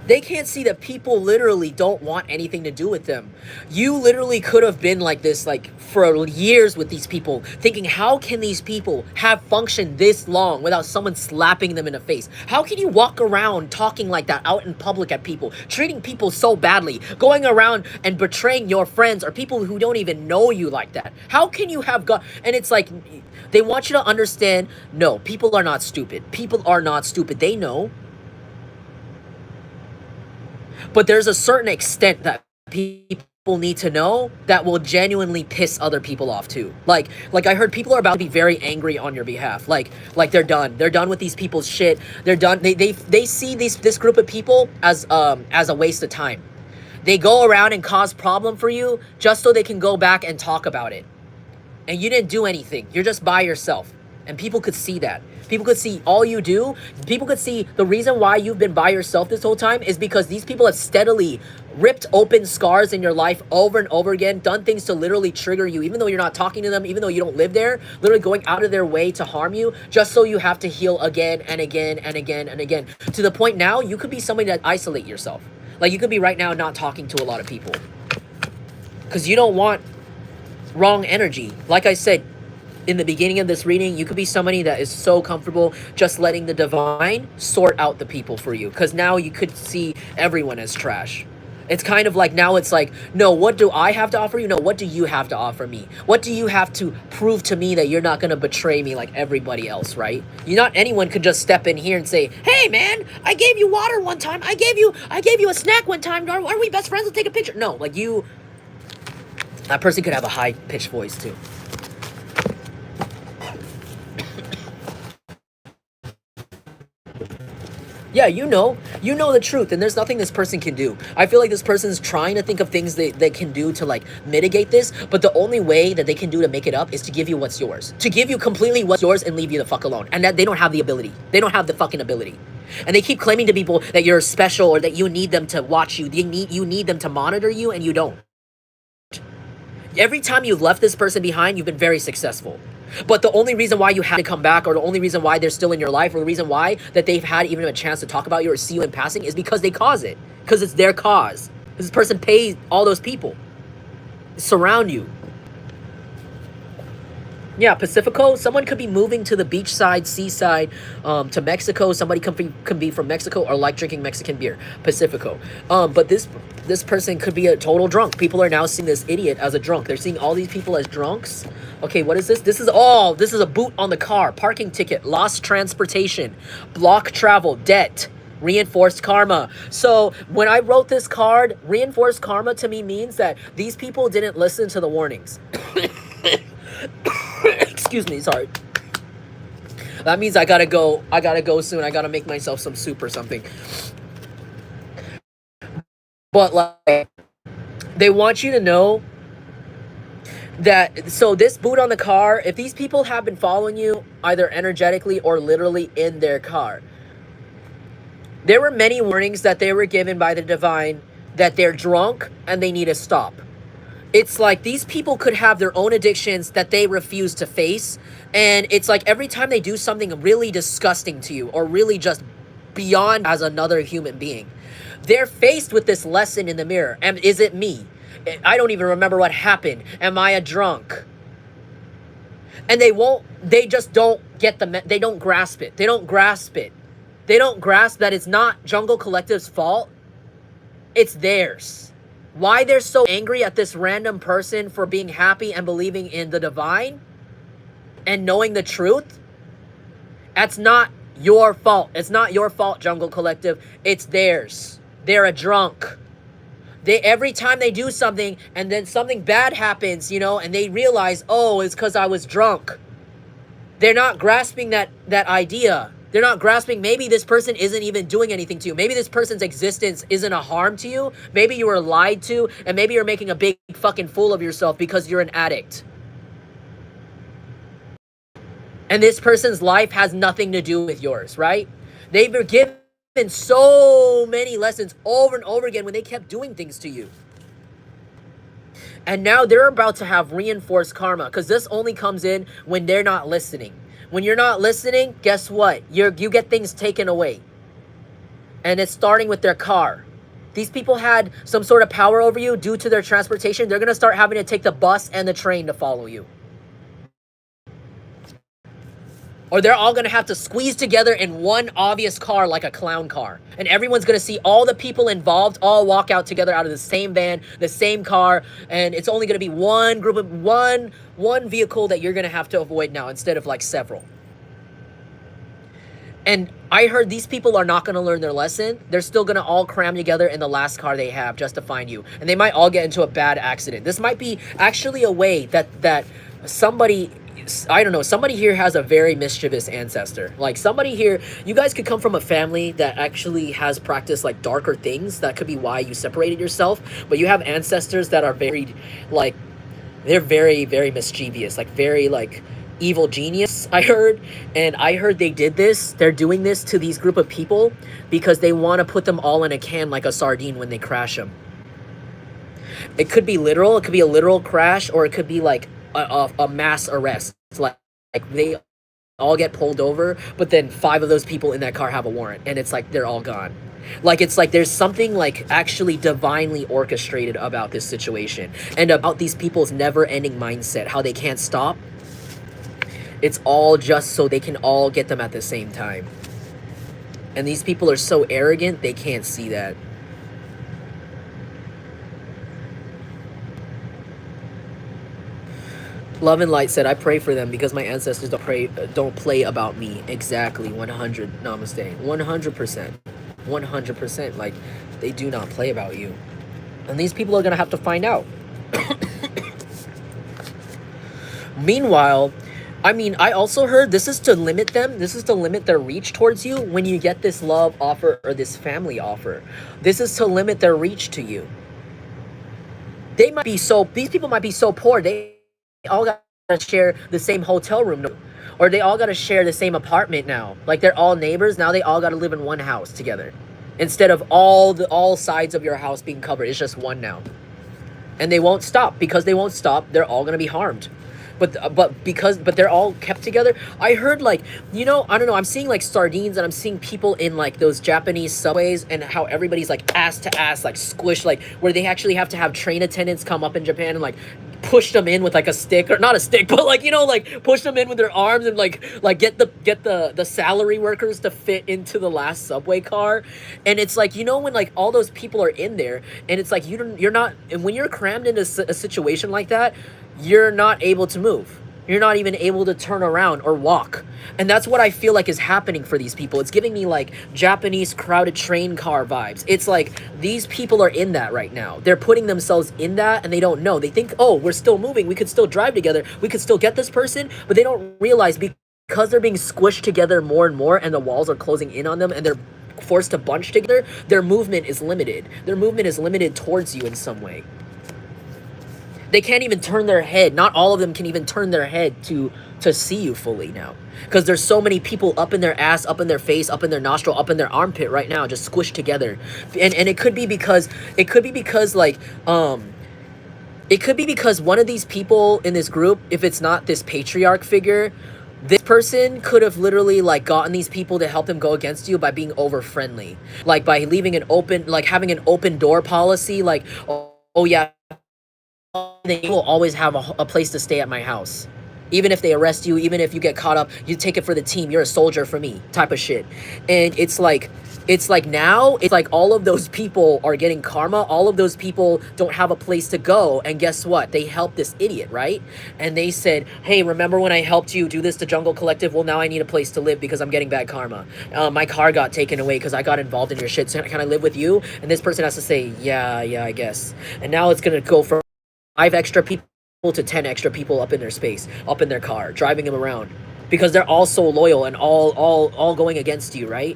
They can't see that people literally don't want anything to do with them. You literally could have been like this, like, for years with these people, thinking, how can these people have functioned this long without someone slapping them in the face? How can you walk around talking like that out in public at people, treating people so badly, going around and betraying your friends or people who don't even know you like that? How can you have got... And it's like, they want you to understand, no, people are not stupid. People are not stupid. They know. But there's a certain extent that people need to know that will genuinely piss other people off too. Like I heard people are about to be very angry on your behalf. Like they're done. They're done with these people's shit. They're done. They see this group of people as a waste of time. They go around and cause problem for you just so they can go back and talk about it. And you didn't do anything. You're just by yourself. And people could see that. People could see all you do. People could see the reason why you've been by yourself this whole time is because these people have steadily ripped open scars in your life over and over again, done things to literally trigger you, even though you're not talking to them, even though you don't live there, literally going out of their way to harm you, just so you have to heal again and again and again and again. To the point now, you could be somebody that isolate yourself. Like, you could be right now not talking to a lot of people. Because you don't want wrong energy. Like I said, in the beginning of this reading, you could be somebody that is so comfortable just letting the divine sort out the people for you. Because now you could see everyone as trash. It's kind of like, now it's like, no, what do I have to offer you? No, what do you have to offer me? What do you have to prove to me that you're not going to betray me like everybody else, right? Anyone could just step in here and say, hey man, I gave you water one time. I gave you a snack one time. Are we best friends? Let's take a picture. No, like that person could have a high pitched voice too. Yeah, you know the truth, and there's nothing this person can do. I feel like this person's trying to think of things they can do to, like, mitigate this, but the only way that they can do to make it up is to give you what's yours. To give you completely what's yours and leave you the fuck alone. And that they don't have the ability. They don't have the fucking ability. And they keep claiming to people that you're special or that you need them to watch you. You need them to monitor you, and you don't. Every time you've left this person behind, you've been very successful. But the only reason why you had to come back, or the only reason why they're still in your life, or the reason why that they've had even a chance to talk about you or see you in passing is because they cause it. Because it's their cause. This person pays all those people. Surround you. Yeah, Pacifico, someone could be moving to the beachside, seaside, to Mexico. Somebody can be from Mexico or like drinking Mexican beer. Pacifico. But this person could be a total drunk. People are now seeing this idiot as a drunk. They're seeing all these people as drunks. Okay, what is this? This is a boot on the car, parking ticket, lost transportation, block travel, debt, reinforced karma. So when I wrote this card, reinforced karma to me means that these people didn't listen to the warnings. Excuse me, sorry. That means I gotta go soon. I gotta make myself some soup or something. But, like, they want you to know that, so this boot on the car, if these people have been following you either energetically or literally in their car, there were many warnings that they were given by the divine that they're drunk and they need to stop. It's like these people could have their own addictions that they refuse to face. And it's like every time they do something really disgusting to you or really just beyond as another human being, they're faced with this lesson in the mirror. And is it me? I don't even remember what happened. Am I a drunk? And they just don't get they don't grasp it. They don't grasp it. They don't grasp that it's not Jungle Collective's fault. It's theirs. Why they're so angry at this random person for being happy and believing in the divine? and knowing the truth, that's not your fault. It's not your fault, Jungle Collective. It's theirs. They're a drunk. They, every time they do something and then something bad happens, you know, and they realize, oh, it's because I was drunk. They're not grasping that idea. They're not grasping, maybe this person isn't even doing anything to you. Maybe this person's existence isn't a harm to you. Maybe you were lied to, and maybe you're making a big fucking fool of yourself because you're an addict. And this person's life has nothing to do with yours, right? They've been given so many lessons over and over again when they kept doing things to you. And now they're about to have reinforced karma, because this only comes in when they're not listening. When you're not listening, guess what? You get things taken away. And it's starting with their car. These people had some sort of power over you due to their transportation. They're going to start having to take the bus and the train to follow you. Or they're all going to have to squeeze together in one obvious car like a clown car. And everyone's going to see all the people involved all walk out together out of the same van, the same car. And it's only going to be one group of one vehicle that you're going to have to avoid now instead of like several. And I heard these people are not going to learn their lesson. They're still going to all cram together in the last car they have just to find you. And they might all get into a bad accident. This might be actually a way that somebody... I don't know, somebody here has a very mischievous ancestor. Like, somebody here, you guys could come from a family that actually has practiced, like, darker things. That could be why you separated yourself. But you have ancestors that are very, like, they're very, very mischievous. Like, very, like, evil genius, I heard. And I heard they did this. They're doing this to these group of people because they want to put them all in a can like a sardine when they crash them. It could be literal. It could be a literal crash, or it could be, like, a mass arrest. Like they all get pulled over, but then 5 of those people in that car have a warrant, and it's like they're all gone. Like, it's like there's something like actually divinely orchestrated about this situation and about these people's never-ending mindset, how they can't stop. It's all just so they can all get them at the same time. And these people are so arrogant, they can't see that. Love and Light said, I pray for them because my ancestors don't play about me. Exactly. 100. Namaste. 100%. 100%. Like, they do not play about you. And these people are going to have to find out. Meanwhile, I mean, I also heard this is to limit them. This is to limit their reach towards you when you get this love offer or this family offer. This is to limit their reach to you. These people might be so poor, they all got to share the same hotel room, or they all got to share the same apartment now. Like, they're all neighbors. Now they all got to live in one house together instead of all sides of your house being covered. It's just one now. And they won't stop. Because they won't stop, they're all going to be harmed. But they're all kept together. I heard, like, you know, I don't know, I'm seeing like sardines, and I'm seeing people in like those Japanese subways, and how everybody's like ass to ass, like squished, like where they actually have to have train attendants come up in Japan and like push them in with like a stick, or not a stick, but like, you know, like push them in with their arms and like get the salary workers to fit into the last subway car. And it's like, you know, when like all those people are in there, and it's like you're not, and when you're crammed into a situation like that, you're not able to move. You're not even able to turn around or walk. And that's what I feel like is happening for these people. It's giving me like Japanese crowded train car vibes. It's like these people are in that right now. They're putting themselves in that, and they don't know. They think, oh, we're still moving. We could still drive together. We could still get this person. But they don't realize, because they're being squished together more and more, and the walls are closing in on them, and they're forced to bunch together, their movement is limited. Their movement is limited towards you in some way. They can't even turn their head. Not all of them can even turn their head to see you fully now. Because there's so many people up in their ass, up in their face, up in their nostril, up in their armpit right now, just squished together. And it could be because like, it could be because one of these people in this group, if it's not this patriarch figure, this person could have literally like gotten these people to help them go against you by being over friendly. Like by leaving an open, like having an open door policy, like, oh yeah, they will always have a place to stay at my house. Even if they arrest you, even if you get caught up, you take it for the team. You're a soldier for me, type of shit. And it's like, it's like now it's like all of those people are getting karma. All of those people don't have a place to go, and guess what, they helped this idiot, right? And they said, hey, remember when I helped you do this to Jungle Collective? Well, now I need a place to live because I'm getting bad karma. My car got taken away because I got involved in your shit, so can I live with you? And this person has to say, yeah, I guess. And now it's gonna go from 5 extra people to 10 extra people up in their space, up in their car, driving them around, because they're all so loyal and all going against you, right?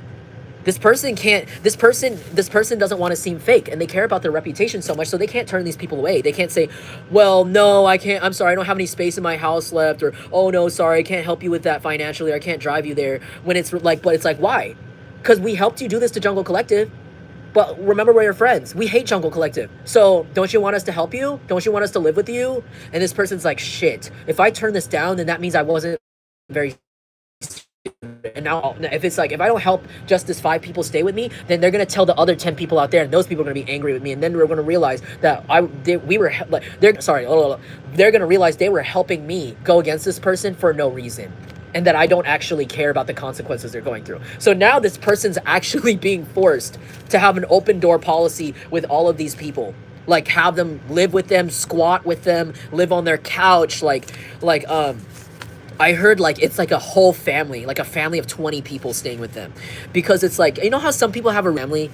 This person doesn't want to seem fake, and they care about their reputation so much, so they can't turn these people away. They can't say, well, no, I can't, I'm sorry, I don't have any space in my house left, or, oh no, sorry, I can't help you with that financially, or I can't drive you there, when it's like, but it's like, why? Because we helped you do this to Jungle Collective, but remember, we're your friends. We hate Jungle Collective. So don't you want us to help you? Don't you want us to live with you? And this person's like, shit, if I turn this down, then that means I wasn't very... And now if it's like, if I don't help just this 5 people stay with me, then they're gonna tell the other 10 people out there, and those people are gonna be angry with me, and then we're gonna realize that they're gonna realize they were helping me go against this person for no reason, and that I don't actually care about the consequences they're going through. So now this person's actually being forced to have an open door policy with all of these people, like have them live with them, squat with them, live on their couch, I heard, like, it's like a whole family, like a family of 20 people staying with them. Because it's like, you know how some people have a family?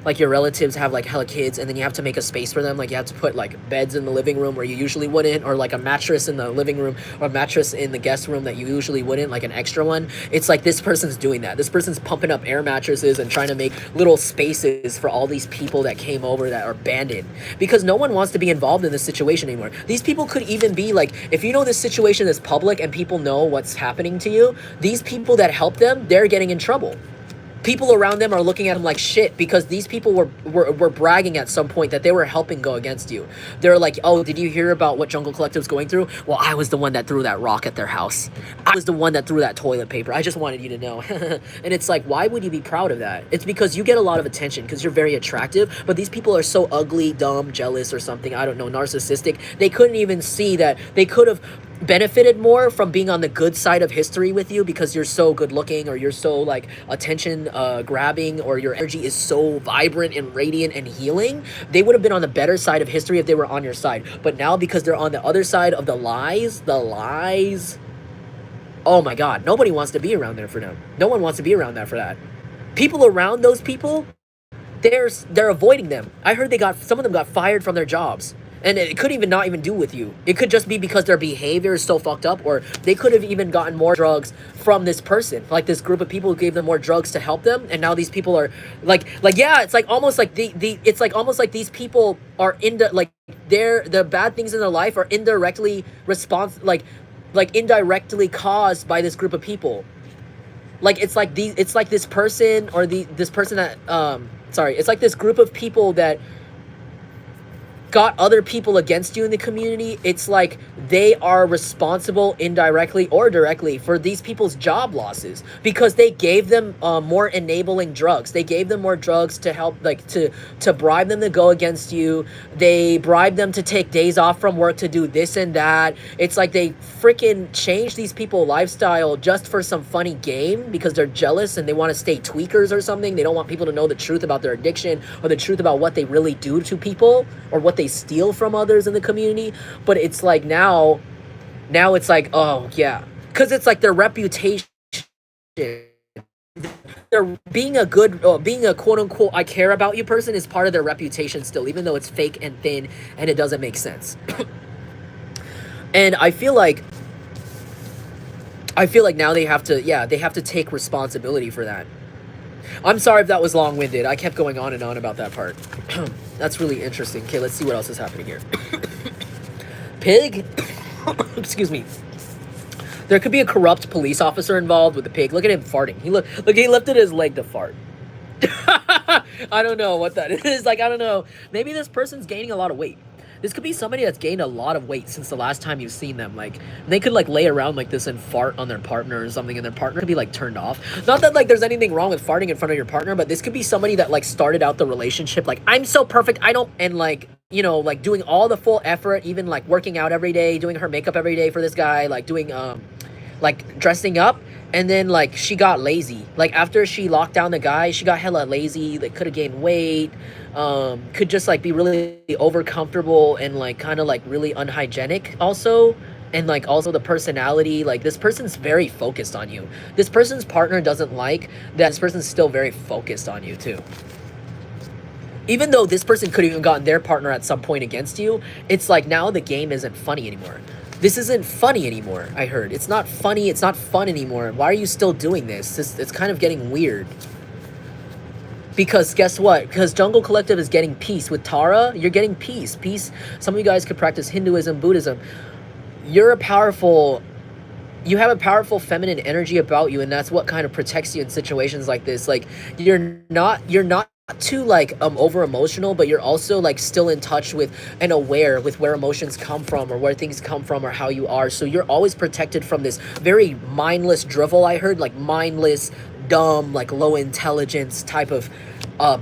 Like, your relatives have, like, hella kids, and then you have to make a space for them. Like, you have to put, like, beds in the living room where you usually wouldn't, or, like, a mattress in the living room, or a mattress in the guest room that you usually wouldn't, like an extra one. It's like this person's doing that. This person's pumping up air mattresses and trying to make little spaces for all these people that came over that are abandoned. Because no one wants to be involved in this situation anymore. These people could even be, like, if you know this situation is public and people know what's happening to you, these people that help them, they're getting in trouble. People around them are looking at them like shit, because these people were bragging at some point that they were helping go against you. They're like, oh, did you hear about what Jungle Collective's going through? Well, I was the one that threw that rock at their house. I was the one that threw that toilet paper. I just wanted you to know. And it's like, why would you be proud of that? It's because you get a lot of attention because you're very attractive, but these people are so ugly, dumb, jealous, or something, I don't know, narcissistic. They couldn't even see that they could have benefited more from being on the good side of history with you because you're so good looking, or you're so, like, attention grabbing, or your energy is so vibrant and radiant and healing. They would have been on the better side of history if they were on your side. But now, because they're on the other side of the lies, oh my god, nobody wants to be around there for them. No one wants to be around that for that. People around those people, they're avoiding them. I heard some of them got fired from their jobs. And it could even not even do with you. It could just be because their behavior is so fucked up, or they could have even gotten more drugs from this person. Like, this group of people who gave them more drugs to help them, and now these people are yeah, it's like almost like it's like almost like these people are the bad things in their life are indirectly indirectly caused by this group of people. Like, it's like this person, or this person that it's like this group of people that got other people against you in the community. It's like they are responsible indirectly or directly for these people's job losses, because they gave them more enabling drugs. They gave them more drugs to help, like, to bribe them to go against you. They bribed them to take days off from work to do this and that. It's like they freaking changed these people's lifestyle just for some funny game, because they're jealous and they want to stay tweakers or something. They don't want people to know the truth about their addiction, or the truth about what they really do to people, or what they steal from others in the community. But it's like now it's like, oh yeah, because it's like their reputation, they're being a quote unquote I care about you person is part of their reputation still, even though it's fake and thin and it doesn't make sense. And I feel like now they have to take responsibility for that. I'm sorry if that was long-winded. I kept going on and on about that part. That's really interesting. Okay, let's see what else is happening here. Pig? Excuse me. There could be a corrupt police officer involved with the pig. Look at him farting. He lifted his leg to fart. I don't know what that is. Like, I don't know. Maybe this person's gaining a lot of weight. This could be somebody that's gained a lot of weight since the last time you've seen them. Like, they could, like, lay around like this and fart on their partner or something, and their partner could be, like, turned off. Not that, like, there's anything wrong with farting in front of your partner, but this could be somebody that, like, started out the relationship like, I'm so perfect, and, like, you know, like, doing all the full effort, even, like, working out every day, doing her makeup every day for this guy, like, doing, like, dressing up. And then like she got lazy. Like after she locked down the guy, she got hella lazy. Like could have gained weight. Could just like be really over comfortable and like kind of like really unhygienic also. And like also the personality, like this person's very focused on you. This person's partner doesn't like that this person's still very focused on you too. Even though this person could have even gotten their partner at some point against you, it's like now the game isn't funny anymore. This isn't funny anymore, I heard. It's not funny, it's not fun anymore. Why are you still doing this? It's kind of getting weird. Because guess what? Because Jungle Collective is getting peace. With Tara, you're getting peace. Peace. Some of you guys could practice Hinduism, Buddhism. You have a powerful feminine energy about you, and that's what kind of protects you in situations like this. Like you're not too like over emotional, but you're also like still in touch with and aware with where emotions come from or where things come from or how you are. So you're always protected from this very mindless drivel, I heard, like mindless, dumb, like low intelligence type of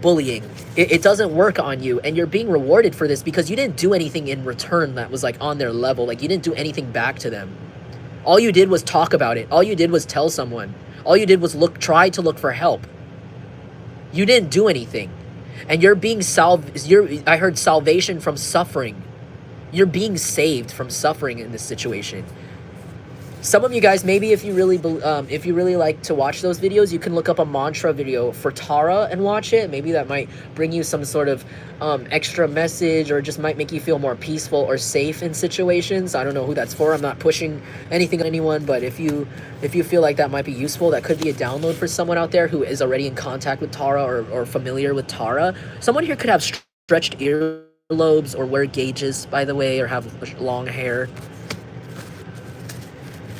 bullying. It doesn't work on you, and you're being rewarded for this because you didn't do anything in return that was like on their level. Like you didn't do anything back to them. All you did was talk about it. All you did was tell someone. All you did was try to look for help. You didn't do anything. And you're being I heard salvation from suffering. You're being saved from suffering in this situation. Some of you guys, maybe if you really like to watch those videos, you can look up a mantra video for Tara and watch it. Maybe that might bring you some sort of extra message, or just might make you feel more peaceful or safe in situations. I don't know who that's for. I'm not pushing anything on anyone, but if you feel like that might be useful, that could be a download for someone out there who is already in contact with Tara or familiar with Tara. Someone here could have stretched earlobes or wear gauges, by the way, or have long hair.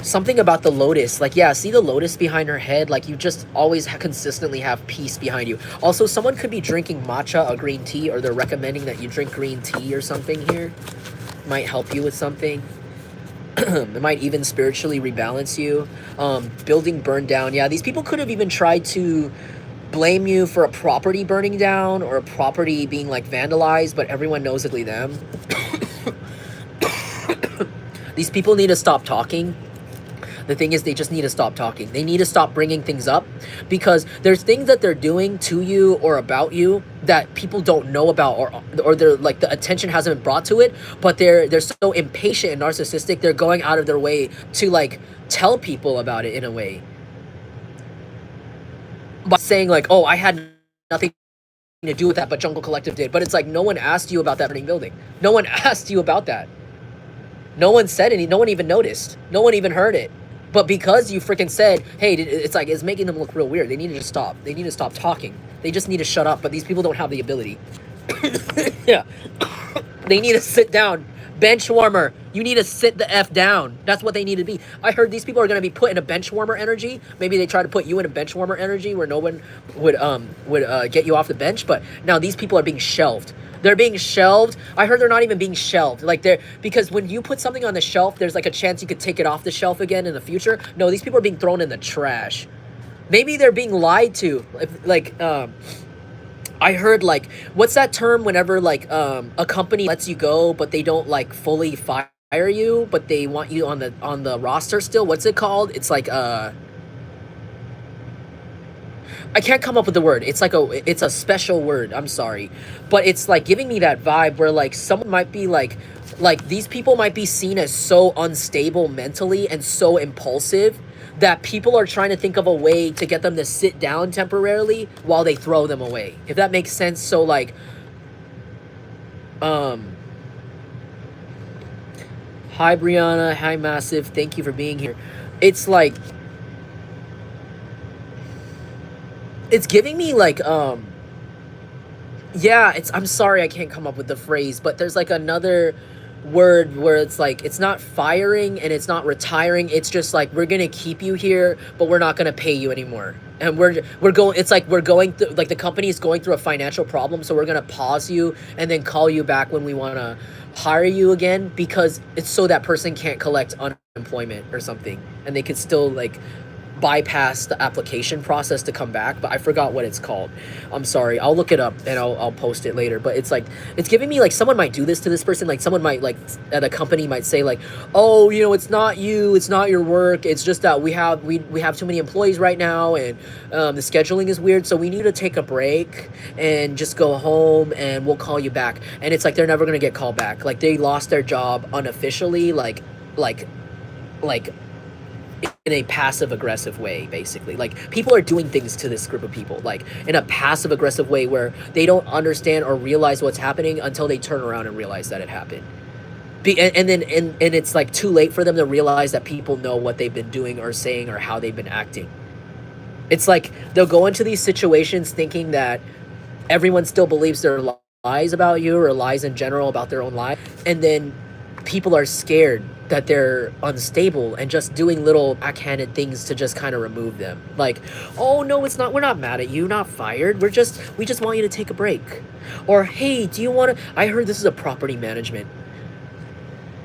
Something about the lotus, like, yeah, see the lotus behind her head? Like, you just always consistently have peace behind you. Also, someone could be drinking matcha, a green tea, or they're recommending that you drink green tea or something here. Might help you with something. It might even spiritually rebalance you. Building burned down. Yeah, these people could have even tried to blame you for a property burning down or a property being, like, vandalized, but everyone knows it's them. These people need to stop talking. The thing is, they just need to stop talking. They need to stop bringing things up, because there's things that they're doing to you or about you that people don't know about, or they're like the attention hasn't been brought to it, but they're so impatient and narcissistic, they're going out of their way to like tell people about it in a way. By saying like, oh, I had nothing to do with that, but Jungle Collective did. But it's like, no one asked you about that burning building. No one asked you about that. No one said anything. No one even noticed. No one even heard it. But because you freaking said, hey, it's like, it's making them look real weird. They need to just stop. They need to stop talking. They just need to shut up. But these people don't have the ability. Yeah. They need to sit down. Bench warmer. You need to sit the F down. That's what they need to be. I heard these people are going to be put in a bench warmer energy. Maybe they try to put you in a bench warmer energy where no one would get you off the bench. But now these people are being shelved. They're being shelved. I heard they're not even being shelved. Like because when you put something on the shelf, there's like a chance you could take it off the shelf again in the future. No, these people are being thrown in the trash. Maybe they're being lied to. I heard like, what's that term whenever like a company lets you go, but they don't like fully fire you, but they want you on the roster still? What's it called? It's like I can't come up with the word. It's like it's a special word. I'm sorry. But it's like giving me that vibe where like someone might be like these people might be seen as so unstable mentally and so impulsive that people are trying to think of a way to get them to sit down temporarily while they throw them away. If that makes sense. So like hi Brianna, hi Massive, thank you for being here. It's like it's giving me like yeah, I'm sorry I can't come up with the phrase, but there's like another word where it's like, it's not firing and it's not retiring. It's just like, we're gonna keep you here, but we're not gonna pay you anymore. And we're going, it's like we're going through, like the company is going through a financial problem, so we're gonna pause you and then call you back when we wanna hire you again, because it's so that person can't collect unemployment or something, and they could still like bypass the application process to come back, but I forgot what it's called. I'm sorry. I'll look it up and I'll post it later. But it's like, it's giving me like someone might do this to this person. Like someone might, like at a company might say like, oh, you know, it's not you, it's not your work. It's just that we have too many employees right now, and the scheduling is weird. So we need to take a break and just go home, and we'll call you back. And it's like, they're never going to get called back. Like they lost their job unofficially, like in a passive aggressive way, basically. Like people are doing things to this group of people like in a passive aggressive way where they don't understand or realize what's happening until they turn around and realize that it happened. And then it's like too late for them to realize that people know what they've been doing or saying or how they've been acting. It's like they'll go into these situations thinking that everyone still believes their lies about you, or lies in general about their own life, and then people are scared that they're unstable and just doing little backhanded things to just kind of remove them. Like, oh no, it's not, we're not mad at you, not fired, we just want you to take a break. Or hey, do you want to, I heard this is a property management.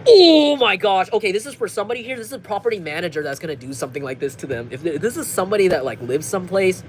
Oh my gosh. Okay, this is for somebody here. This is a property manager that's gonna do something like this to them. If this is somebody that like lives someplace,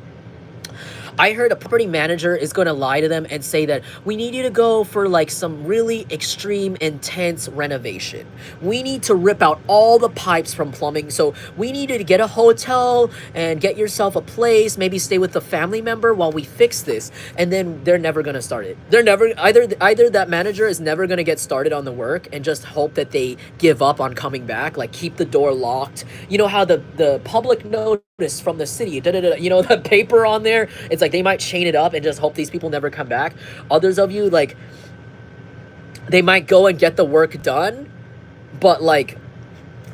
I heard a property manager is going to lie to them and say that we need you to go for like some really extreme, intense renovation. We need to rip out all the pipes from plumbing. So we need you to get a hotel and get yourself a place, maybe stay with a family member while we fix this. And then they're never going to start it. They're never, either that manager is never going to get started on the work and just hope that they give up on coming back, like keep the door locked. You know how the public notice from the city, you know, the paper on there, it's like they might chain it up and just hope these people never come back. Others of you, like, they might go and get the work done, but like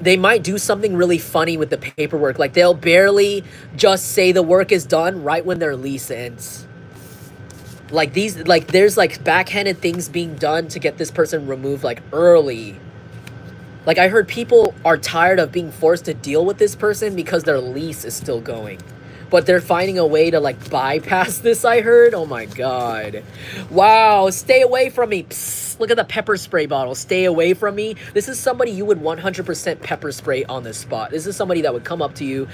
they might do something really funny with the paperwork. Like they'll barely just say the work is done right when their lease ends. Like these, like there's like backhanded things being done to get this person removed like early. Like I heard people are tired of being forced to deal with this person because their lease is still going. But they're finding a way to like bypass this, I heard. Oh my god. Wow, stay away from me. Psst, look at the pepper spray bottle. Stay away from me. This is somebody you would 100% pepper spray on the spot. This is somebody that would come up to you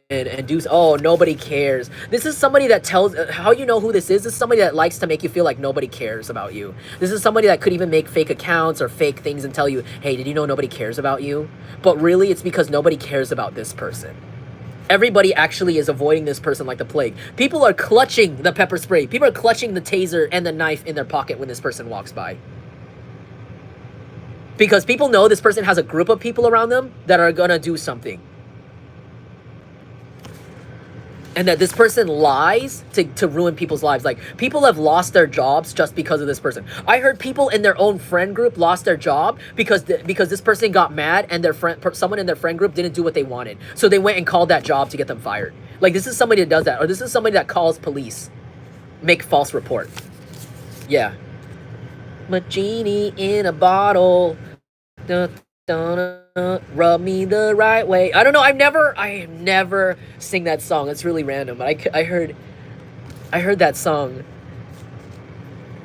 and do, oh, nobody cares. This is somebody that tells, how you know who this is somebody that likes to make you feel like nobody cares about you. This is somebody that could even make fake accounts or fake things and tell you, hey, did you know nobody cares about you? But really, it's because nobody cares about this person. Everybody actually is avoiding this person like the plague. People are clutching the pepper spray. People are clutching the taser and the knife in their pocket when this person walks by. Because people know this person has a group of people around them that are gonna do something. And that this person lies to ruin people's lives. Like, people have lost their jobs just because of this person. I heard people in their own friend group lost their job because this person got mad and someone in their friend group didn't do what they wanted. So they went and called that job to get them fired. Like, this is somebody that does that. Or this is somebody that calls police. Make false report. Yeah. I'm a genie in a bottle. Rub me the right way. I don't know. I never sing that song. It's really random. But I heard that song.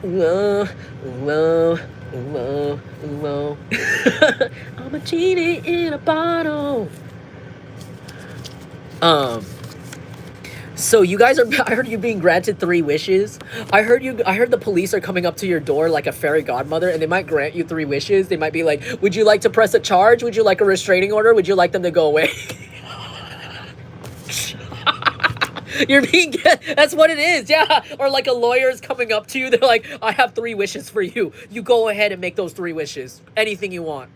Whoa, whoa, whoa, whoa. I'm a genie in a bottle. So you guys are, I heard you being granted 3 wishes. I heard the police are coming up to your door like a fairy godmother, and they might grant you 3 wishes. They might be like, would you like to press a charge? Would you like a restraining order? Would you like them to go away? You're being, that's what it is, yeah. Or like a lawyer's coming up to you. They're like, I have 3 wishes for you. You go ahead and make those 3 wishes. Anything you want.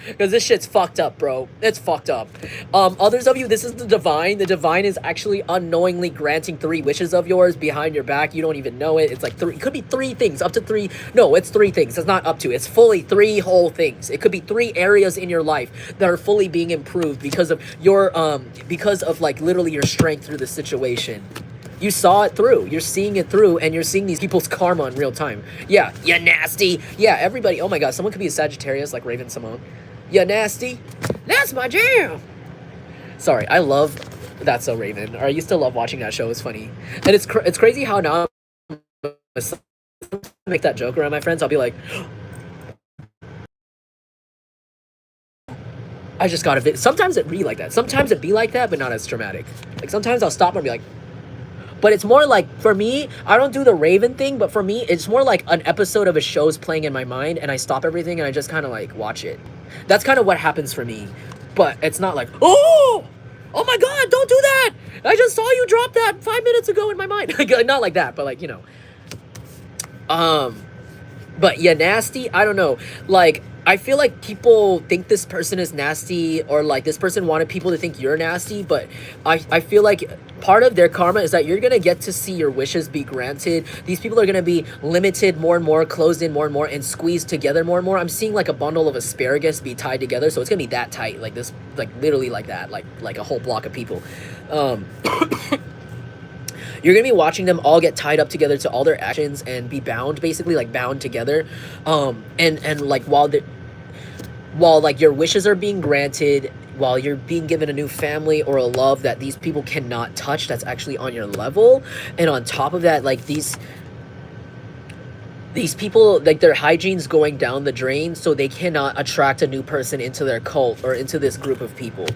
Because this shit's fucked up, bro. It's fucked up. Others of you, this is the divine. The divine is actually unknowingly granting 3 wishes of yours behind your back. You don't even know it. It's like 3. It could be 3 things. Up to 3. No, it's 3 things. It's not up to. It's fully 3 whole things. It could be 3 areas in your life that are fully being improved because of your, because of like literally your strength through the situation. You saw it through. You're seeing it through, and you're seeing these people's karma in real time. Yeah, you nasty. Yeah, everybody. Oh my god, someone could be a Sagittarius like Raven Simone. You nasty. That's my jam. Sorry, I love That's So Raven. Or I used to love watching that show. It's funny. And it's crazy how now I make that joke around my friends. I'll be like, I just got a bit. Sometimes it be like that. Sometimes it be like that, but not as dramatic. Like sometimes I'll stop and be like, but it's more like, for me, I don't do the Raven thing, but for me, it's more like an episode of a show's playing in my mind, and I stop everything and I just kind of like watch it. That's kind of what happens for me. But it's not like, oh my God, don't do that. I just saw you drop that 5 minutes ago in my mind. Not like that, but like, you know. But yeah, nasty, I don't know. Like, I feel like people think this person is nasty, or like this person wanted people to think you're nasty, but I feel like part of their karma is that you're gonna get to see your wishes be granted. These people are gonna be limited more and more, closed in more and more, and squeezed together more and more. I'm seeing like a bundle of asparagus be tied together, so it's gonna be that tight, like this, like literally like that, like a whole block of people. You're gonna be watching them all get tied up together to all their actions and be bound, basically, like bound together. And like while like your wishes are being granted, while you're being given a new family or a love that these people cannot touch, that's actually on your level, and on top of that, like these people, like their hygiene's going down the drain, so they cannot attract a new person into their cult or into this group of people.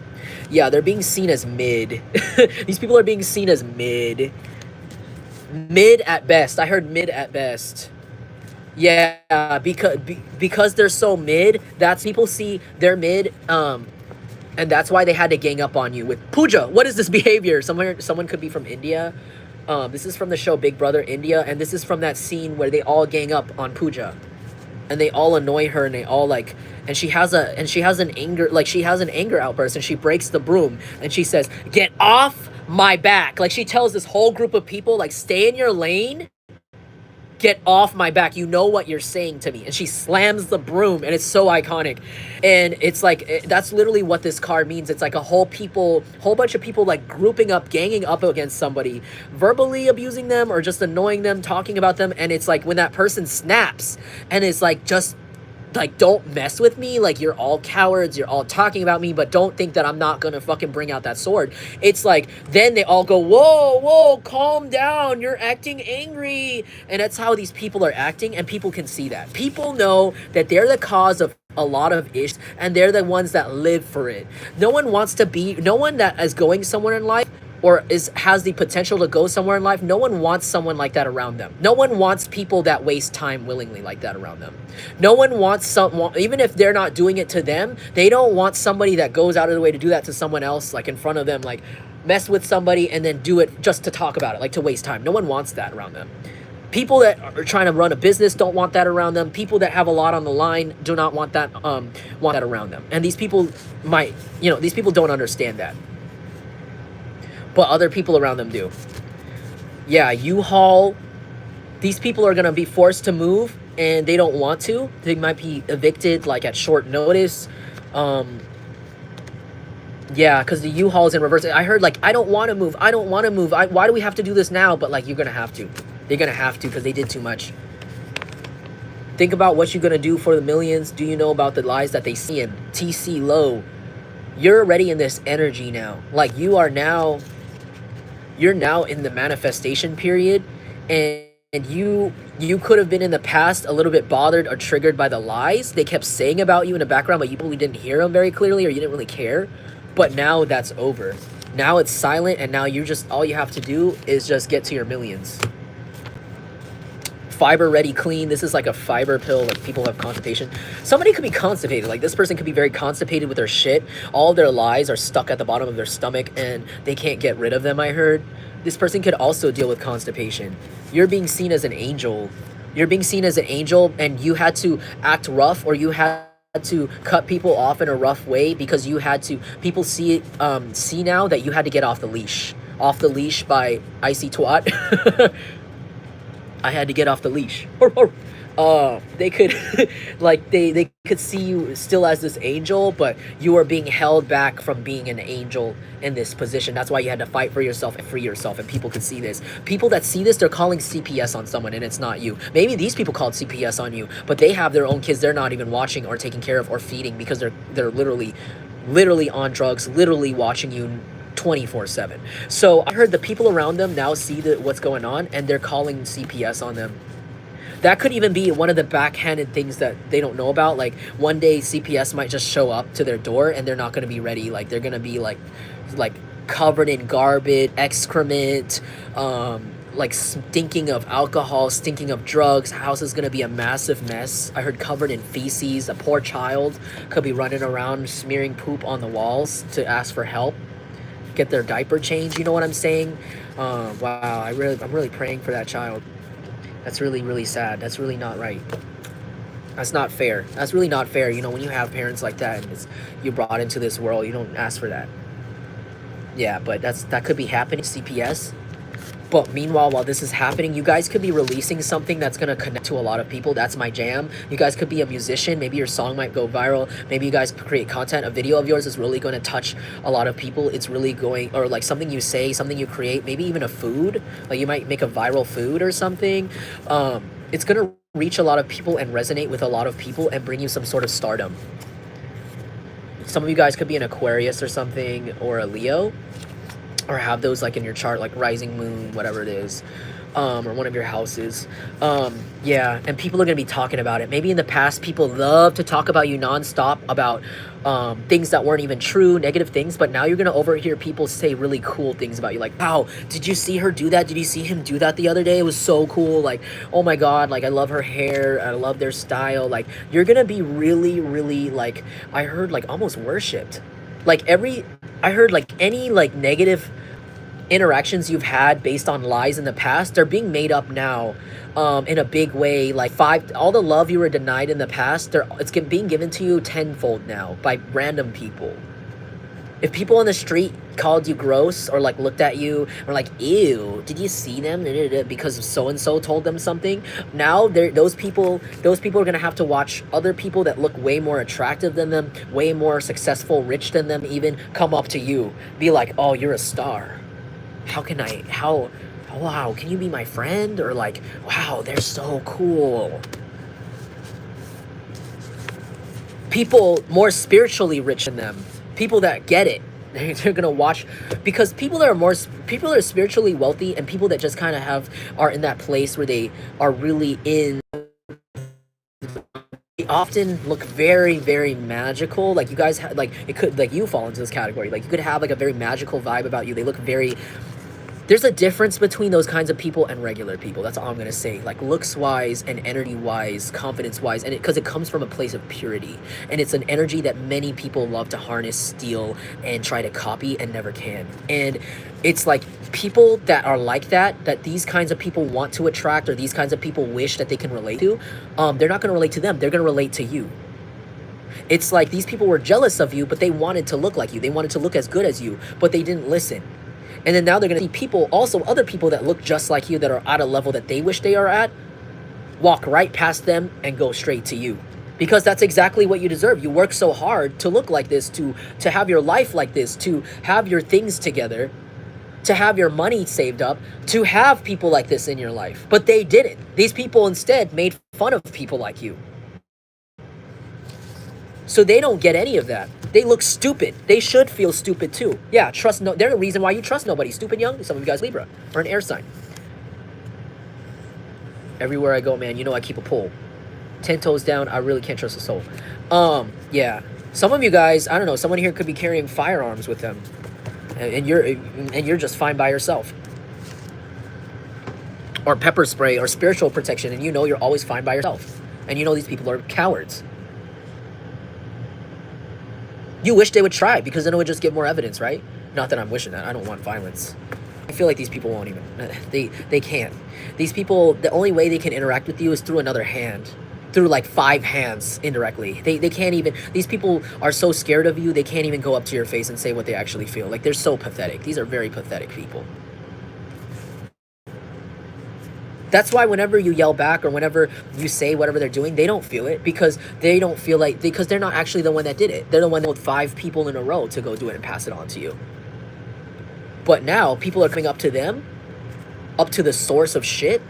Yeah, they're being seen as mid. These people are being seen as mid at best. I heard mid at best. Yeah, because they're so mid, that's, people see they're mid, and that's why they had to gang up on you with Pooja. What is this behavior? Someone could be from India. This is from the show Big Brother India, and this is from that scene where they all gang up on Pooja, and they all annoy her, and they all like, and she has an anger outburst, and she breaks the broom, and she says, "Get off my back!" Like, she tells this whole group of people, like, stay in your lane. Get off my back, you know what you're saying to me. And she slams the broom, and it's so iconic. And it's like, that's literally what this card means. It's like a whole bunch of people like grouping up, ganging up against somebody, verbally abusing them or just annoying them, talking about them. And it's like when that person snaps and is like, just like, don't mess with me, like, you're all cowards, you're all talking about me, but don't think that I'm not gonna fucking bring out that sword. It's like, then they all go, whoa, calm down, you're acting angry. And that's how these people are acting, and people can see that. People know that they're the cause of a lot of issues, and they're the ones that live for it. No one that is going somewhere in life, or has the potential to go somewhere in life, no one wants someone like that around them. No one wants people that waste time willingly like that around them. No one wants someone, even if they're not doing it to them, they don't want somebody that goes out of the way to do that to someone else, like in front of them, like mess with somebody and then do it just to talk about it, like to waste time. No one wants that around them. People that are trying to run a business don't want that around them. People that have a lot on the line do not want that around them. And these people these people don't understand that, but other people around them do. Yeah, U-Haul, these people are going to be forced to move, and they don't want to. They might be evicted, like, at short notice. Yeah, because the U-Haul's in reverse. I heard, like, I don't want to move. Why do we have to do this now? But, like, you're going to have to. They're going to have to, because they did too much. Think about what you're going to do for the millions. Do you know about the lies that they see in TC low? You're already in this energy now. Like, you're now in the manifestation period, and you could have been in the past a little bit bothered or triggered by the lies they kept saying about you in the background, but you probably didn't hear them very clearly, or you didn't really care. But now that's over. Now it's silent, and now all you have to do is just get to your millions. Fiber ready clean. This is like a fiber pill. Like, people have constipation. Somebody could be constipated. Like, this person could be very constipated with their shit. All their lies are stuck at the bottom of their stomach, and they can't get rid of them, I heard. This person could also deal with constipation. You're being seen as an angel. You're being seen as an angel, and you had to act rough, or you had to cut people off in a rough way, because people see now that you had to get off the leash. Off the leash by Icy Twat. I had to get off the leash. They could they could see you still as this angel, but you are being held back from being an angel in this position. That's why you had to fight for yourself and free yourself, and people could see this. People that see this, they're calling CPS on someone, and it's not you. Maybe these people called CPS on you, but they have their own kids they're not even watching or taking care of or feeding, because they're literally on drugs, literally watching you 24/7. So I heard the people around them now see what's going on, and they're calling CPS on them. That could even be one of the backhanded things that they don't know about. Like one day CPS might just show up to their door and they're not going to be ready. Like they're going to be like covered in garbage, excrement, like stinking of alcohol, stinking of drugs. House is going to be a massive mess. I heard covered in feces. A poor child could be running around smearing poop on the walls to ask for help, get their diaper changed. You know what I'm saying? Wow, I'm really praying for that child. That's really, really sad. That's really not right. That's not fair. That's really not fair. You know, when you have parents like that and you're brought into this world, you don't ask for that. Yeah, but that could be happening, CPS. But meanwhile, while this is happening, you guys could be releasing something that's going to connect to a lot of people. That's my jam. You guys could be a musician. Maybe your song might go viral. Maybe you guys create content. A video of yours is really going to touch a lot of people. It's really going, or like something you say, something you create, maybe even a food. Like you might make a viral food or something. It's going to reach a lot of people and resonate with a lot of people and bring you some sort of stardom. Some of you guys could be an Aquarius or something, or a Leo, or have those like in your chart, like rising moon, whatever it is, or one of your houses. Yeah, and people are going to be talking about it. Maybe in the past, people love to talk about you nonstop about things that weren't even true, negative things, but now you're going to overhear people say really cool things about you. Like, wow, did you see her do that? Did you see him do that the other day? It was so cool. Like, oh my God, like I love her hair. I love their style. Like, you're going to be really, really, like, I heard like almost worshipped. Like I heard like any like negative interactions you've had based on lies in the past, they're being made up now in a big way. Like all the love you were denied in the past, it's being given to you tenfold now by random people. If people on the street called you gross or like looked at you or like, ew, did you see them? Because so-and-so told them something. Now those people are going to have to watch other people that look way more attractive than them, way more successful, rich than them even, come up to you. Be like, oh, you're a star. Wow, can you be my friend? Or like, wow, they're so cool. People more spiritually rich than them. People that get it, they're gonna watch, because people that are spiritually wealthy and people that just kind of are in that place where they are really they often look very, very magical. Like you guys like it could, like you fall into this category. Like you could have like a very magical vibe about you. They look very. There's a difference between those kinds of people and regular people. That's all I'm going to say. Like looks-wise and energy-wise, confidence-wise, and because it comes from a place of purity. And it's an energy that many people love to harness, steal, and try to copy and never can. And it's like people that are like that these kinds of people want to attract, or these kinds of people wish that they can relate to, they're not going to relate to them. They're going to relate to you. It's like these people were jealous of you, but they wanted to look like you. They wanted to look as good as you, but they didn't listen. And then now they're going to see people, also other people that look just like you, that are at a level that they wish they are at, walk right past them and go straight to you. Because that's exactly what you deserve. You work so hard to look like this, to have your life like this, to have your things together, to have your money saved up, to have people like this in your life. But they didn't. These people instead made fun of people like you. So they don't get any of that. They look stupid. They should feel stupid too. Yeah, they're the reason why you trust nobody. Stupid young, some of you guys Libra, or an air sign. Everywhere I go, man, you know I keep a pole. 10 toes down, I really can't trust a soul. Yeah. Some of you guys, I don't know, someone here could be carrying firearms with them. And you're just fine by yourself. Or pepper spray or spiritual protection, and you know you're always fine by yourself. And you know these people are cowards. You wish they would try, because then it would just give more evidence, right? Not that I'm wishing that. I don't want violence. I feel like these people won't even. They can't. These people, the only way they can interact with you is through another hand. Through like 5 hands indirectly. They can't even. These people are so scared of you, they can't even go up to your face and say what they actually feel. Like, they're so pathetic. These are very pathetic people. That's why whenever you yell back or whenever you say whatever they're doing, they don't feel it, because they don't feel like, because they're not actually the one that did it. They're the one that told 5 people in a row to go do it and pass it on to you. But now people are coming up to them, up to the source of shit,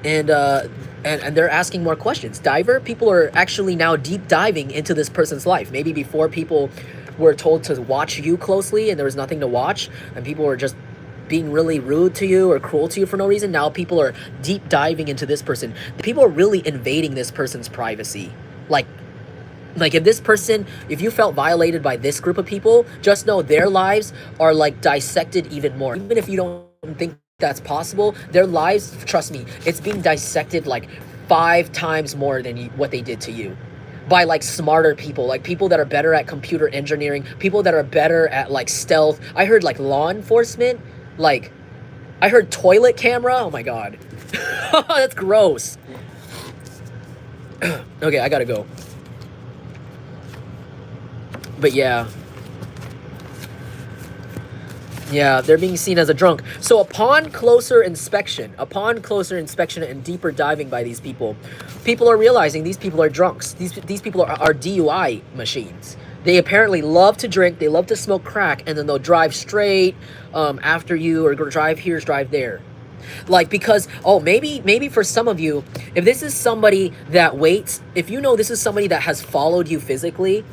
and they're asking more questions. Diver, people are actually now deep diving into this person's life. Maybe before people were told to watch you closely and there was nothing to watch, and people were just being really rude to you or cruel to you for no reason. Now people are deep diving into this person. People are really invading this person's privacy. Like if this person, if you felt violated by this group of people, just know their lives are like dissected even more. Even if you don't think that's possible, their lives, trust me, it's being dissected like 5 times more than what they did to you. By like smarter people, like people that are better at computer engineering, people that are better at like stealth. I heard like law enforcement, like I heard toilet camera. Oh my God. That's gross. Okay, I gotta go. But yeah, they're being seen as a drunk. So upon closer inspection and deeper diving by these people, people are realizing these people are drunks. These people are DUI machines. They apparently love to drink, they love to smoke crack, and then they'll drive straight after you, or drive here, drive there. Like, because, oh, maybe for some of you, if this is somebody that waits, if you know this is somebody that has followed you physically,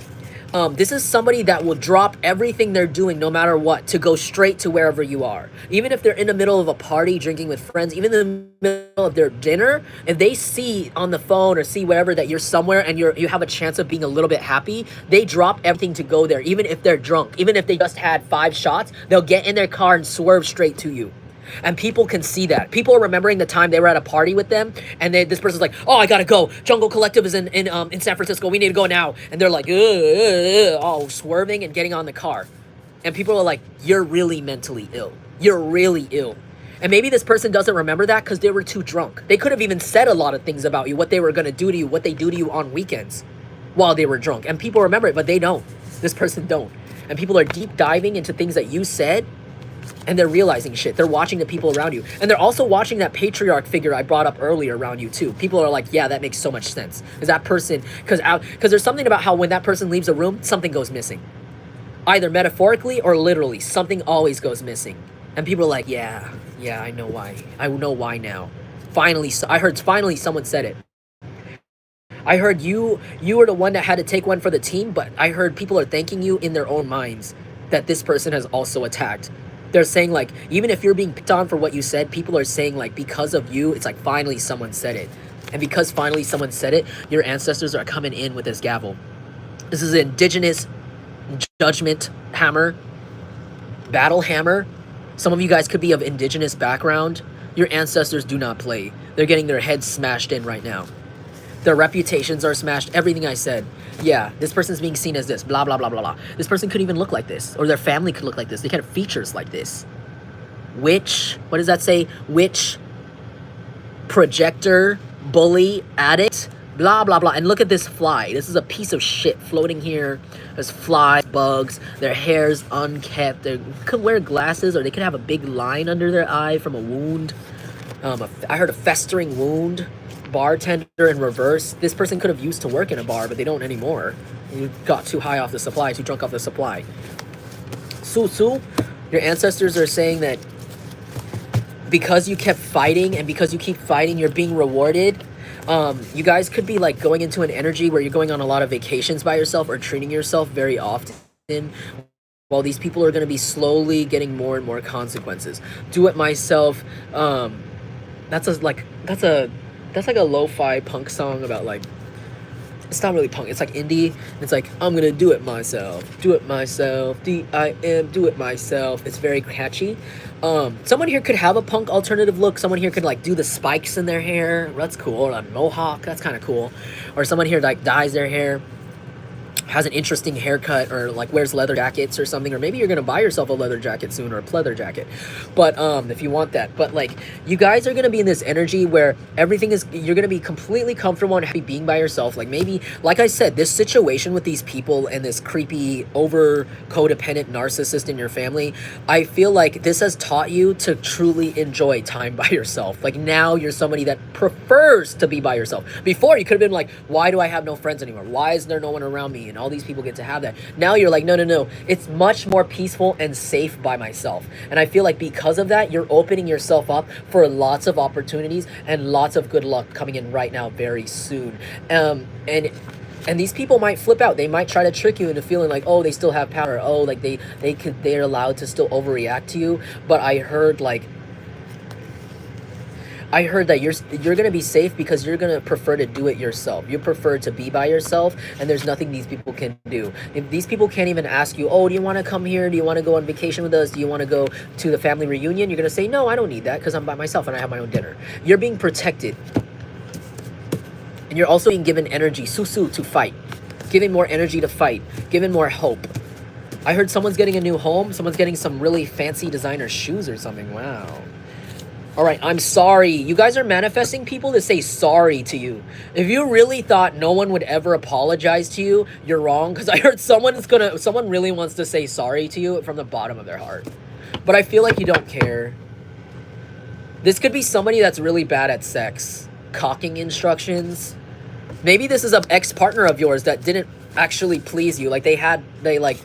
this is somebody that will drop everything they're doing no matter what to go straight to wherever you are. Even if they're in the middle of a party drinking with friends, even in the middle of their dinner, if they see on the phone or see wherever that you're somewhere and you have a chance of being a little bit happy, they drop everything to go there. Even if they're drunk, even if they just had 5 shots, they'll get in their car and swerve straight to you. And people can see that. People are remembering the time they were at a party with them, and this person's like, "Oh, I gotta go. Jungle Collective is in San Francisco. We need to go now." And they're like, all swerving and getting on the car. And people are like, "You're really mentally ill. You're really ill." And maybe this person doesn't remember that because they were too drunk. They could have even said a lot of things about you, what they were gonna do to you, what they do to you on weekends, while they were drunk. And people remember it, but they don't. This person don't. And people are deep diving into things that you said. And they're realizing shit. They're watching the people around you. And they're also watching that patriarch figure I brought up earlier around you too. People are like, yeah, that makes so much sense. Because that person, because there's something about how when that person leaves a room, something goes missing. Either metaphorically or literally, something always goes missing. And people are like, yeah, I know why. I know why now. Finally, I heard finally someone said it. I heard you were the one that had to take one for the team, but I heard people are thanking you in their own minds that this person has also attacked. They're saying, like, even if you're being picked on for what you said, people are saying, like, because of you, it's like, finally someone said it. And because finally someone said it, your ancestors are coming in with this gavel. This is an indigenous judgment hammer, battle hammer. Some of you guys could be of indigenous background. Your ancestors do not play. They're getting their heads smashed in right now. Their reputations are smashed. Everything I said. Yeah, this person's being seen as this. Blah, blah, blah, blah, blah. This person could even look like this. Or their family could look like this. They could have features like this. Witch. What does that say? Witch. Projector. Bully. Addict. Blah, blah, blah. And look at this fly. This is a piece of shit floating here. There's flies, bugs. Their hair's unkept. They could wear glasses, or they could have a big line under their eye from a wound. I heard a festering wound. Bartender in reverse. This person could have used to work in a bar, but they don't anymore. You got too high off the supply, too drunk off the supply. Su, your ancestors are saying that because you kept fighting and because you keep fighting, you're being rewarded. You guys could be like going into an energy where you're going on a lot of vacations by yourself or treating yourself very often, while these people are going to be slowly getting more and more consequences. Do it myself. That's like a lo-fi punk song about, like, it's not really punk, it's like indie. It's like, I'm gonna do it myself, D-I-M, do it myself. It's very catchy. Someone here could have a punk alternative look. Someone here could, like, do the spikes in their hair. That's cool. Or a mohawk, that's kind of cool. Or someone here, like, dyes their hair, has an interesting haircut, or like wears leather jackets or something. Or maybe you're gonna buy yourself a leather jacket soon, or a pleather jacket, but if you want that. But like, you guys are gonna be in this energy where everything is, you're gonna be completely comfortable and happy being by yourself. Like, maybe, like I said, this situation with these people and this creepy over codependent narcissist in your family, I feel like this has taught you to truly enjoy time by yourself. Like, now you're somebody that prefers to be by yourself. Before, you could have been like, why do I have no friends anymore? Why is there no one around me? And all these people get to have that. Now you're like, no, it's much more peaceful and safe by myself. And I feel like because of that, you're opening yourself up for lots of opportunities and lots of good luck coming in right now very soon. And And these people might flip out. They might try to trick you into feeling like, oh, they still have power. Oh, like they're allowed to still overreact to you. But I heard that you're gonna be safe because you're gonna prefer to do it yourself. You prefer to be by yourself, and there's nothing these people can do. If these people can't even ask you, oh, do you want to come here? Do you want to go on vacation with us? Do you want to go to the family reunion? You're gonna say, no, I don't need that because I'm by myself and I have my own dinner. You're being protected, and you're also being given energy, susu, to fight, given more energy to fight, given more hope. I heard someone's getting a new home. Someone's getting some really fancy designer shoes or something. Wow. All right, I'm sorry. You guys are manifesting people to say sorry to you. If you really thought no one would ever apologize to you, you're wrong. Because I heard someone really wants to say sorry to you from the bottom of their heart. But I feel like you don't care. This could be somebody that's really bad at sex. Cocking instructions. Maybe this is an ex-partner of yours that didn't actually please you. Like they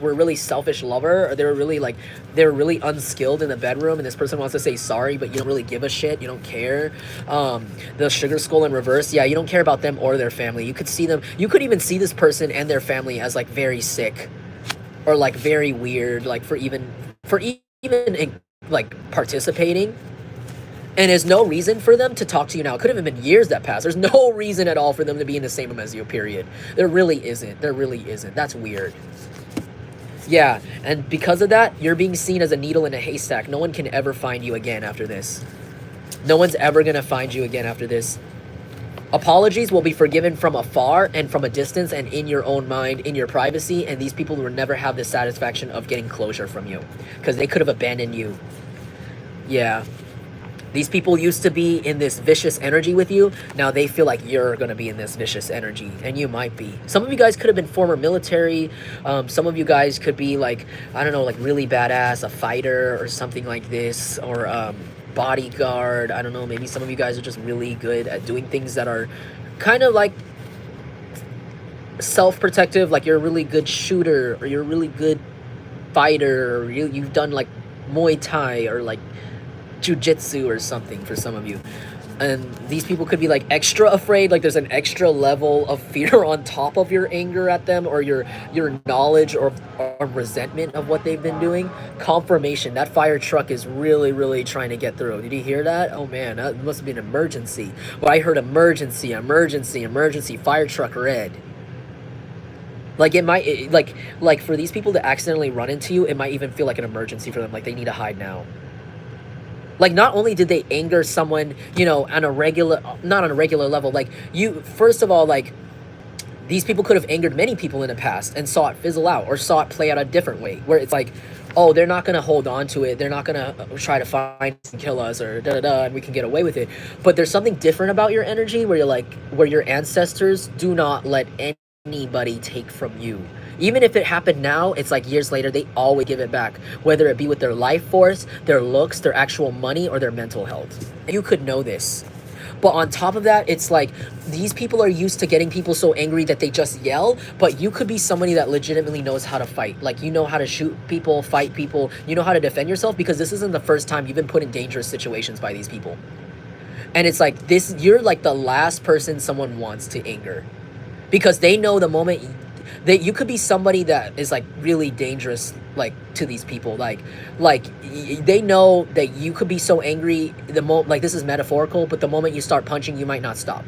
were really selfish lover, or they were really unskilled in the bedroom, and this person wants to say sorry, but you don't really give a shit. You don't care. The sugar skull in reverse. Yeah, you don't care about them or their family. You could see them. You could even see this person and their family as like very sick, or like very weird. Like for even like participating. And there's no reason for them to talk to you now. It could have been years that passed. There's no reason at all for them to be in the same room as you, period. There really isn't. There really isn't. That's weird. Yeah, and because of that, you're being seen as a needle in a haystack. No one can ever find you again after this. No one's ever going to find you again after this. Apologies will be forgiven from afar and from a distance and in your own mind, in your privacy, and these people will never have the satisfaction of getting closure from you because they could have abandoned you. Yeah. These people used to be in this vicious energy with you. Now they feel like you're going to be in this vicious energy, and you might be. Some of you guys could have been former military. Some of you guys could be like, I don't know, like really badass, a fighter or something like this, or bodyguard. I don't know, maybe some of you guys are just really good at doing things that are kind of like self-protective, like you're a really good shooter, or you're a really good fighter, or you've done like Muay Thai or like jiu-jitsu or something for some of you. And these people could be like extra afraid, like there's an extra level of fear on top of your anger at them, or your knowledge or resentment of what they've been doing. Confirmation, that fire truck is really trying to get through. Did you hear that? Oh man, that must have been an emergency. Well, I heard emergency, fire truck red. Like it might, like for these people to accidentally run into you, it might even feel like an emergency for them, like they need to hide now. Like, not only did they anger someone, you know, not on a regular level, like, first of all, like, these people could have angered many people in the past and saw it fizzle out, or saw it play out a different way, where it's like, oh, they're not going to hold on to it, they're not going to try to find us and kill us, or da-da-da, and we can get away with it. But there's something different about your energy, where you're like, where your ancestors do not let anybody take from you. Even if it happened now, it's like years later, they always give it back, whether it be with their life force, their looks, their actual money, or their mental health. You could know this. But on top of that, it's like these people are used to getting people so angry that they just yell, but you could be somebody that legitimately knows how to fight. Like, you know how to shoot people, fight people, you know how to defend yourself, because this isn't the first time you've been put in dangerous situations by these people. And it's like this, you're like the last person someone wants to anger, because they know the moment that you could be somebody that is like really dangerous, like to these people, like they know that you could be so angry like, this is metaphorical, but the moment you start punching, you might not stop.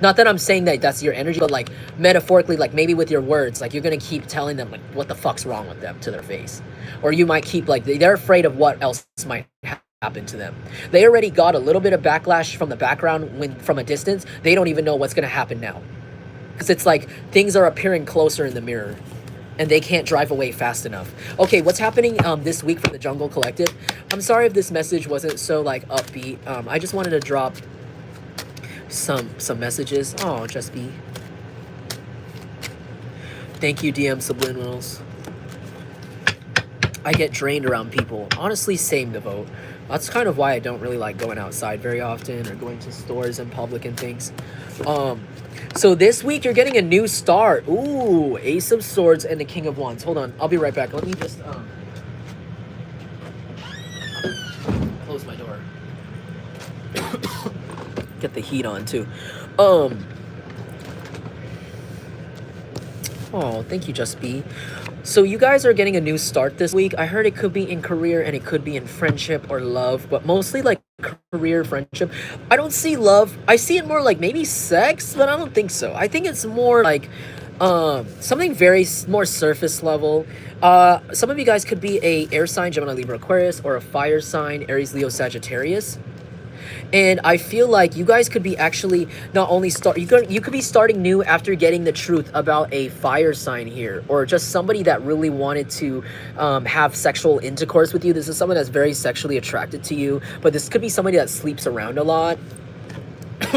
Not that I'm saying that that's your energy, but like metaphorically, like maybe with your words, like you're gonna keep telling them like what the fuck's wrong with them to their face, or you might keep like they're afraid of what else might happen to them. They already got a little bit of backlash from the background from a distance. They don't even know what's gonna happen now. Because it's like things are appearing closer in the mirror, and they can't drive away fast enough. Okay, what's happening this week from the Jungle Collective? I'm sorry if this message wasn't so like upbeat. I just wanted to drop some messages. Oh, just be. Thank you, DM Subliminals. I get drained around people. Honestly, same to vote. That's kind of why I don't really like going outside very often, or going to stores in public and things. So this week you're getting a new star. Ooh, Ace of Swords and the King of Wands. Hold on, I'll be right back. Let me just close my door. Get the heat on too. Oh, thank you, Just B. So you guys are getting a new start this week. I heard it could be in career and it could be in friendship or love, but mostly like career, friendship. I don't see love. I see it more like maybe sex, but I don't think so. I think it's more like something very more surface level. Some of you guys could be a air sign, Gemini, Libra, Aquarius, or a fire sign, Aries, Leo, Sagittarius. And I feel like you guys could be actually not only you could be starting new after getting the truth about a fire sign here, or just somebody that really wanted to have sexual intercourse with you. This is someone that's very sexually attracted to you, but this could be somebody that sleeps around a lot.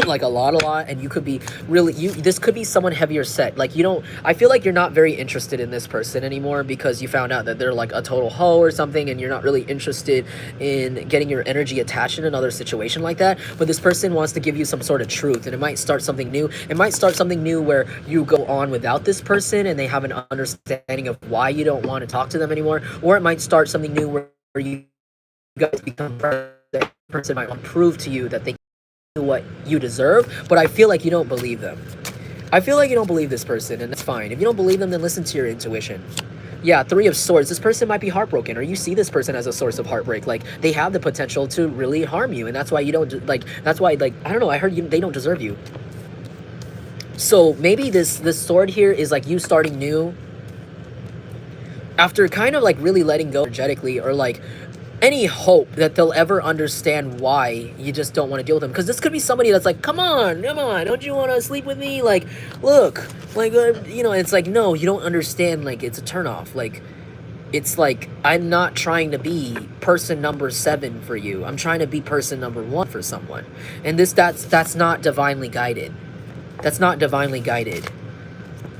Like a lot, and you could be really, this could be someone heavier set. Like, you don't, I feel like you're not very interested in this person anymore because you found out that they're like a total hoe or something, and you're not really interested in getting your energy attached in another situation like that. But this person wants to give you some sort of truth, and it might start something new. It might start something new where you go on without this person and they have an understanding of why you don't want to talk to them anymore, or it might start something new where you guys become friends. That person might want to prove to you that they what you deserve, but I feel like you don't believe them. I feel like you don't believe this person, and that's fine. If you don't believe them, then listen to your intuition. Yeah, Three of Swords. This person might be heartbroken, or you see this person as a source of heartbreak. Like, they have the potential to really harm you, and that's why you don't, like, that's why, like, I don't know, I heard they don't deserve you. So maybe this sword here is like you starting new after kind of like really letting go energetically, or like any hope that they'll ever understand why you just don't want to deal with them. Because this could be somebody that's like, come on, don't you want to sleep with me? Like, look, like, you know, it's like, no, you don't understand. Like, it's a turnoff. Like, it's like, I'm not trying to be person number 7 for you. I'm trying to be person number 1 for someone. And that's not divinely guided. That's not divinely guided.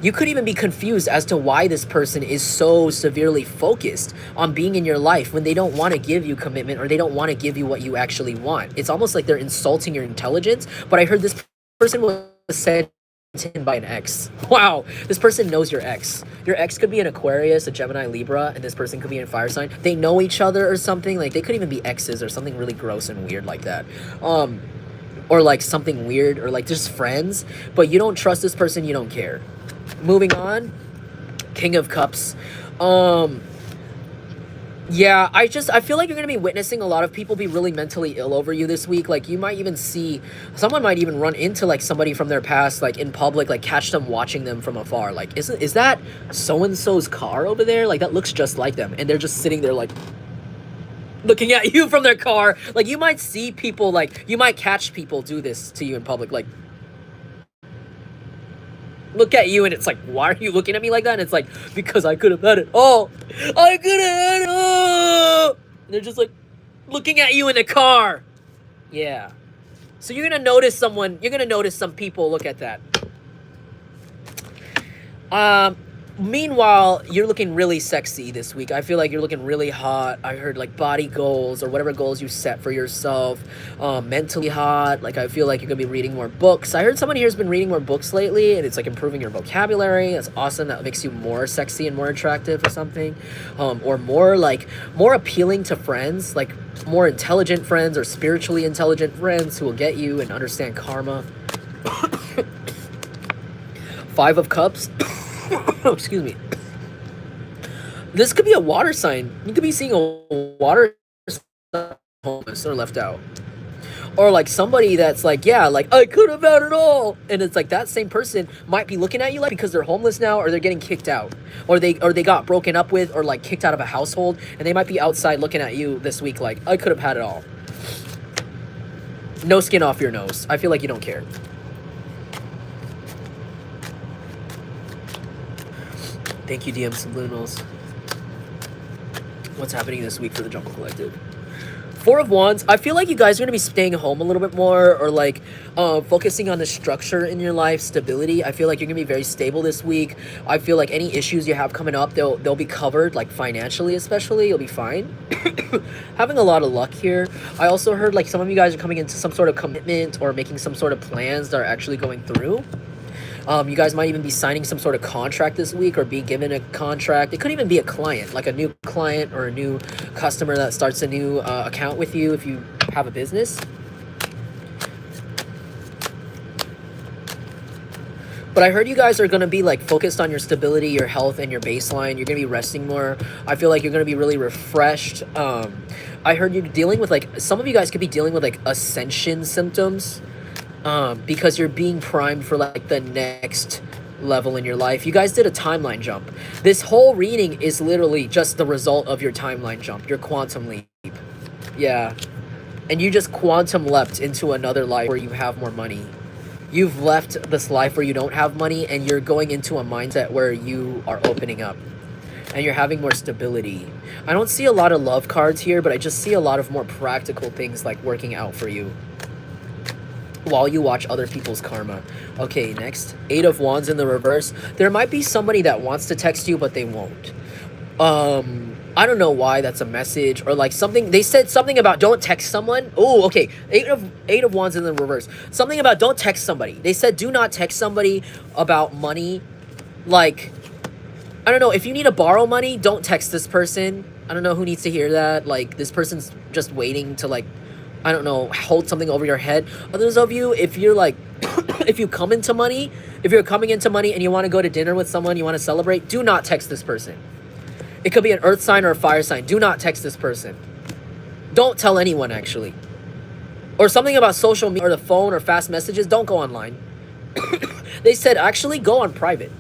You could even be confused as to why this person is so severely focused on being in your life when they don't want to give you commitment, or they don't want to give you what you actually want. It's almost like they're insulting your intelligence. But I heard this person was sent in by an ex. Wow, this person knows your ex. Your ex could be an Aquarius, a Gemini, Libra, and this person could be in a fire sign. They know each other or something. Like, they could even be exes or something really gross and weird like that. Or like something weird, or like just friends. But you don't trust this person, you don't care. Moving on, King of Cups. Yeah, I feel like you're going to be witnessing a lot of people be really mentally ill over you this week. Like, you might even see, someone might even run into like somebody from their past, like in public, like catch them watching them from afar. Like, is that so-and-so's car over there? Like, that looks just like them. And they're just sitting there like looking at you from their car. Like, you might see people, like, you might catch people do this to you in public. Like, look at you, and it's like, why are you looking at me like that? And it's like, because I could have had it all. I could have had it all. And they're just like looking at you in the car. Yeah. So you're gonna notice some people look at that. Meanwhile, you're looking really sexy this week. I feel like you're looking really hot. I heard like body goals, or whatever goals you set for yourself. Mentally hot. Like, I feel like you're going to be reading more books. I heard someone here has been reading more books lately, and it's like improving your vocabulary. That's awesome. That makes you more sexy and more attractive or something. Or more appealing to friends, like more intelligent friends or spiritually intelligent friends who will get you and understand karma. 5 of Cups. Oh, excuse me. This could be a water sign. You could be seeing a water sign homeless or left out. Or like somebody that's like, yeah, like, I could have had it all. And it's like that same person might be looking at you like because they're homeless now, or they're getting kicked out. Or they got broken up with, or like kicked out of a household, and they might be outside looking at you this week like, I could have had it all. No skin off your nose. I feel like you don't care. Thank you, DM Subliminals. What's happening this week for the Jungle Collective? 4 of Wands. I feel like you guys are going to be staying home a little bit more, or like focusing on the structure in your life, stability. I feel like you're going to be very stable this week. I feel like any issues you have coming up, they'll be covered, like financially especially. You'll be fine. Having a lot of luck here. I also heard like some of you guys are coming into some sort of commitment or making some sort of plans that are actually going through. You guys might even be signing some sort of contract this week, or be given a contract. It could even be a client, like a new client or a new customer that starts a new account with you if you have a business. But I heard you guys are gonna be like focused on your stability, your health, and your baseline. You're gonna be resting more. I feel like you're gonna be really refreshed. I heard you're dealing with like some of you guys could be dealing with like ascension symptoms, because you're being primed for like the next level in your life. You guys did a timeline jump. This whole reading is literally just the result of your timeline jump, your quantum leap. Yeah. And you just quantum leapt into another life where you have more money. You've left this life where you don't have money and you're going into a mindset where you are opening up and you're having more stability. I don't see a lot of love cards here, but I just see a lot of more practical things like working out for you while you watch other people's karma. Okay, next. 8 of Wands in the reverse. There might be somebody that wants to text you, but they won't. I don't know why that's a message, or like something they said something about don't text someone. Oh, okay. 8 of Wands in the reverse. Something about don't text somebody. They said do not text somebody about money. Like, I don't know, if you need to borrow money, don't text this person. I don't know who needs to hear that. Like, this person's just waiting to, like, I don't know, hold something over your head. Others of you, if you're like if you come into money, if you're coming into money and you want to go to dinner with someone, you want to celebrate, do not text this person. It could be an earth sign or a fire sign. Do not text this person. Don't tell anyone, actually. Or something about social media or the phone or fast messages. Don't go online. They said, actually, go on private.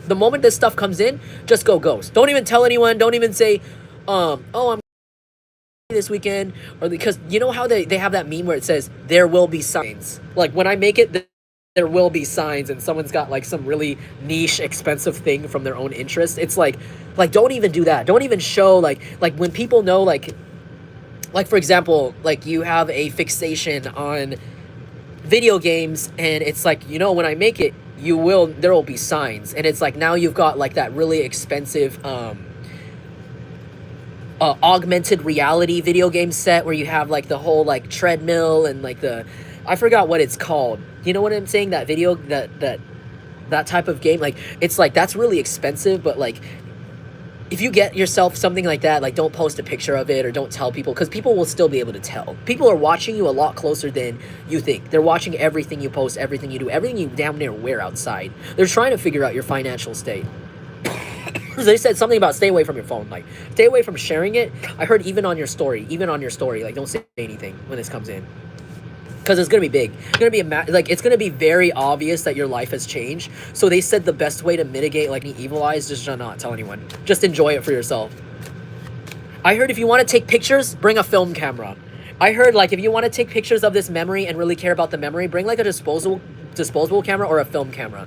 The moment this stuff comes in, just go ghost. Don't even tell anyone. Don't even say, oh, I'm this weekend. Or because you know how they have that meme where it says, there will be signs. Like, when I make it, there will be signs, and someone's got like some really niche expensive thing from their own interest. It's like don't even do that. Don't even show like when people know like for example, like you have a fixation on video games and it's like, you know, when I make it, there will be signs. And it's like now you've got like that really expensive augmented reality video game set where you have like the whole like treadmill and like I forgot what it's called. You know what I'm saying? That video, that type of game, like, it's like, that's really expensive, but like, if you get yourself something like that, like, don't post a picture of it or don't tell people, because people will still be able to tell. People are watching you a lot closer than you think. They're watching everything you post, everything you do, everything you damn near wear outside. They're trying to figure out your financial state. They said something about stay away from your phone, like, stay away from sharing it. I heard even on your story, like, don't say anything when this comes in. Because it's going to be big. It's going to be it's going to be very obvious that your life has changed. So they said the best way to mitigate like any evil eyes is just not tell anyone. Just enjoy it for yourself. I heard if you want to take pictures, bring a film camera. I heard like if you want to take pictures of this memory and really care about the memory, bring like a disposable camera or a film camera.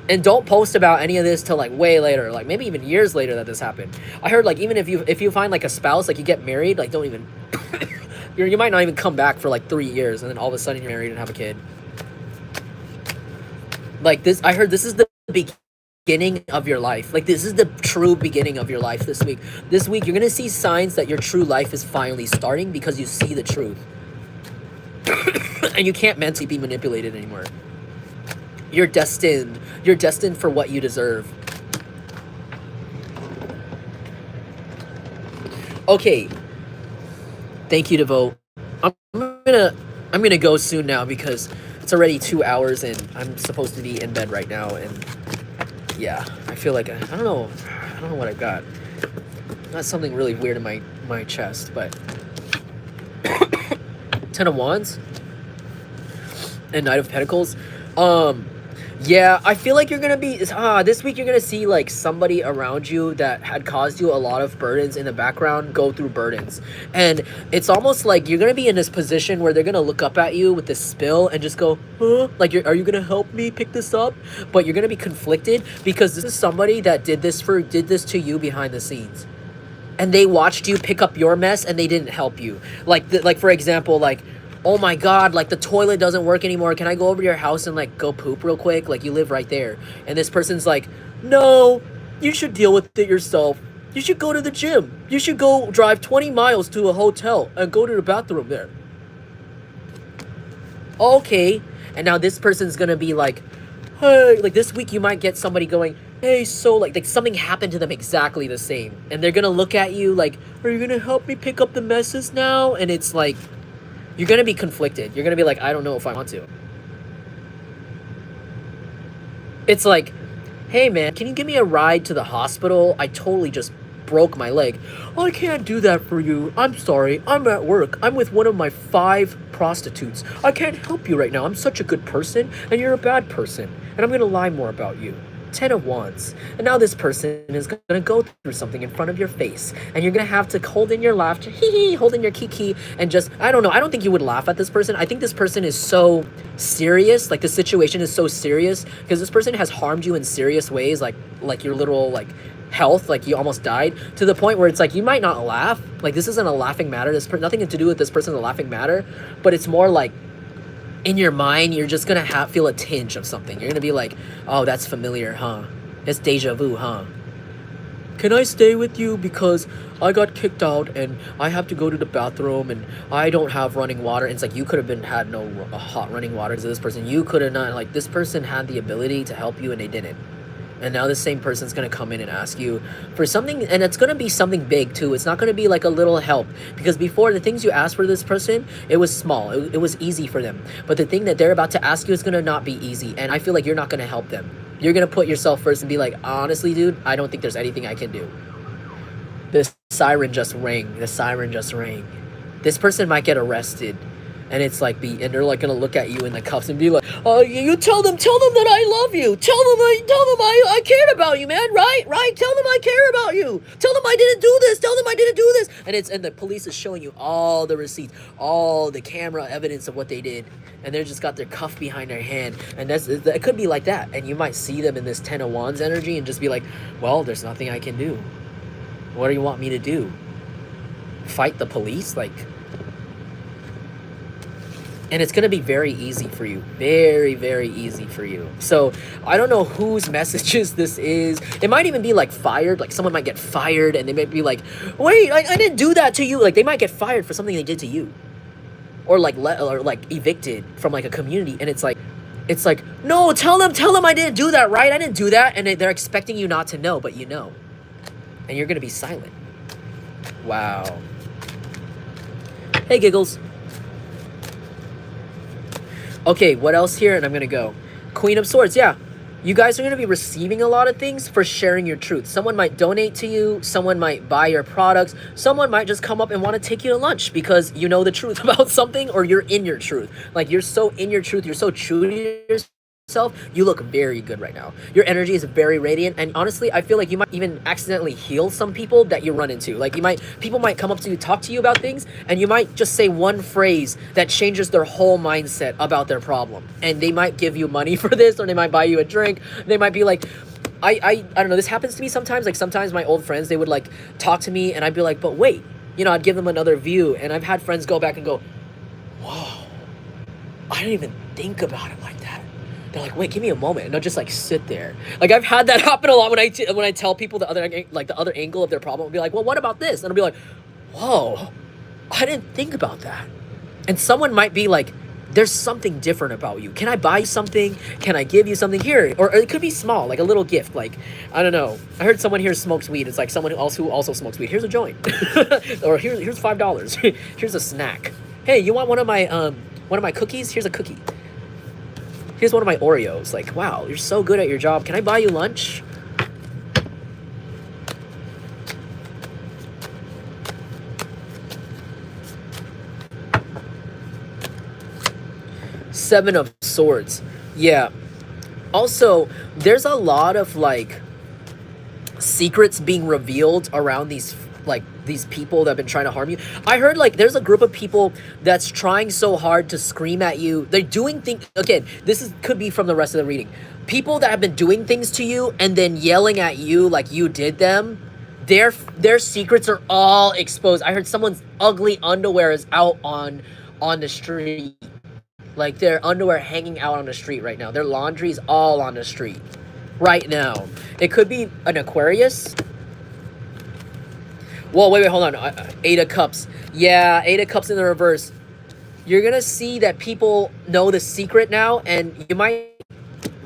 And don't post about any of this till like way later, like maybe even years later that this happened. I heard like even if you find like a spouse, like you get married, like don't even you might not even come back for like 3 years, and then all of a sudden you're married and have a kid. Like this, I heard this is the beginning of your life. Like this is the true beginning of your life this week. This week you're gonna see signs that your true life is finally starting because you see the truth. And you can't mentally be manipulated anymore. You're destined. You're destined for what you deserve. Okay. Thank you to vote. I'm gonna go soon now because it's already 2 hours and I'm supposed to be in bed right now, and yeah, I feel like I don't know what I've got. Not something really weird in my chest, but 10 of Wands and Knight of Pentacles. Yeah, I feel like you're gonna be this week you're gonna see like somebody around you that had caused you a lot of burdens in the background go through burdens, and it's almost like you're gonna be in this position where they're gonna look up at you with this spill and just go, huh? Like, are you gonna help me pick this up? But you're gonna be conflicted because this is somebody that did this to you behind the scenes, and they watched you pick up your mess and they didn't help you. Like for example, like, oh my God, like the toilet doesn't work anymore. Can I go over to your house and like go poop real quick? Like you live right there. And this person's like, no, you should deal with it yourself. You should go to the gym. You should go drive 20 miles to a hotel and go to the bathroom there. Okay. And now this person's going to be like, hey, like this week you might get somebody going, hey, so like something happened to them exactly the same. And they're going to look at you like, are you going to help me pick up the messes now? And it's like, you're going to be conflicted. You're going to be like, I don't know if I want to. It's like, hey man, can you give me a ride to the hospital? I totally just broke my leg. I can't do that for you. I'm sorry. I'm at work. I'm with one of my 5 prostitutes. I can't help you right now. I'm such a good person, and you're a bad person. And I'm gonna lie more about you. 10 of Wands. And now this person is gonna go through something in front of your face. And you're gonna have to hold in your laughter, hee hee, hold in your kiki, and just, I don't know. I don't think you would laugh at this person. I think this person is so serious. Like, the situation is so serious because this person has harmed you in serious ways, like your literal, like, health, like you almost died, to the point where it's like you might not laugh. Like, this isn't a laughing matter. Nothing to do with this person a laughing matter, but it's more like in your mind you're just gonna feel a tinge of something. You're gonna be like, oh, that's familiar, huh? It's deja vu, huh? Can I stay with you because I got kicked out and I have to go to the bathroom and I don't have running water? And it's like, you could have had no hot running water to this person. You could have not, like, this person had the ability to help you and they didn't. And now the same person's going to come in and ask you for something, and it's going to be something big too. It's not going to be like a little help, because before, the things you asked for this person, it was small. It was easy for them. But the thing that they're about to ask you is going to not be easy. And I feel like you're not going to help them. You're going to put yourself first and be like, honestly, dude, I don't think there's anything I can do. The siren just rang. The siren just rang. This person might get arrested. And it's like, and they're like gonna look at you in the cuffs and be like, oh, you tell them that I love you. Tell them I cared about you, man. Right? Tell them I care about you. Tell them I didn't do this. Tell them I didn't do this. And the police is showing you all the receipts, all the camera evidence of what they did, and they're just got their cuff behind their hand, and it could be like that. And you might see them in this 10 of Wands energy and just be like, well, there's nothing I can do. What do you want me to do? Fight the police? Like. And it's going to be very easy for you. Very, very easy for you. So, I don't know whose messages this is. It might even be like fired. Like, someone might get fired and they might be like, wait, I didn't do that to you. Like, they might get fired for something they did to you. Or like evicted from like a community. And it's like, no, tell them I didn't do that, right? I didn't do that. And they're expecting you not to know, but you know. And you're going to be silent. Wow. Hey, Giggles. Okay, what else here? And I'm going to go. Queen of Swords, yeah. You guys are going to be receiving a lot of things for sharing your truth. Someone might donate to you. Someone might buy your products. Someone might just come up and want to take you to lunch because you know the truth about something, or you're in your truth. Like, you're so in your truth. You're so true to yourself. You look very good right now. Your energy is very radiant, and honestly, I feel like you might even accidentally heal some people that you run into. Like, people might come up to you, talk to you about things, and you might just say one phrase that changes their whole mindset about their problem. And they might give you money for this, or they might buy you a drink. They might be like, I don't know, this happens to me sometimes. Like, sometimes my old friends, they would like talk to me and I'd be like, but wait, I'd give them another view. And I've had friends go back and go, whoa, I didn't even think about it like that. They're like, wait, give me a moment, and they'll just like sit there. Like, I've had that happen a lot when I tell people the other angle of their problem. I'll be like, well, what about this? And I'll be like, whoa, I didn't think about that. And someone might be like, there's something different about you. Can I buy you something? Can I give you something here? Or it could be small, like a little gift. Like, I don't know. I heard someone here smokes weed. It's like someone who also smokes weed. Here's a joint. Or here's $5. Here's a snack. Hey, you want one of my cookies? Here's a cookie. Here's one of my Oreos. Like, wow, you're so good at your job. Can I buy you lunch? Seven of Swords. Yeah. Also, there's a lot of, like, secrets being revealed around these people that have been trying to harm you. I heard, like, there's a group of people that's trying so hard to scream at you. They're doing things, again, could be from the rest of the reading. People that have been doing things to you and then yelling at you like you did them, their secrets are all exposed. I heard someone's ugly underwear is out on the street. Like, their underwear hanging out on the street right now. Their laundry's all on the street right now. It could be an Aquarius. Whoa, wait, hold on. 8 of Cups. Yeah, 8 of Cups in the reverse. You're going to see that people know the secret now, and you might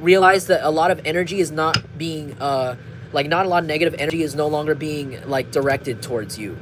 realize that a lot of energy is not being, not a lot of negative energy is no longer being, like, directed towards you.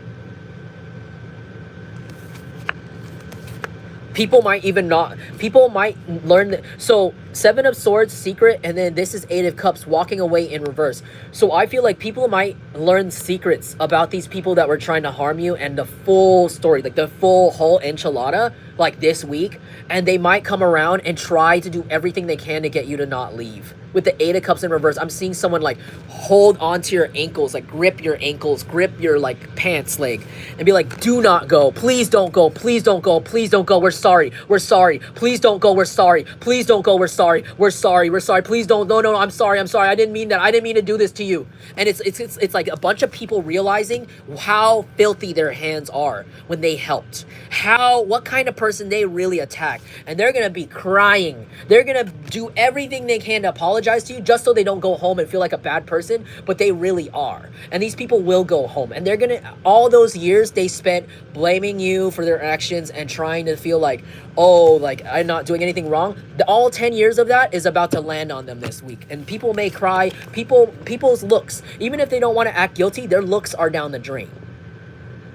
People might learn that. So Seven of Swords, secret, and then this is Eight of Cups, walking away in reverse. So I feel like people might learn secrets about these people that were trying to harm you and the full story, like the full whole enchilada, like this week, and they might come around and try to do everything they can to get you to not leave. With the Eight of Cups in reverse, I'm seeing someone like hold onto your ankles, like grip your ankles, grip your like pants leg, and be like, do not go. Please don't go. Please don't go. Please don't go. We're sorry. We're sorry. Please don't go. We're sorry. Please don't go. We're sorry. We're sorry. We're sorry. Please don't. No, no, no. I'm sorry. I'm sorry. I didn't mean that. I didn't mean to do this to you. And it's like a bunch of people realizing how filthy their hands are when they helped. What kind of person they really attacked. And they're going to be crying. They're going to do everything they can to apologize to you just so they don't go home and feel like a bad person, but they really are. And these people will go home, and they're going to, all those years they spent blaming you for their actions and trying to feel like, oh, like I'm not doing anything wrong. All 10 years of that is about to land on them this week. And people may cry. People's looks, even if they don't want to act guilty, their looks are down the drain.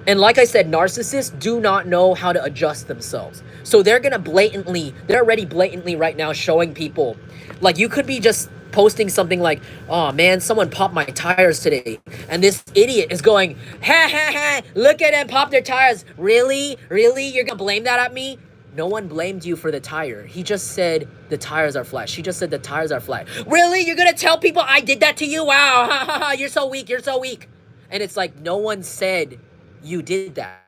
And like I said, narcissists do not know how to adjust themselves. So they're already blatantly right now showing people, like you could be just posting something like, oh man, someone popped my tires today. And this idiot is going, ha ha ha, look at them pop their tires. Really? Really? You're gonna blame that at me? No one blamed you for the tire. He just said the tires are flat. She just said the tires are flat. Really? You're gonna tell people I did that to you? Wow, ha ha ha, you're so weak, you're so weak. And it's like, no one said you did that.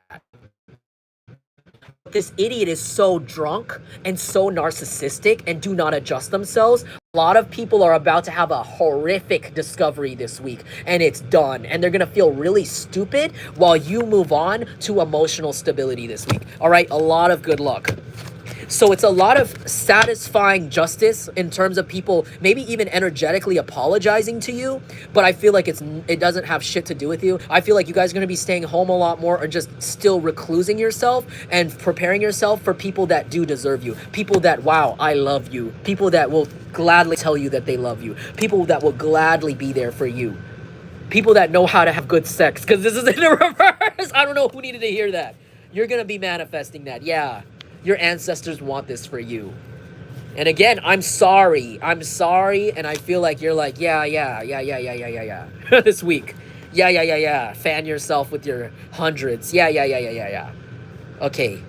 This idiot is so drunk and so narcissistic and do not adjust themselves. A lot of people are about to have a horrific discovery this week, and it's done. And they're going to feel really stupid while you move on to emotional stability this week. All right, a lot of good luck. So it's a lot of satisfying justice in terms of people maybe even energetically apologizing to you, but I feel like it doesn't have shit to do with you. I feel like you guys are going to be staying home a lot more, or just still reclusing yourself and preparing yourself for people that do deserve you. People that, wow, I love you. People that will gladly tell you that they love you. People that will gladly be there for you. People that know how to have good sex, because this is in the reverse. I don't know who needed to hear that. You're going to be manifesting that. Yeah. Your ancestors want this for you. And again, I'm sorry. I'm sorry. And I feel like you're like, yeah. This week. Yeah. Fan yourself with your hundreds. Yeah. Okay.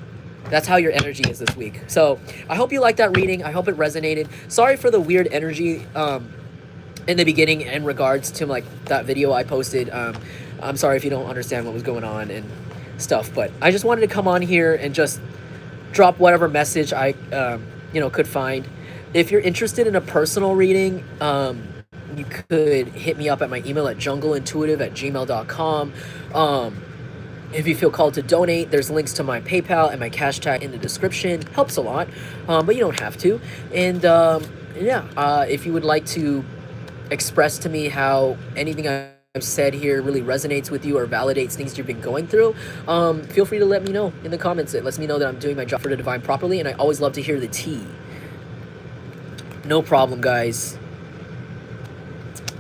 That's how your energy is this week. So I hope you liked that reading. I hope it resonated. Sorry for the weird energy in the beginning in regards to like that video I posted. I'm sorry if you don't understand what was going on and stuff. But I just wanted to come on here and just drop whatever message I could find. If you're interested in a personal reading, you could hit me up at my email at jungleintuitive@gmail.com. If you feel called to donate, there's links to my PayPal and my cash tag in the description. Helps a lot, but you don't have to. And if you would like to express to me how anything I've said here really resonates with you or validates things you've been going through, feel free to let me know in the comments. It lets me know that I'm doing my job for the divine properly, and I always love to hear the tea. No problem, guys.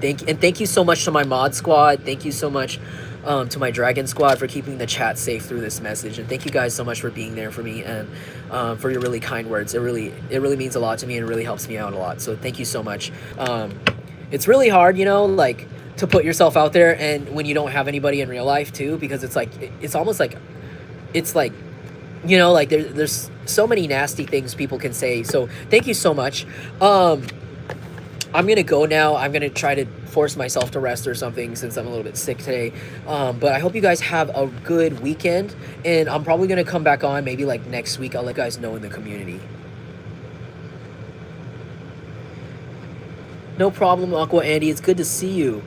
Thank you so much to my mod squad. Thank you so much to my dragon squad for keeping the chat safe through this message, and thank you guys so much for being there for me and for your really kind words. It really means a lot to me, and it really helps me out a lot. So thank you so much. It's really hard, like, to put yourself out there, and when you don't have anybody in real life too, because it's like, it's almost like, it's like, like there's so many nasty things people can say. So thank you so much. I'm gonna go now. I'm gonna try to force myself to rest or something since I'm a little bit sick today. But I hope you guys have a good weekend, and I'm probably gonna come back on maybe like next week. I'll let you guys know in the community. No problem, Aqua Andy. It's good to see you.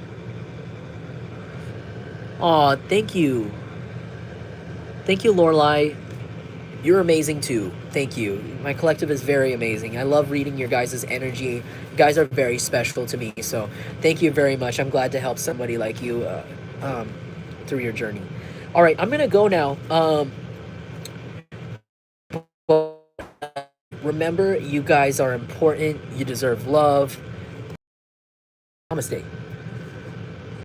Aw, thank you. Thank you, Lorelai. You're amazing too. Thank you. My collective is very amazing. I love reading your guys' energy. You guys are very special to me. So thank you very much. I'm glad to help somebody like you through your journey. All right, I'm going to go now. Remember, you guys are important. You deserve love. Namaste.